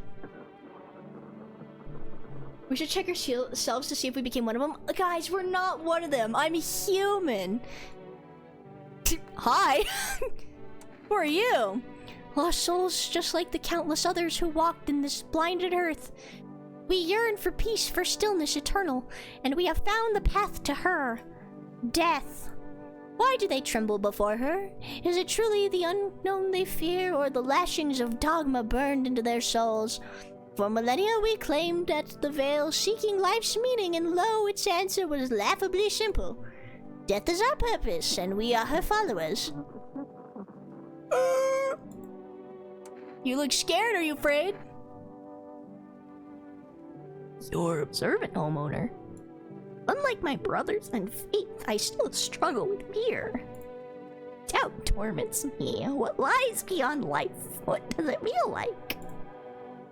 We should check ourselves to see if we became one of them. Guys, we're not one of them. I'm human. Hi. Who are you? Lost souls just like the countless others who walked in this blinded earth. We yearn for peace, for stillness eternal, and we have found the path to her. Death. Why do they tremble before her? Is it truly the unknown they fear, or the lashings of dogma burned into their souls? For millennia we claimed at the veil, seeking life's meaning, and lo, its answer was laughably simple. Death is our purpose, and we are her followers. You look scared, are you afraid? You're observant, homeowner. Unlike my brothers and Faith, I still struggle with fear. Doubt torments me. What lies beyond life? What does it feel like?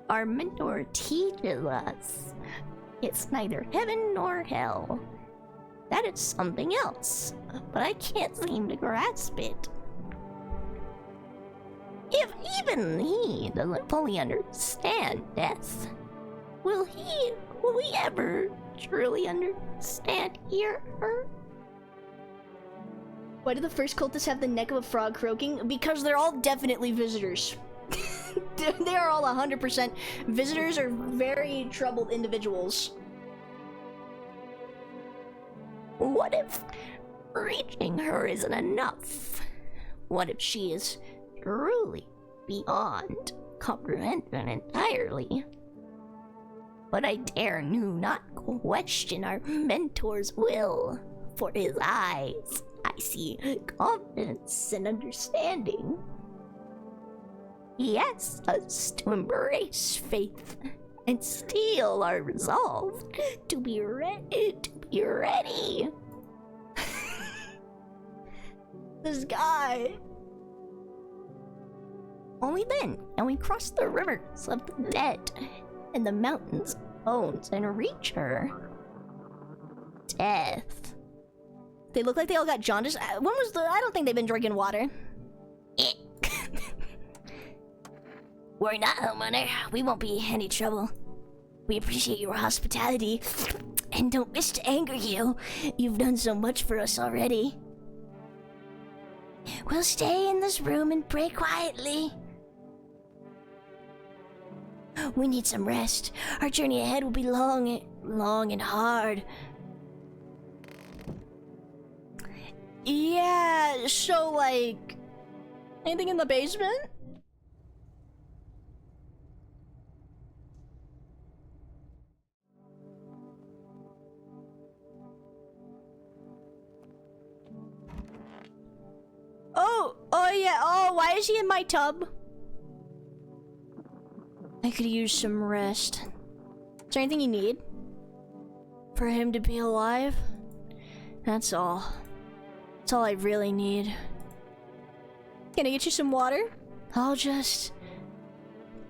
Our mentor teaches us it's neither heaven nor hell. That it's something else, but I can't seem to grasp it. If even he doesn't fully understand death, will we ever truly understand her? Why do the first cultists have the neck of a frog croaking? Because they're all definitely visitors. They are all 100% visitors or very troubled individuals. What if reaching her isn't enough? What if she is truly beyond comprehension entirely? But I dare not question our mentor's will. For his eyes, I see confidence and understanding. He asks us to embrace faith and steel our resolve to be ready. This guy. Only then, and we crossed the rivers of the dead and the mountains bones and reach her. Death. They look like they all got jaundice. When was the? I don't think they've been drinking water. Worry not, homeowner. We won't be any trouble. We appreciate your hospitality and don't wish to anger you. You've done so much for us already. We'll stay in this room and pray quietly. We need some rest. Our journey ahead will be long and hard. Yeah, so like... anything in the basement? Oh yeah, oh, why is he in my tub? I could use some rest. Is there anything you need? For him to be alive? That's all. That's all I really need. Can I get you some water? I'll just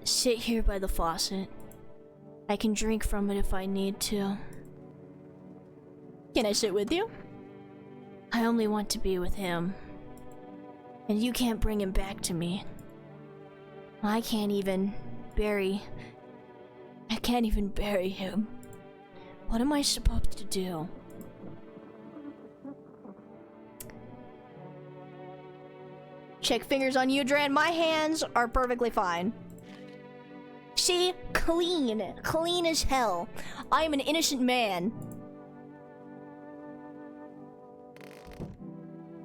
sit here by the faucet. I can drink from it if I need to. Can I sit with you? I only want to be with him. And you can't bring him back to me. I can't even bury him. What am I supposed to do? Check fingers on you, Dran. My hands are perfectly fine. See? Clean. Clean as hell. I am an innocent man.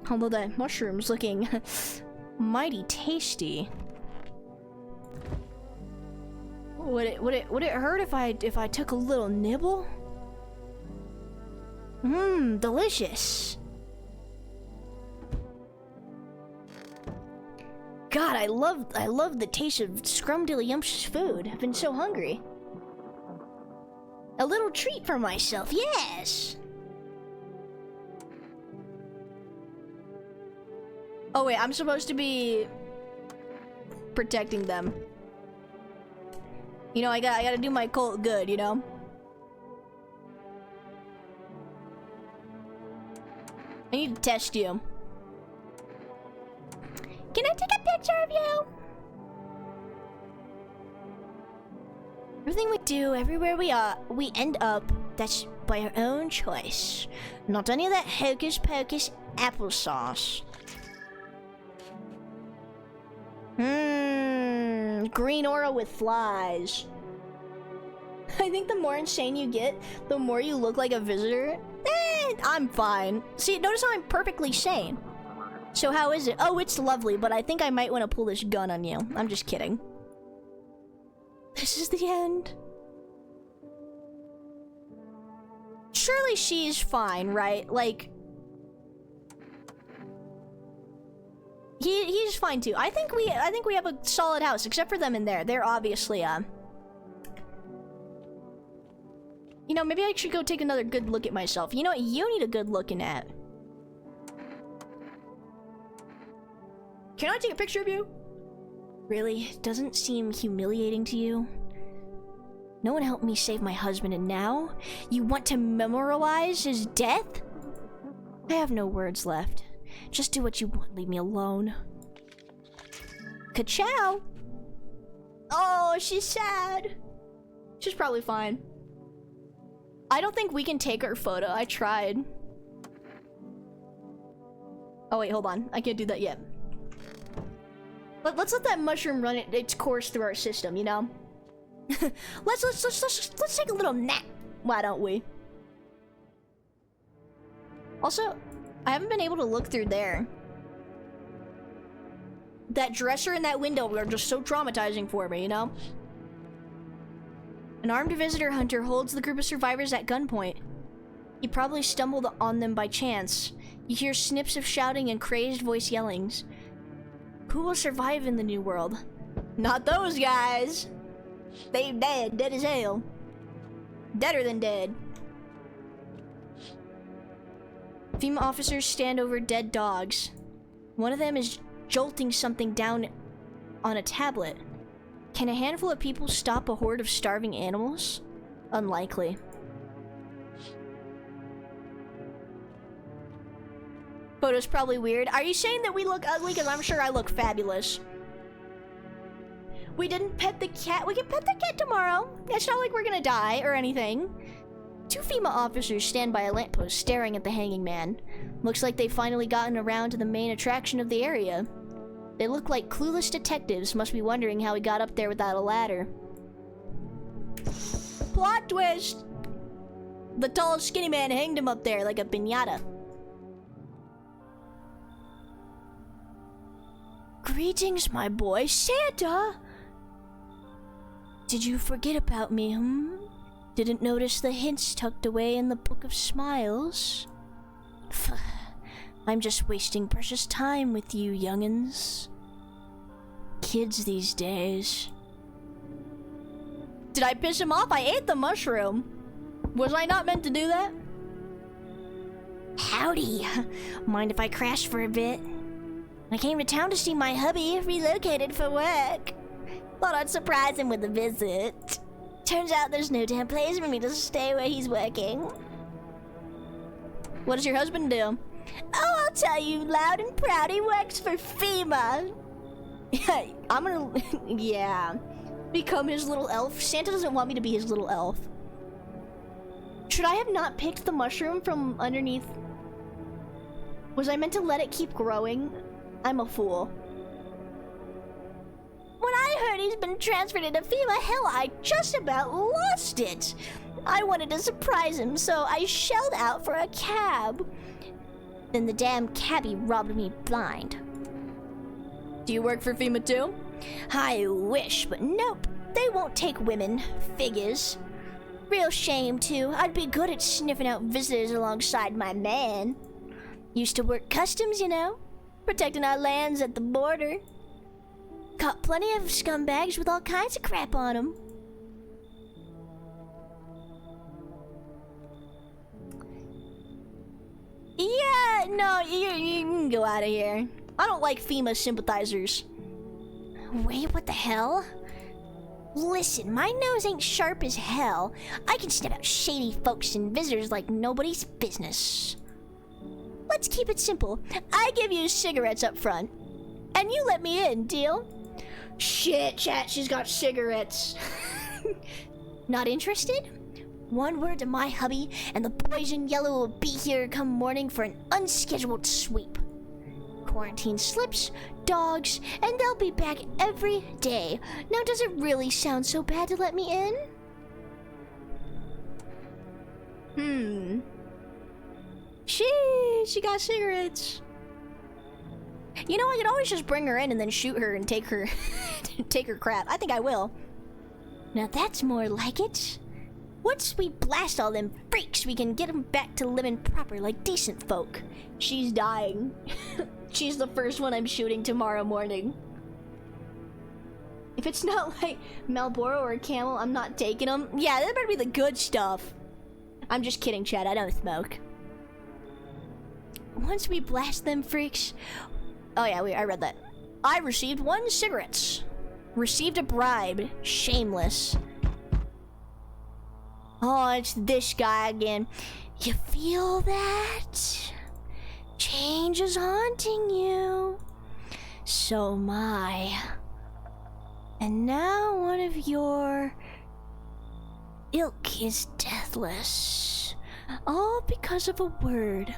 Although that mushroom's looking mighty tasty. Would it hurt if I took a little nibble? Mmm, delicious. God, I love the taste of scrumdiddlyumptious food. I've been so hungry. A little treat for myself, yes. Oh wait, I'm supposed to be protecting them. You know, I gotta do my cult good, you know? I need to test you. Can I take a picture of you? Everything we do, everywhere we are, we end up, that's by our own choice. Not any of that hocus pocus applesauce. Green aura with flies. I think the more insane you get, the more you look like a visitor. I'm fine. See, notice how I'm perfectly sane. So how is it? Oh, it's lovely, but I think I might want to pull this gun on you. I'm just kidding. This is the end. Surely she's fine, right? Like... He's fine too. I think we have a solid house, except for them in there. They're obviously you know, maybe I should go take another good look at myself. You know what? You need a good looking at. Can I take a picture of you? Really? It doesn't seem humiliating to you? No one helped me save my husband, and now you want to memorialize his death? I have no words left. Just do what you want. Leave me alone. Ka-chow! Oh, she's sad. She's probably fine. I don't think we can take her photo. I tried. Oh wait, hold on. I can't do that yet. Let's let that mushroom run its course through our system, you know? let's take a little nap. Why don't we? Also, I haven't been able to look through there. That dresser and that window are just so traumatizing for me, you know? An armed visitor hunter holds the group of survivors at gunpoint. He probably stumbled on them by chance. You hear snips of shouting and crazed voice yellings. Who will survive in the new world? Not those guys! They dead as hell. Deader than dead. FEMA officers stand over dead dogs. One of them is jolting something down on a tablet. Can a handful of people stop a horde of starving animals? Unlikely. Photo's probably weird. Are you saying that we look ugly? Because I'm sure I look fabulous. We didn't pet the cat. We can pet the cat tomorrow. It's not like we're gonna die or anything. 2 FEMA officers stand by a lamppost staring at the hanging man. Looks like they've finally gotten around to the main attraction of the area. They look like clueless detectives, must be wondering how he got up there without a ladder. Plot twist! The tall, skinny man hanged him up there like a piñata. Greetings, my boy. Santa! Did you forget about me, Didn't notice the hints tucked away in the Book of Smiles? I'm just wasting precious time with you young'uns. Kids these days. Did I piss him off? I ate the mushroom. Was I not meant to do that? Howdy. Mind if I crash for a bit? I came to town to see my hubby, relocated for work. Thought I'd surprise him with a visit. Turns out there's no damn place for me to stay where he's working. What does your husband do? Oh, I'll tell you loud and proud, he works for FEMA. I'm gonna, yeah, become his little elf. Santa doesn't want me to be his little elf. Should I have not picked the mushroom from underneath? Was I meant to let it keep growing? I'm a fool. When I heard he's been transferred into FEMA, hell, I just about lost it. I wanted to surprise him, so I shelled out for a cab. Then the damn cabbie robbed me blind. Do you work for FEMA too? I wish, but nope. They won't take women. Figures. Real shame, too. I'd be good at sniffing out visitors alongside my man. Used to work customs, you know. Protecting our lands at the border. Caught plenty of scumbags with all kinds of crap on them. Yeah, no, you can go out of here. I don't like FEMA sympathizers. Wait, what the hell? Listen, my nose ain't sharp as hell. I can sniff out shady folks and visitors like nobody's business. Let's keep it simple. I give you cigarettes up front, and you let me in, deal? Shit, chat, she's got cigarettes. Not interested? One word to my hubby, and the boys in yellow will be here come morning for an unscheduled sweep. Quarantine slips, dogs, and they'll be back every day. Now, does it really sound so bad to let me in? She got cigarettes. You know, I could always just bring her in and then shoot her and take her take her crap. I think I will. Now that's more like it. Once we blast all them freaks, we can get them back to living proper like decent folk. She's dying. She's the first one I'm shooting tomorrow morning. If it's not like Marlboro or Camel, I'm not taking them. Yeah, that better be the good stuff. I'm just kidding, Chad. I don't smoke. Once we blast them freaks... Oh yeah, I read that. I received 1 cigarettes. Received a bribe. Shameless. Oh, it's this guy again. You feel that? Change is haunting you. So am I. And now one of your ilk is deathless. All because of a word.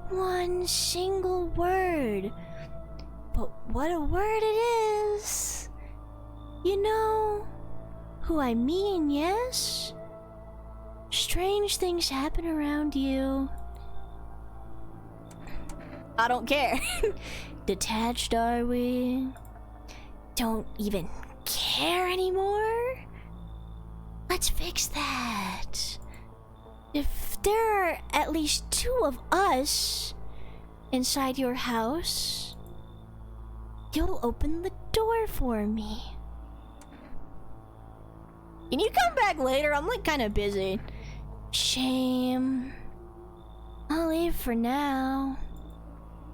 One single word. But what a word it is. You know who I mean, yes? Strange things happen around you. I don't care. Detached, are we? Don't even care anymore? Let's fix that. If there are at least 2 of us inside your house, you'll open the door for me. Can you come back later? I'm like kind of busy. Shame. I'll leave for now.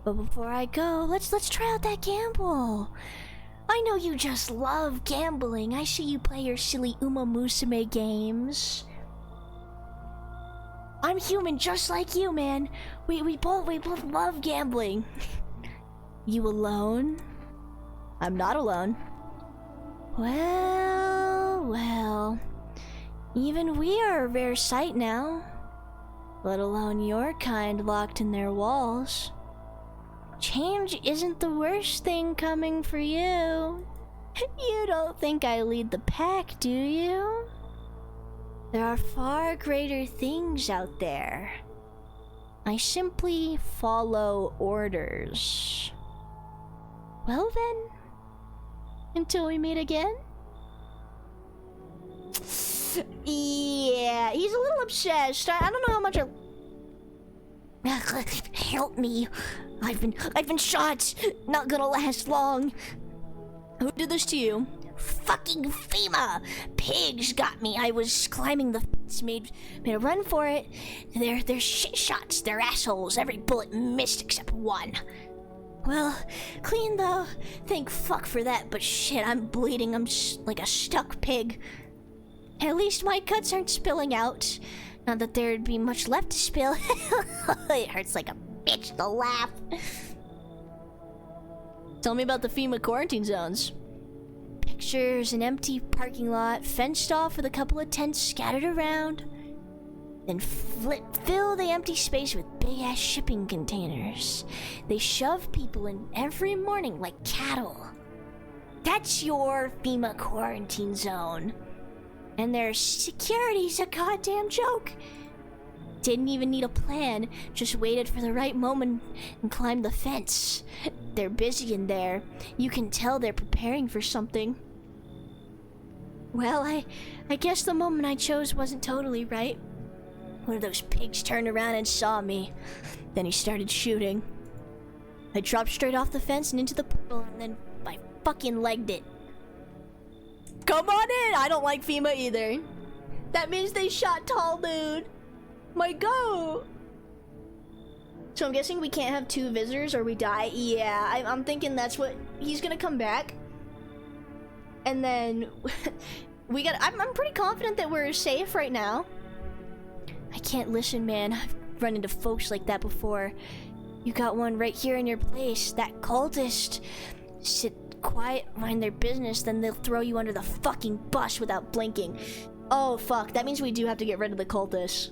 But before I go, let's try out that gamble. I know you just love gambling. I see you play your silly Uma Musume games. I'm human just like you, man. We both love gambling. You alone? I'm not alone. Well. Even we are a rare sight now. Let alone your kind locked in their walls. Change isn't the worst thing coming for you. You don't think I lead the pack, do you? There are far greater things out there. I simply follow orders. Well then, until we meet again? Yeah, he's a little obsessed. I don't know how much Help me. I've been shot. Not gonna last long. Who did this to you? Fucking FEMA! Pigs got me. I was climbing the fence, made a run for it. They're shit shots. They're assholes. Every bullet missed except one. Well, clean though. Thank fuck for that, but shit, I'm bleeding. I'm like a stuck pig. At least my cuts aren't spilling out. Not that there'd be much left to spill. It hurts like a bitch to laugh. Tell me about the FEMA quarantine zones. Pictures, an empty parking lot, fenced off with a couple of tents scattered around. Then fill the empty space with big-ass shipping containers. They shove people in every morning like cattle. That's your FEMA quarantine zone. And their security's a goddamn joke. Didn't even need a plan, just waited for the right moment and climbed the fence. They're busy in there. You can tell they're preparing for something. Well, I guess the moment I chose wasn't totally right. One of those pigs turned around and saw me. Then he started shooting. I dropped straight off the fence and into the portal, and then I fucking legged it. Come on in! I don't like FEMA either. That means they shot Tall Dude. My goat! So I'm guessing we can't have two visitors or we die. Yeah, I'm thinking that's what... He's gonna come back. And then... we got... I'm pretty confident that we're safe right now. I can't listen, man. I've run into folks like that before. You got one right here in your place. That cultist. Sit quiet, mind their business, then they'll throw you under the fucking bus without blinking. Oh, fuck. That means we do have to get rid of the cultists.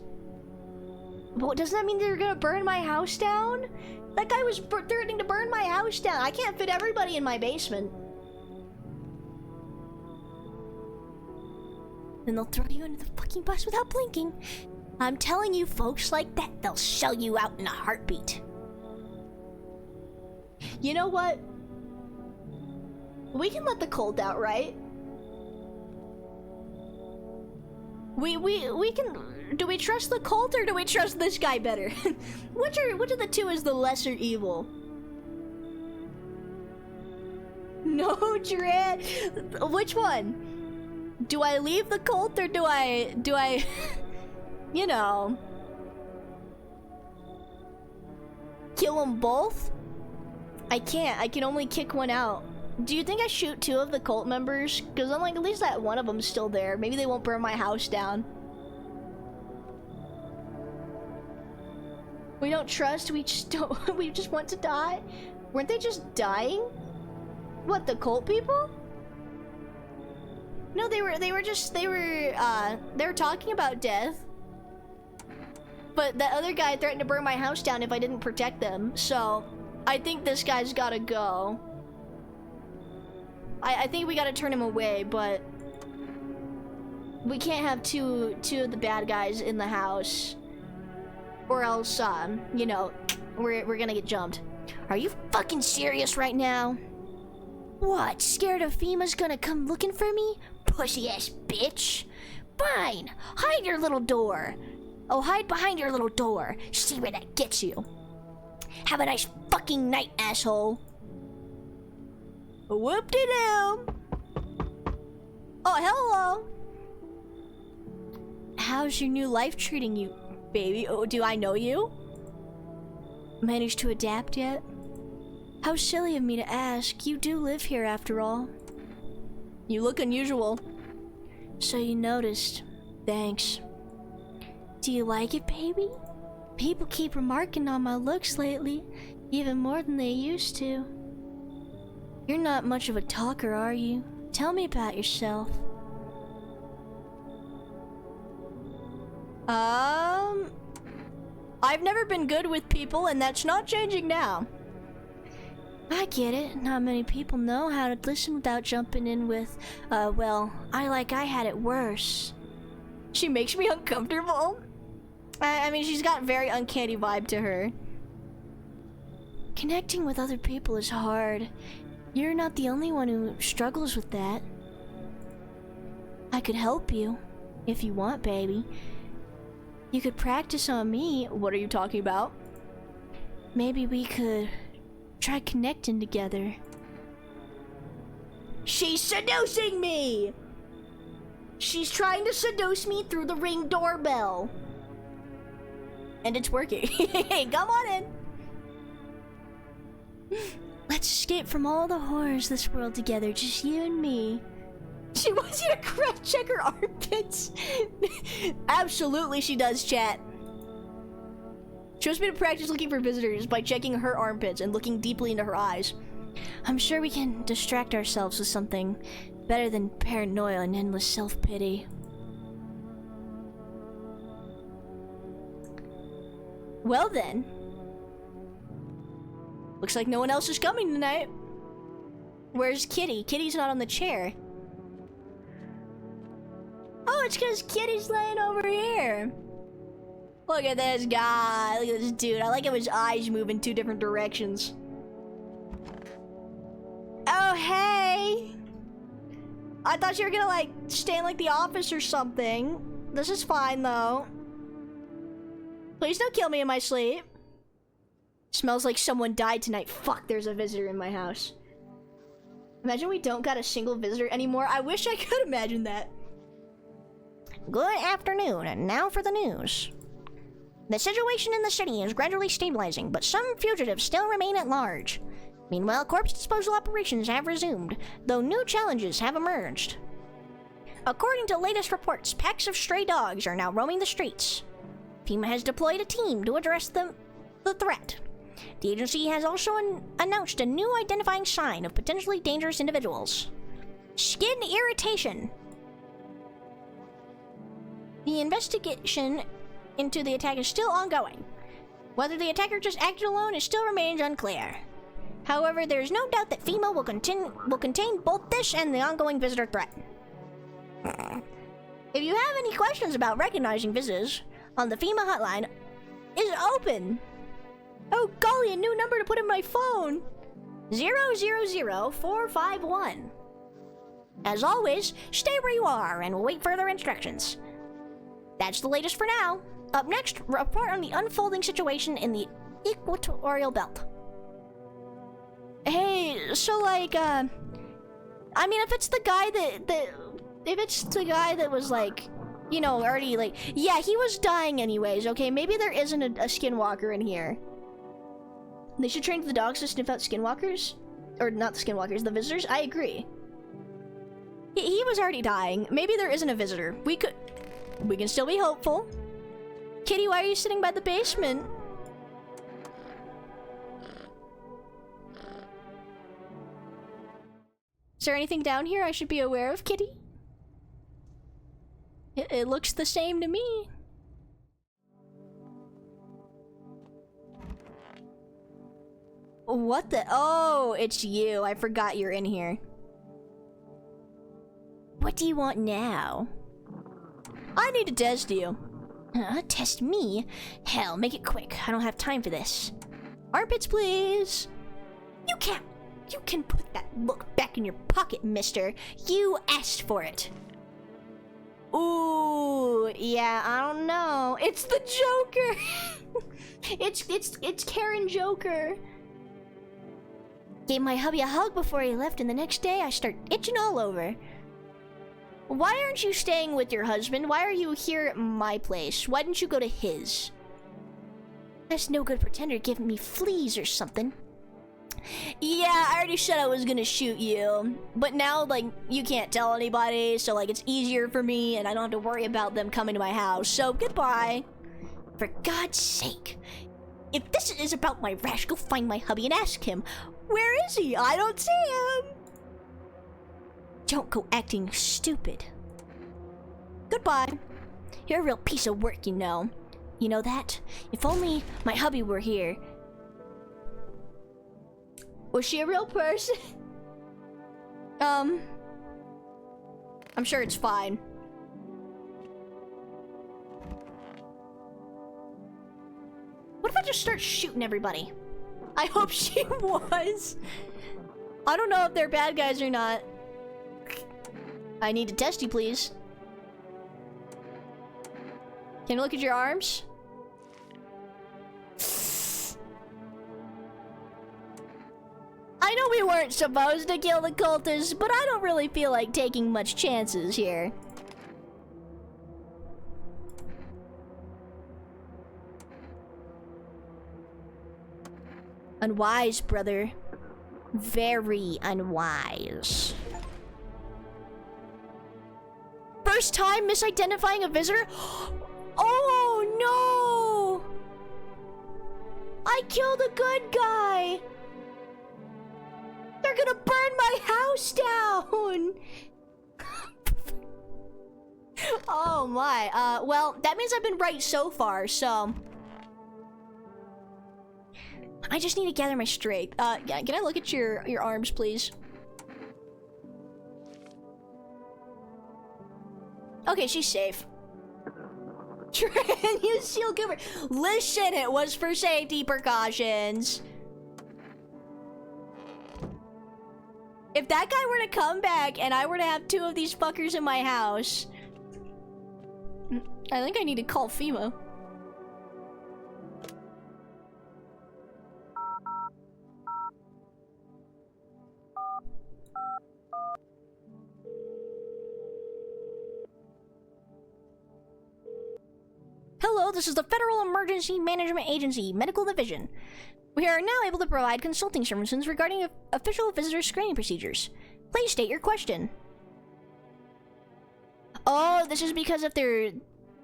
But doesn't that mean they're gonna burn my house down? That guy was threatening to burn my house down. I can't fit everybody in my basement. Then they'll throw you under the fucking bus without blinking. I'm telling you, folks like that, they'll sell you out in a heartbeat. You know what? We can let the cult out, right? We can... Do we trust the cult or do we trust this guy better? Which of the two is the lesser evil? No, Duran. Which one? Do I leave the cult or do I you know, kill them both? I can't. I can only kick one out. Do you think I shoot two of the cult members? Because I'm like, at least that one of them's still there. Maybe they won't burn my house down. We don't trust. We just don't. We just want to die. Weren't they just dying? What, the cult people? No, they were talking about death. But that other guy threatened to burn my house down if I didn't protect them. So, I think this guy's gotta go. I think we gotta turn him away, but we can't have two of the bad guys in the house, or else, you know, we're gonna get jumped. Are you fucking serious right now? What? Scared of FEMA's gonna come looking for me? Pussy ass bitch. Fine, hide your little door. Oh, hide behind your little door. See where that gets you. Have a nice fucking night, asshole. Whoop-de-doo. Oh, hello. How's your new life treating you, baby? Oh, do I know you? Managed to adapt yet? How silly of me to ask. You do live here after all. You look unusual. So you noticed. Thanks. Do you like it, baby? People keep remarking on my looks lately, even more than they used to. You're not much of a talker, are you? Tell me about yourself. I've never been good with people, and that's not changing now. I get it. Not many people know how to listen without jumping in with, well, I had it worse. She makes me uncomfortable. I mean, she's got a very uncanny vibe to her. Connecting with other people is hard. You're not the only one who struggles with that. I could help you, if you want, baby. You could practice on me. What are you talking about? Maybe we could try connecting together. She's seducing me! She's trying to seduce me through the Ring doorbell. And it's working. Hey, come on in. Let's escape from all the horrors of this world together, just you and me. She wants you to check her armpits. Absolutely she does, chat. She wants me to practice looking for visitors by checking her armpits and looking deeply into her eyes. I'm sure we can distract ourselves with something better than paranoia and endless self-pity. Well then. Looks like no one else is coming tonight. Where's Kitty? Kitty's not on the chair. Oh, it's because Kitty's laying over here. Look at this guy. Look at this dude. I like how his eyes move in two different directions. Oh, hey. I thought you were gonna, like, stay in, like, the office or something. This is fine, though. Please don't kill me in my sleep. Smells like someone died tonight. Fuck, there's a visitor in my house. Imagine we don't got a single visitor anymore. I wish I could imagine that. Good afternoon, and now for the news. The situation in the city is gradually stabilizing, but some fugitives still remain at large. Meanwhile, corpse disposal operations have resumed, though new challenges have emerged. According to latest reports, packs of stray dogs are now roaming the streets. FEMA has deployed a team to address the threat. The agency has also announced a new identifying sign of potentially dangerous individuals. Skin irritation. The investigation into the attack is still ongoing. Whether the attacker just acted alone still remains unclear. However, there is no doubt that FEMA will contain both this and the ongoing visitor threat. If you have any questions about recognizing visitors, on the FEMA hotline is open. Oh golly, a new number to put in my phone. 000-451. As always, stay where you are and we'll wait further instructions. That's the latest for now. Up next, report on the unfolding situation in the Equatorial Belt. Hey, so like, I mean, if it's the guy that was like, you know, already like, yeah, he was dying anyways, okay? Maybe there isn't a skinwalker in here. They should train the dogs to sniff out skinwalkers? Or not the skinwalkers, the visitors? I agree. He was already dying. Maybe there isn't a visitor. We can still be hopeful. Kitty, why are you sitting by the basement? Is there anything down here I should be aware of, Kitty? It looks the same to me. What the? Oh, it's you. I forgot you're in here. What do you want now? I need to test you. Test me? Hell, make it quick. I don't have time for this. Armpits, please. You can put that look back in your pocket, mister. You asked for it. Ooh, yeah, I don't know. It's the Joker. it's Karen Joker. Gave my hubby a hug before he left, and the next day I start itching all over. Why aren't you staying with your husband? Why are you here at my place? Why didn't you go to his? That's no good pretender giving me fleas or something. Yeah, I already said I was gonna shoot you. But now, like, you can't tell anybody, so, like, it's easier for me, and I don't have to worry about them coming to my house. So, goodbye. For God's sake. If this is about my rash, go find my hubby and ask him. Where is he? I don't see him. Don't go acting stupid. Goodbye. You're a real piece of work, you know. You know that? If only my hubby were here. Was she a real person? I'm sure it's fine. What if I just start shooting everybody? I hope she was. I don't know if they're bad guys or not. I need to test you, please. Can you look at your arms? I know we weren't supposed to kill the cultists, but I don't really feel like taking much chances here. Unwise, brother. Very unwise. First time misidentifying a visitor? Oh no! I killed a good guy! They're gonna burn my house down! Oh my, well, that means I've been right so far, so... I just need to gather my strength. Yeah, can I look at your arms, please? Okay, she's safe. You shield cover. Listen, it was for safety precautions. If that guy were to come back and I were to have 2 of these fuckers in my house, I think I need to call FEMA. Hello, this is the Federal Emergency Management Agency, Medical Division. We are now able to provide consulting services regarding official visitor screening procedures. Please state your question. Oh, this is because if they're...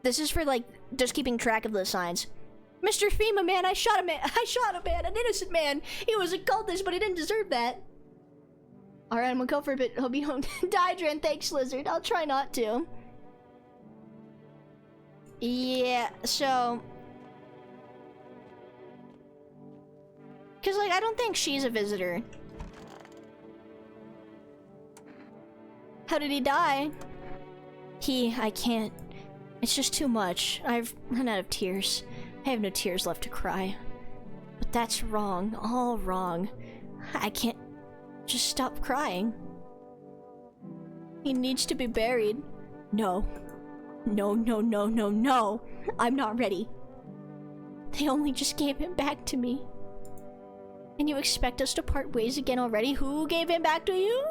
This is for, like, just keeping track of the signs. Mr. FEMA, man, I shot a man, an innocent man. He was a cultist, but he didn't deserve that. Alright, I'm gonna go for a bit. Hope you don't die, Dren. Thanks, Lizard. I'll try not to. Yeah, so... Because, like, I don't think she's a visitor. How did he die? I can't. It's just too much. I've run out of tears. I have no tears left to cry. But that's wrong. All wrong. I can't just stop crying. He needs to be buried. No. No, no, no, no, no. I'm not ready. They only just gave him back to me. And you expect us to part ways again already? Who gave him back to you?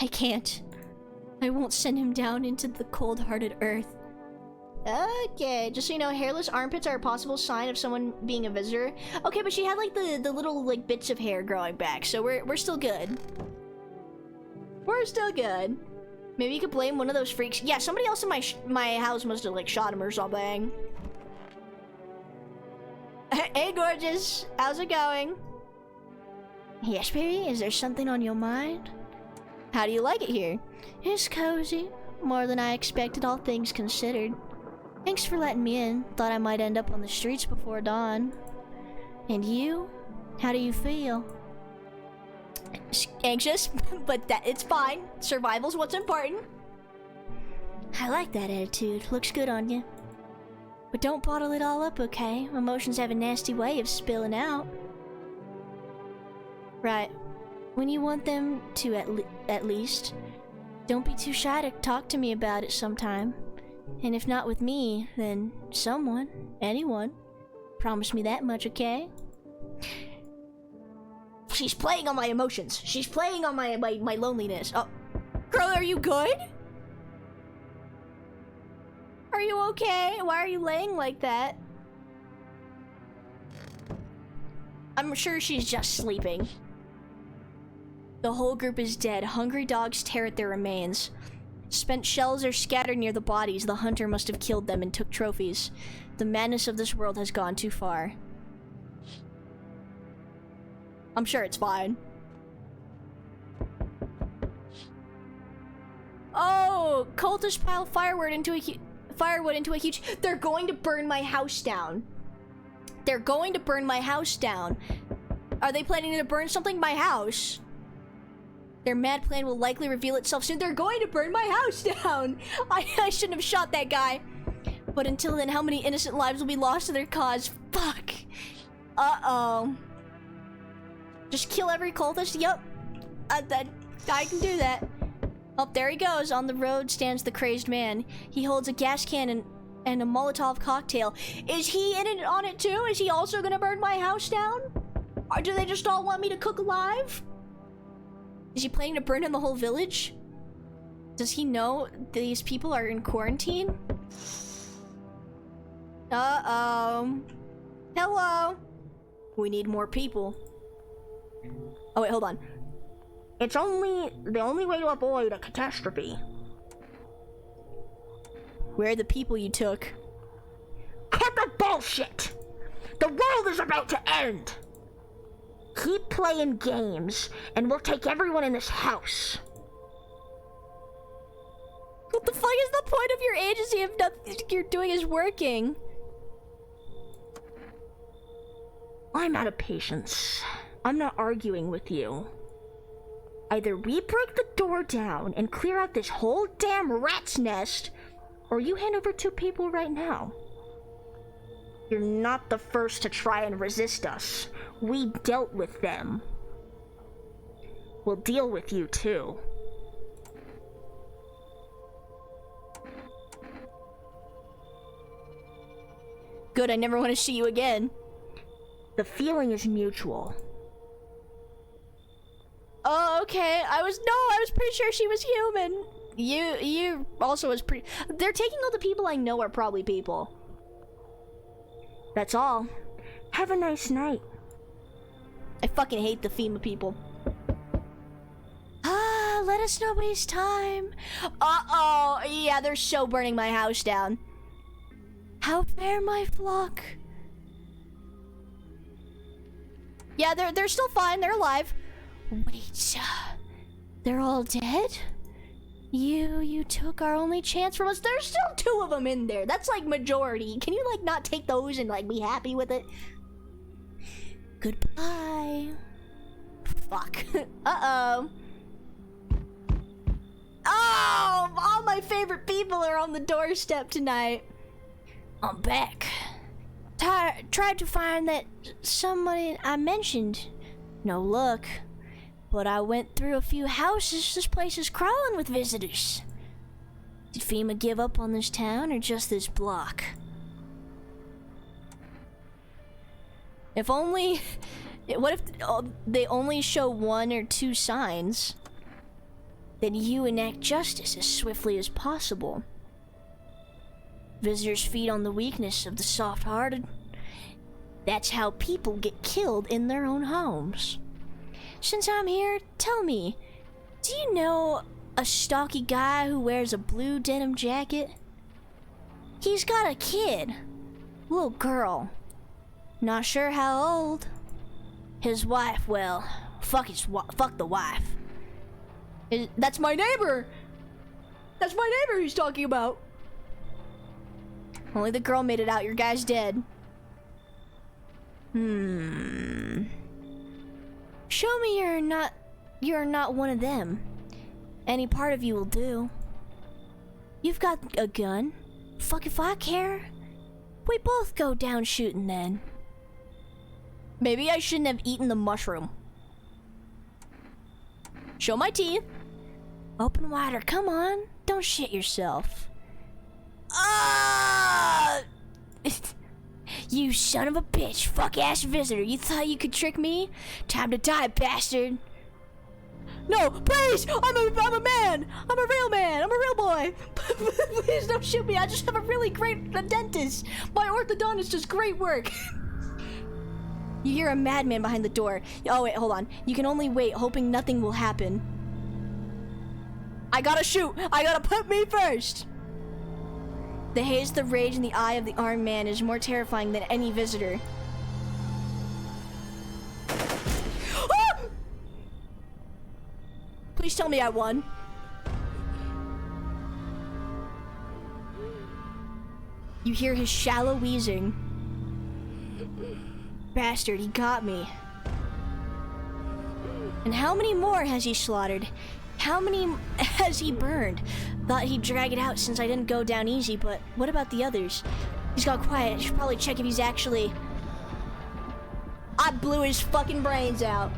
I can't. I won't send him down into the cold-hearted earth. Okay, just so you know, hairless armpits are a possible sign of someone being a visitor. Okay, but she had like the little like bits of hair growing back, so we're still good. We're still good. Maybe you could blame one of those freaks. Yeah, somebody else in my house must have like shot him or something. Hey, gorgeous. How's it going? Yes, baby? Is there something on your mind? How do you like it here? It's cozy. More than I expected, all things considered. Thanks for letting me in. Thought I might end up on the streets before dawn. And you? How do you feel? Anxious, but it's fine. Survival's what's important. I like that attitude. Looks good on you. But don't bottle it all up, okay? Emotions have a nasty way of spilling out. Right. When you want them to, at least, don't be too shy to talk to me about it sometime. And if not with me, then someone, anyone. Promise me that much, okay? She's playing on my emotions. She's playing on my loneliness. Oh, girl, are you good? Are you okay? Why are you laying like that? I'm sure she's just sleeping. The whole group is dead. Hungry dogs tear at their remains. Spent shells are scattered near the bodies. The hunter must have killed them and took trophies. The madness of this world has gone too far. I'm sure it's fine. Oh, cultists pile firewood into a huge... They're going to burn my house down. They're going to burn my house down. Are they planning to burn something? My house. Their mad plan will likely reveal itself soon. They're going to burn my house down. I shouldn't have shot that guy. But until then, how many innocent lives will be lost to their cause? Fuck. Uh-oh. Just kill every cultist? Yup. I can do that. Oh, there he goes. On the road stands the crazed man. He holds a gas can and a Molotov cocktail. Is he in it on it too? Is he also gonna burn my house down? Or do they just all want me to cook alive? Is he planning to burn in the whole village? Does he know these people are in quarantine? Uh-oh. Hello. We need more people. Oh wait, hold on. It's the only way to avoid a catastrophe. Where are the people you took? Cut the bullshit! The world is about to end! Keep playing games, and we'll take everyone in this house. What the fuck is the point of your agency if nothing you're doing is working? I'm out of patience. I'm not arguing with you. Either we break the door down and clear out this whole damn rat's nest, or you hand over 2 people right now. You're not the first to try and resist us. We dealt with them. We'll deal with you too. Good, I never want to see you again. The feeling is mutual. Oh, okay. I was pretty sure she was human. You also was pretty... They're taking all the people I know are probably people. That's all. Have a nice night. I fucking hate the FEMA people. Ah, let us know when it's time. Uh-oh. Yeah, they're so burning my house down. How fare my flock? Yeah, they're still fine. They're alive. Wait, they're all dead? You took our only chance from us. There's still 2 of them in there. That's like majority. Can you like not take those and like be happy with it? Goodbye. Fuck. Uh-oh. Oh, all my favorite people are on the doorstep tonight. I'm back. Tried to find that somebody I mentioned. No luck. But I went through a few houses. This place is crawling with visitors. Did FEMA give up on this town or just this block? If only... What if they only show 1 or 2 signs? Then you enact justice as swiftly as possible. Visitors feed on the weakness of the soft-hearted. That's how people get killed in their own homes. Since I'm here, tell me, do you know a stocky guy who wears a blue denim jacket? He's got a kid. Little girl. Not sure how old. His wife, well, fuck the wife. That's my neighbor! That's my neighbor he's talking about. Only the girl made it out. Your guy's dead. Show me you're not one of them. Any part of you will do. You've got a gun. Fuck if I care. We both go down shooting then. Maybe I shouldn't have eaten the mushroom. Show my teeth. Open wider, come on. Don't shit yourself. Ah! You son of a bitch, fuck-ass visitor. You thought you could trick me? Time to die, bastard. No, please! I'm a man! I'm a real man! I'm a real boy! Please don't shoot me, I just have a really great dentist! My orthodontist does great work! You hear a madman behind the door. Oh, wait, hold on. You can only wait, hoping nothing will happen. I gotta shoot! I gotta put me first! The haze, the rage in the eye of the armed man is more terrifying than any visitor. Ah! Please tell me I won. You hear his shallow wheezing. Bastard, he got me. And how many more has he slaughtered? How many has he burned? Thought he'd drag it out since I didn't go down easy, but what about the others? He's got quiet. I should probably check if he's actually... I blew his fucking brains out.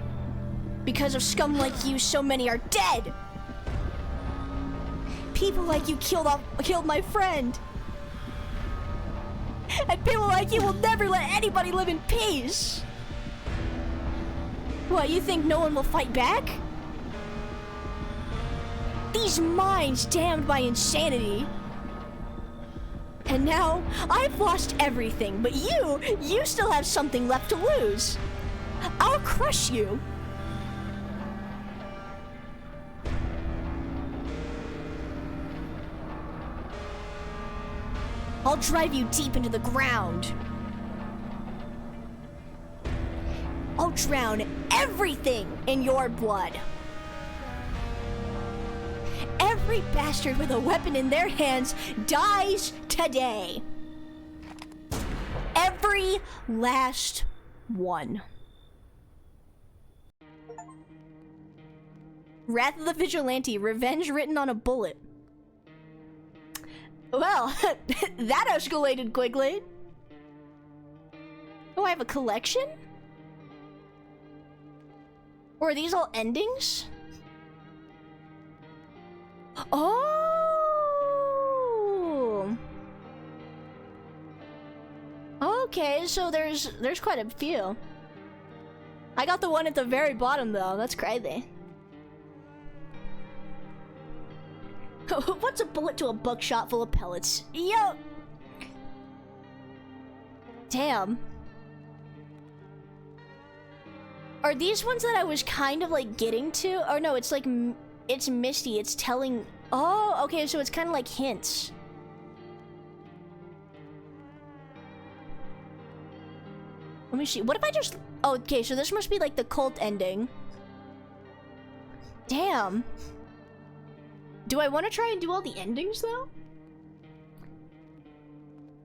Because of scum like you, so many are dead. People like you killed my friend. And people like you will never let anybody live in peace. What, you think no one will fight back? These minds damned by insanity. And now, I've lost everything, but you still have something left to lose. I'll crush you. I'll drive you deep into the ground. I'll drown everything in your blood. Every bastard with a weapon in their hands dies today. Every last one. Wrath of the Vigilante, revenge written on a bullet. Well, that escalated quickly. Oh, I have a collection? Or are these all endings? Oh! Okay, so there's quite a few. I got the one at the very bottom though, that's crazy. What's a bullet to a buckshot full of pellets? Yo! Damn. Are these ones that I was kind of like getting to? Or no, it's like, it's Misty, it's telling... Oh, okay, so it's kind of like hints. Let me see, what if I just... Oh, okay, so this must be like the cult ending. Damn. Do I want to try and do all the endings, though?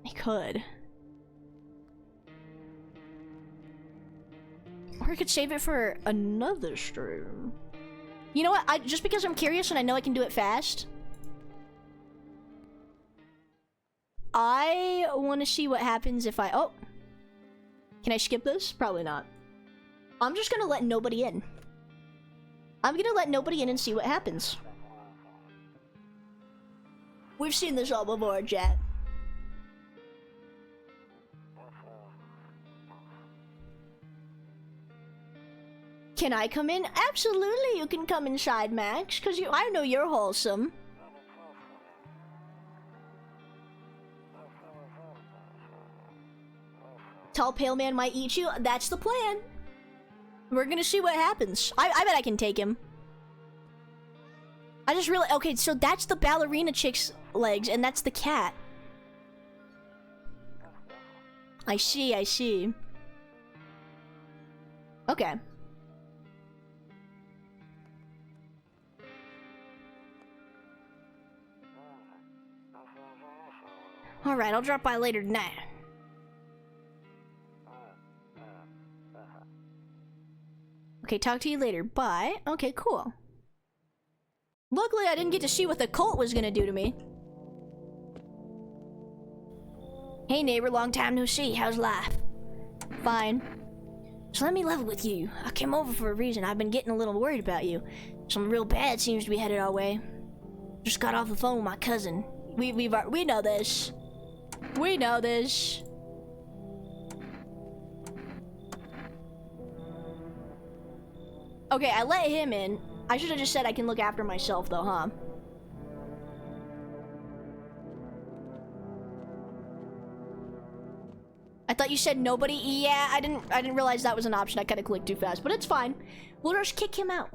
I could. Or I could save it for another stream. You know what? Just because I'm curious and I know I can do it fast. I want to see what happens if I... Oh! Can I skip this? Probably not. I'm just gonna let nobody in. I'm gonna let nobody in and see what happens. We've seen this all before, chat. Can I come in? Absolutely, you can come inside, Max, because I know you're wholesome. Tall pale man might eat you. That's the plan. We're gonna see what happens. I bet I can take him. I just really... Okay, so that's the ballerina chick's legs, and that's the cat. I see, I see. Okay. Alright, I'll drop by later tonight. Okay, talk to you later. Bye. Okay, cool. Luckily, I didn't get to see what the cult was gonna do to me. Hey neighbor, long time no see. How's life? Fine. So let me level with you. I came over for a reason. I've been getting a little worried about you. Something real bad seems to be headed our way. Just got off the phone with my cousin. We know this. We know this. Okay, I let him in. I should have just said I can look after myself though, huh? I thought you said nobody. Yeah, I didn't realize that was an option. I kind of clicked too fast, but it's fine. We'll just kick him out.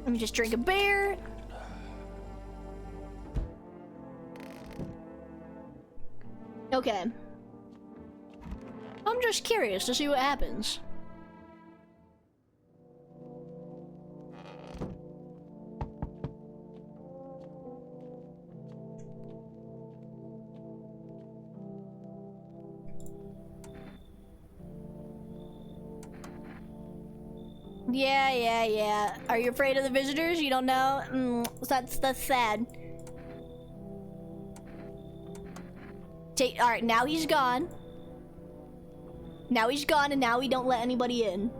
Let me just drink a beer. Okay. I'm just curious to see what happens. Yeah. Are you afraid of the visitors? You don't know? That's sad. Alright, now he's gone. Now he's gone, and now we don't let anybody in.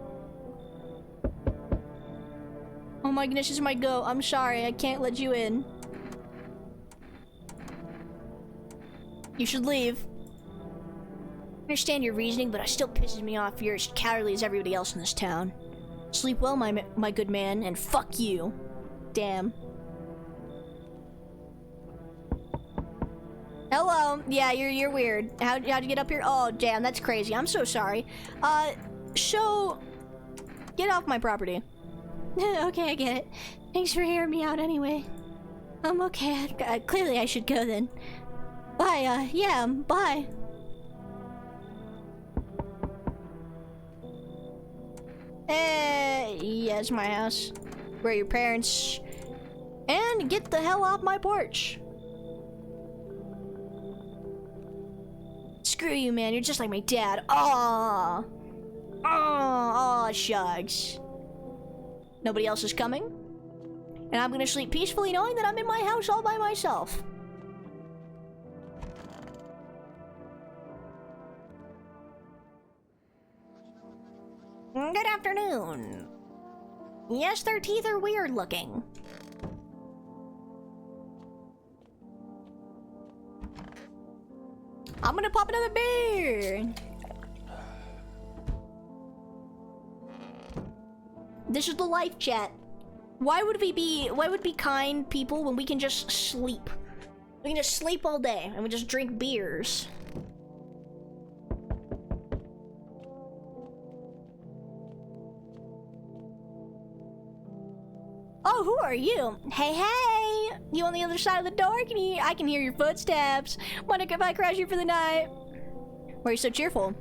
Oh my goodness, this is my goat. I'm sorry, I can't let you in. You should leave. I understand your reasoning, but it still pisses me off. You're as cowardly as everybody else in this town. Sleep well, my good man, and fuck you. Damn. Hello. Yeah, you're weird. How'd you get up here? Oh, damn, that's crazy. I'm so sorry. So get off my property. Okay, I get it. Thanks for hearing me out anyway. Okay. Clearly I should go then. Bye, yeah, bye. Yeah, it's my house. Where are your parents? And get the hell off my porch. Screw you, man. You're just like my dad. Aww. Aw, shucks. Nobody else is coming? And I'm gonna sleep peacefully knowing that I'm in my house all by myself. Good afternoon. Yes, their teeth are weird looking. I'm gonna pop another beer. This is the life, chat. Why would we be kind people when we can just sleep? We can just sleep all day and we just drink beers. Oh, who are you? Hey, you on the other side of the door? I can hear your footsteps. Wonder if I crash you for the night? Why are you so cheerful?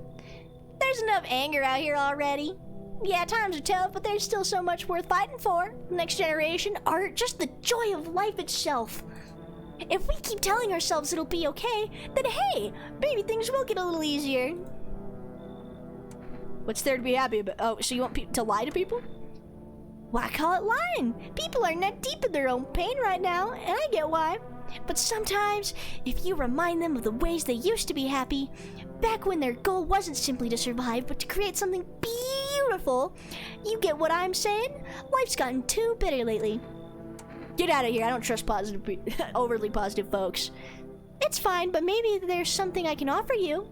There's enough anger out here already. Yeah, times are tough, but there's still so much worth fighting for. Next generation, art, just the joy of life itself. If we keep telling ourselves it'll be okay, then hey, maybe things will get a little easier. What's there to be happy about? Oh, so you want to lie to people? Why call it lying? People are neck deep in their own pain right now, and I get why. But sometimes, if you remind them of the ways they used to be happy, back when their goal wasn't simply to survive, but to create something beautiful, you get what I'm saying? Life's gotten too bitter lately. Get out of here, I don't trust overly positive folks. It's fine, but maybe there's something I can offer you.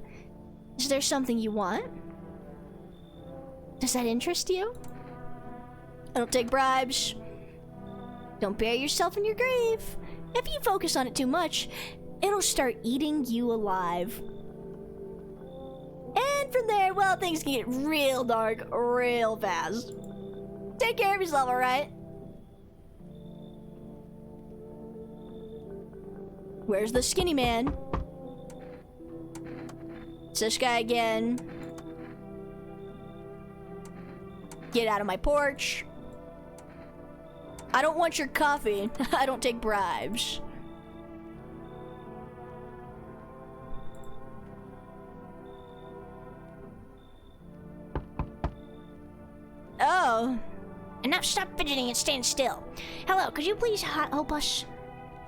Is there something you want? Does that interest you? I don't take bribes. Don't bury yourself in your grave. If you focus on it too much, it'll start eating you alive. And from there, well, things can get real dark real fast. Take care of yourself, alright? Where's the skinny man? It's this guy again. Get out of my porch. I don't want your coffee. I don't take bribes. Oh. And now stop fidgeting and stand still. Hello, could you please help us?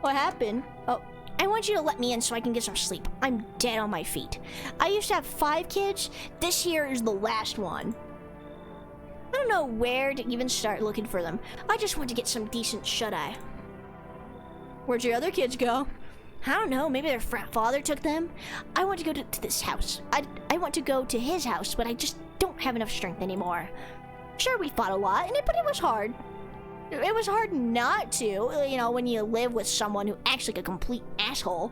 What happened? Oh, I want you to let me in so I can get some sleep. I'm dead on my feet. I used to have 5 kids. This here is the last one. I don't know where to even start looking for them. I just want to get some decent shut-eye. Where'd your other kids go? I don't know, maybe their father took them. I want to go to this house. I want to go to his house, but I just don't have enough strength anymore. Sure, we fought a lot, but it was hard. It was hard not to, you know, when you live with someone who acts like a complete asshole.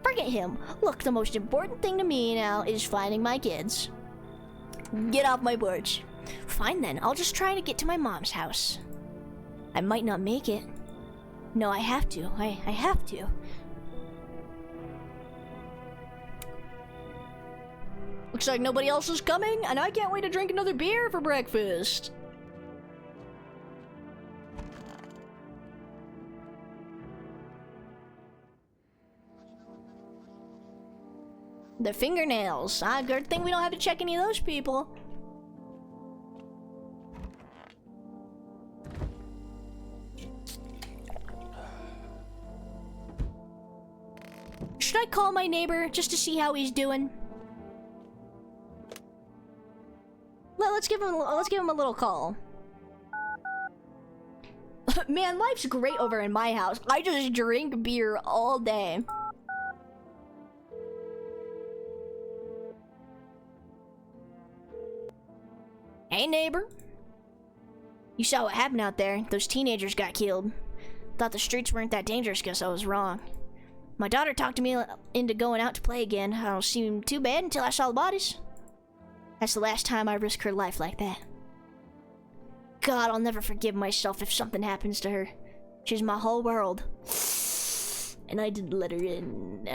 Forget him. Look, the most important thing to me now is finding my kids. Get off my porch. Fine then, I'll just try to get to my mom's house. I might not make it. No, I have to. I have to. Looks like nobody else is coming, and I can't wait to drink another beer for breakfast. The fingernails. Good thing we don't have to check any of those people. Should I call my neighbor just to see how he's doing? Let's give him a little call. Man, life's great over in my house. I just drink beer all day. Hey, neighbor. You saw what happened out there. Those teenagers got killed. Thought the streets weren't that dangerous, guess I was wrong. My daughter talked me into going out to play again. I don't seem too bad until I saw the bodies. That's the last time I risked her life like that. God, I'll never forgive myself if something happens to her. She's my whole world. And I didn't let her in.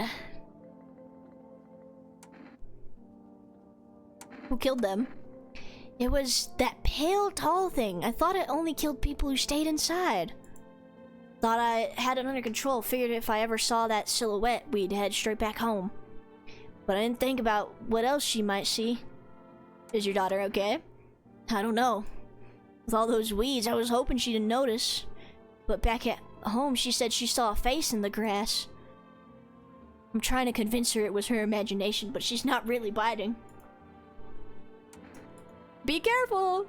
Who killed them? It was that pale, tall thing. I thought it only killed people who stayed inside. Thought I had it under control. Figured if I ever saw that silhouette, we'd head straight back home. But I didn't think about what else she might see. Is your daughter okay? I don't know. With all those weeds, I was hoping she didn't notice. But back at home, she said she saw a face in the grass. I'm trying to convince her it was her imagination, but she's not really biting. Be careful!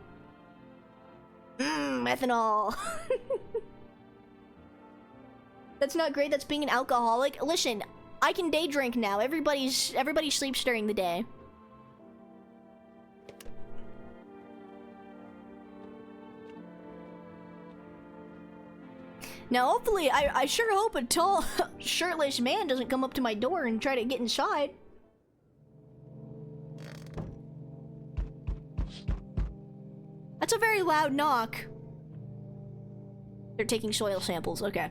Ethanol. That's not great, that's being an alcoholic. Listen, I can day drink now. Everybody sleeps during the day. Now, hopefully, I sure hope a tall, shirtless man doesn't come up to my door and try to get inside. That's a very loud knock. They're taking soil samples, okay.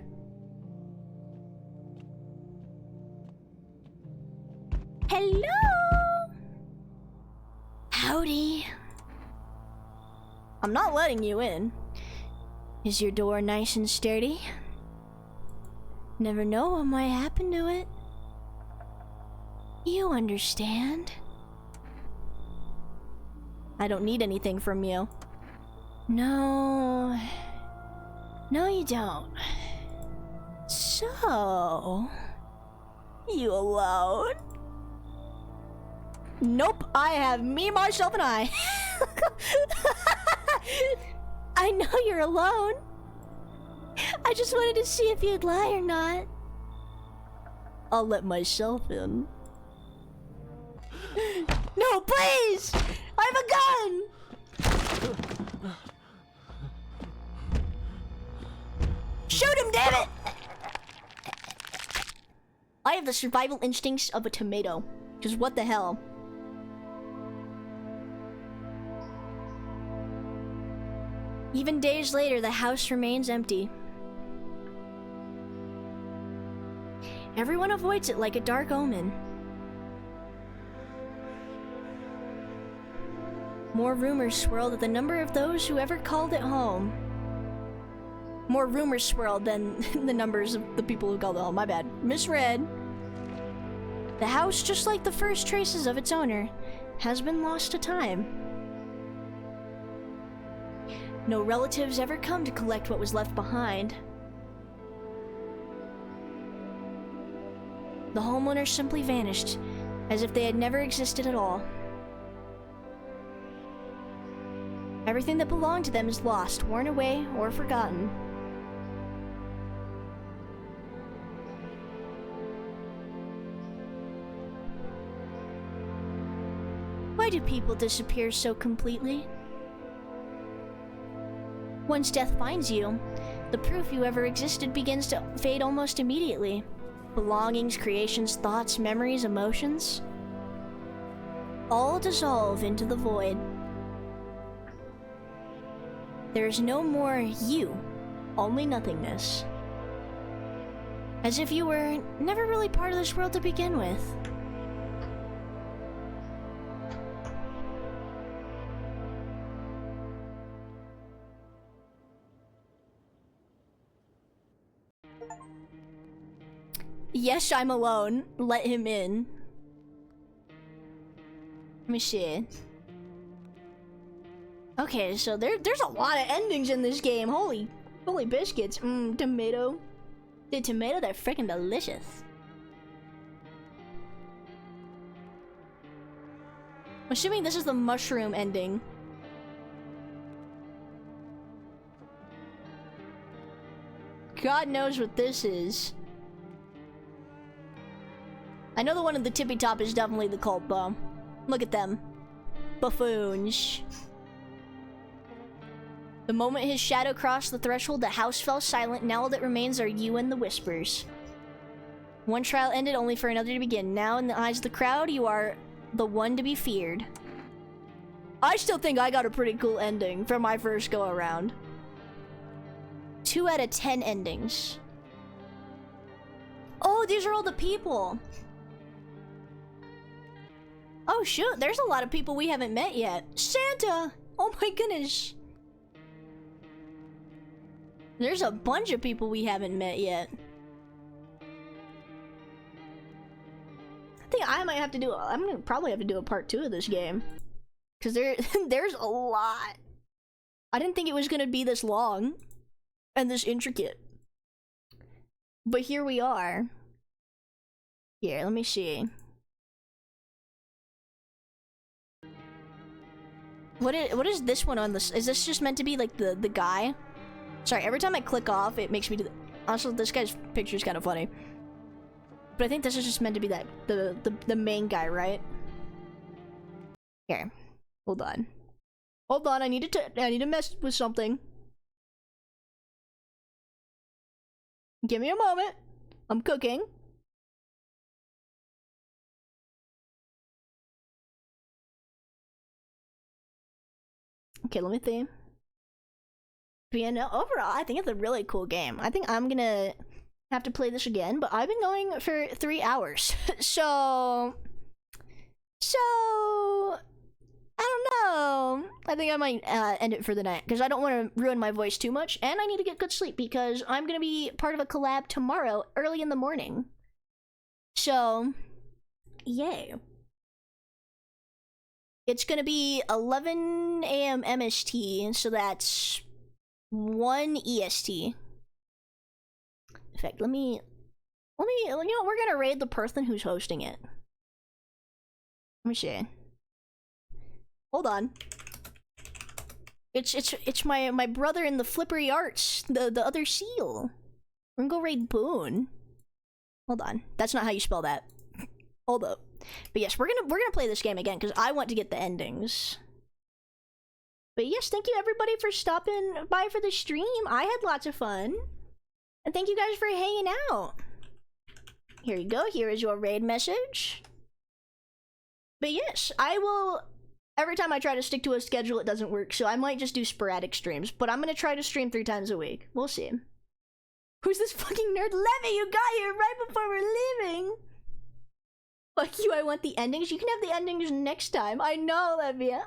Hello? Howdy. I'm not letting you in. Is your door nice and sturdy? Never know what might happen to it. You understand. I don't need anything from you. No. No, you don't. So... You alone? Nope, I have me, myself, and I. I know you're alone. I just wanted to see if you'd lie or not. I'll let myself in. No, please! I have a gun! Shoot him, damn it! I have the survival instincts of a tomato. Because what the hell? Even days later, the house remains empty. Everyone avoids it like a dark omen. More rumors swirl that the number of those who ever called it home. More rumors swirl than the numbers of the people who called it home. My bad. Misread. The house, just like the first traces of its owner, has been lost to time. No relatives ever come to collect what was left behind. The homeowners simply vanished, as if they had never existed at all. Everything that belonged to them is lost, worn away, or forgotten. do people disappear so completely? Once death finds you, the proof you ever existed begins to fade almost immediately. Belongings, creations, thoughts, memories, emotions, all dissolve into the void. There is no more you, only nothingness. As if you were never really part of this world to begin with. Yes, I'm alone. Let him in. Let me see. Okay, so there's a lot of endings in this game. Holy biscuits. Tomato. The tomato, they're freaking delicious. I'm assuming this is the mushroom ending. God knows what this is. I know the one at the tippy top is definitely the cult though. Look at them. Buffoons. The moment his shadow crossed the threshold, the house fell silent. Now all that remains are you and the whispers. One trial ended, only for another to begin. Now in the eyes of the crowd, you are the one to be feared. I still think I got a pretty cool ending from my first go around. 2 out of 10 endings. Oh, these are all the people. Oh shoot, there's a lot of people we haven't met yet. Santa! Oh my goodness. There's a bunch of people we haven't met yet. I think I might have to do, I'm gonna probably have to do a part 2 of this game. Cause there's a lot. I didn't think it was gonna be this long and this intricate. But here we are. Here, let me see. What is this one on this? Is this just meant to be like the guy? Sorry, every time I click off, it makes me do the... Also, this guy's picture is kind of funny. But I think this is just meant to be that the main guy, right? Here, hold on. Hold on, I need to mess with something. Give me a moment. I'm cooking. Okay, let me think. But yeah, no, overall, I think it's a really cool game. I think I'm gonna have to play this again, but I've been going for 3 hours. So, I don't know. I think I might end it for the night, because I don't want to ruin my voice too much, and I need to get good sleep, because I'm gonna be part of a collab tomorrow, early in the morning. So, yay. It's gonna be 11 a.m. MST, so that's 1 EST. In fact, let me, you know, we're gonna raid the person who's hosting it. Let me see. Hold on. It's my brother in the Flippery Arts, the other seal. We're gonna go raid Boone. Hold on, that's not how you spell that. Hold up. But yes, we're gonna play this game again because I want to get the endings. But yes, thank you everybody for stopping by for the stream. I had lots of fun. And thank you guys for hanging out. Here you go, here is your raid message. But yes, I will, every time I try to stick to a schedule it doesn't work, so I might just do sporadic streams, but I'm gonna try to stream 3 times a week. We'll see. Who's this fucking nerd? Levy, you got here right before we're leaving! Fuck you, I want the endings. You can have the endings next time. I know, Olivia.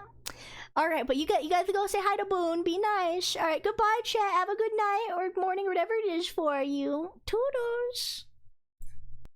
Alright, but you guys go say hi to Boone. Be nice. Alright, goodbye, chat. Have a good night or morning or whatever it is for you. Toodles.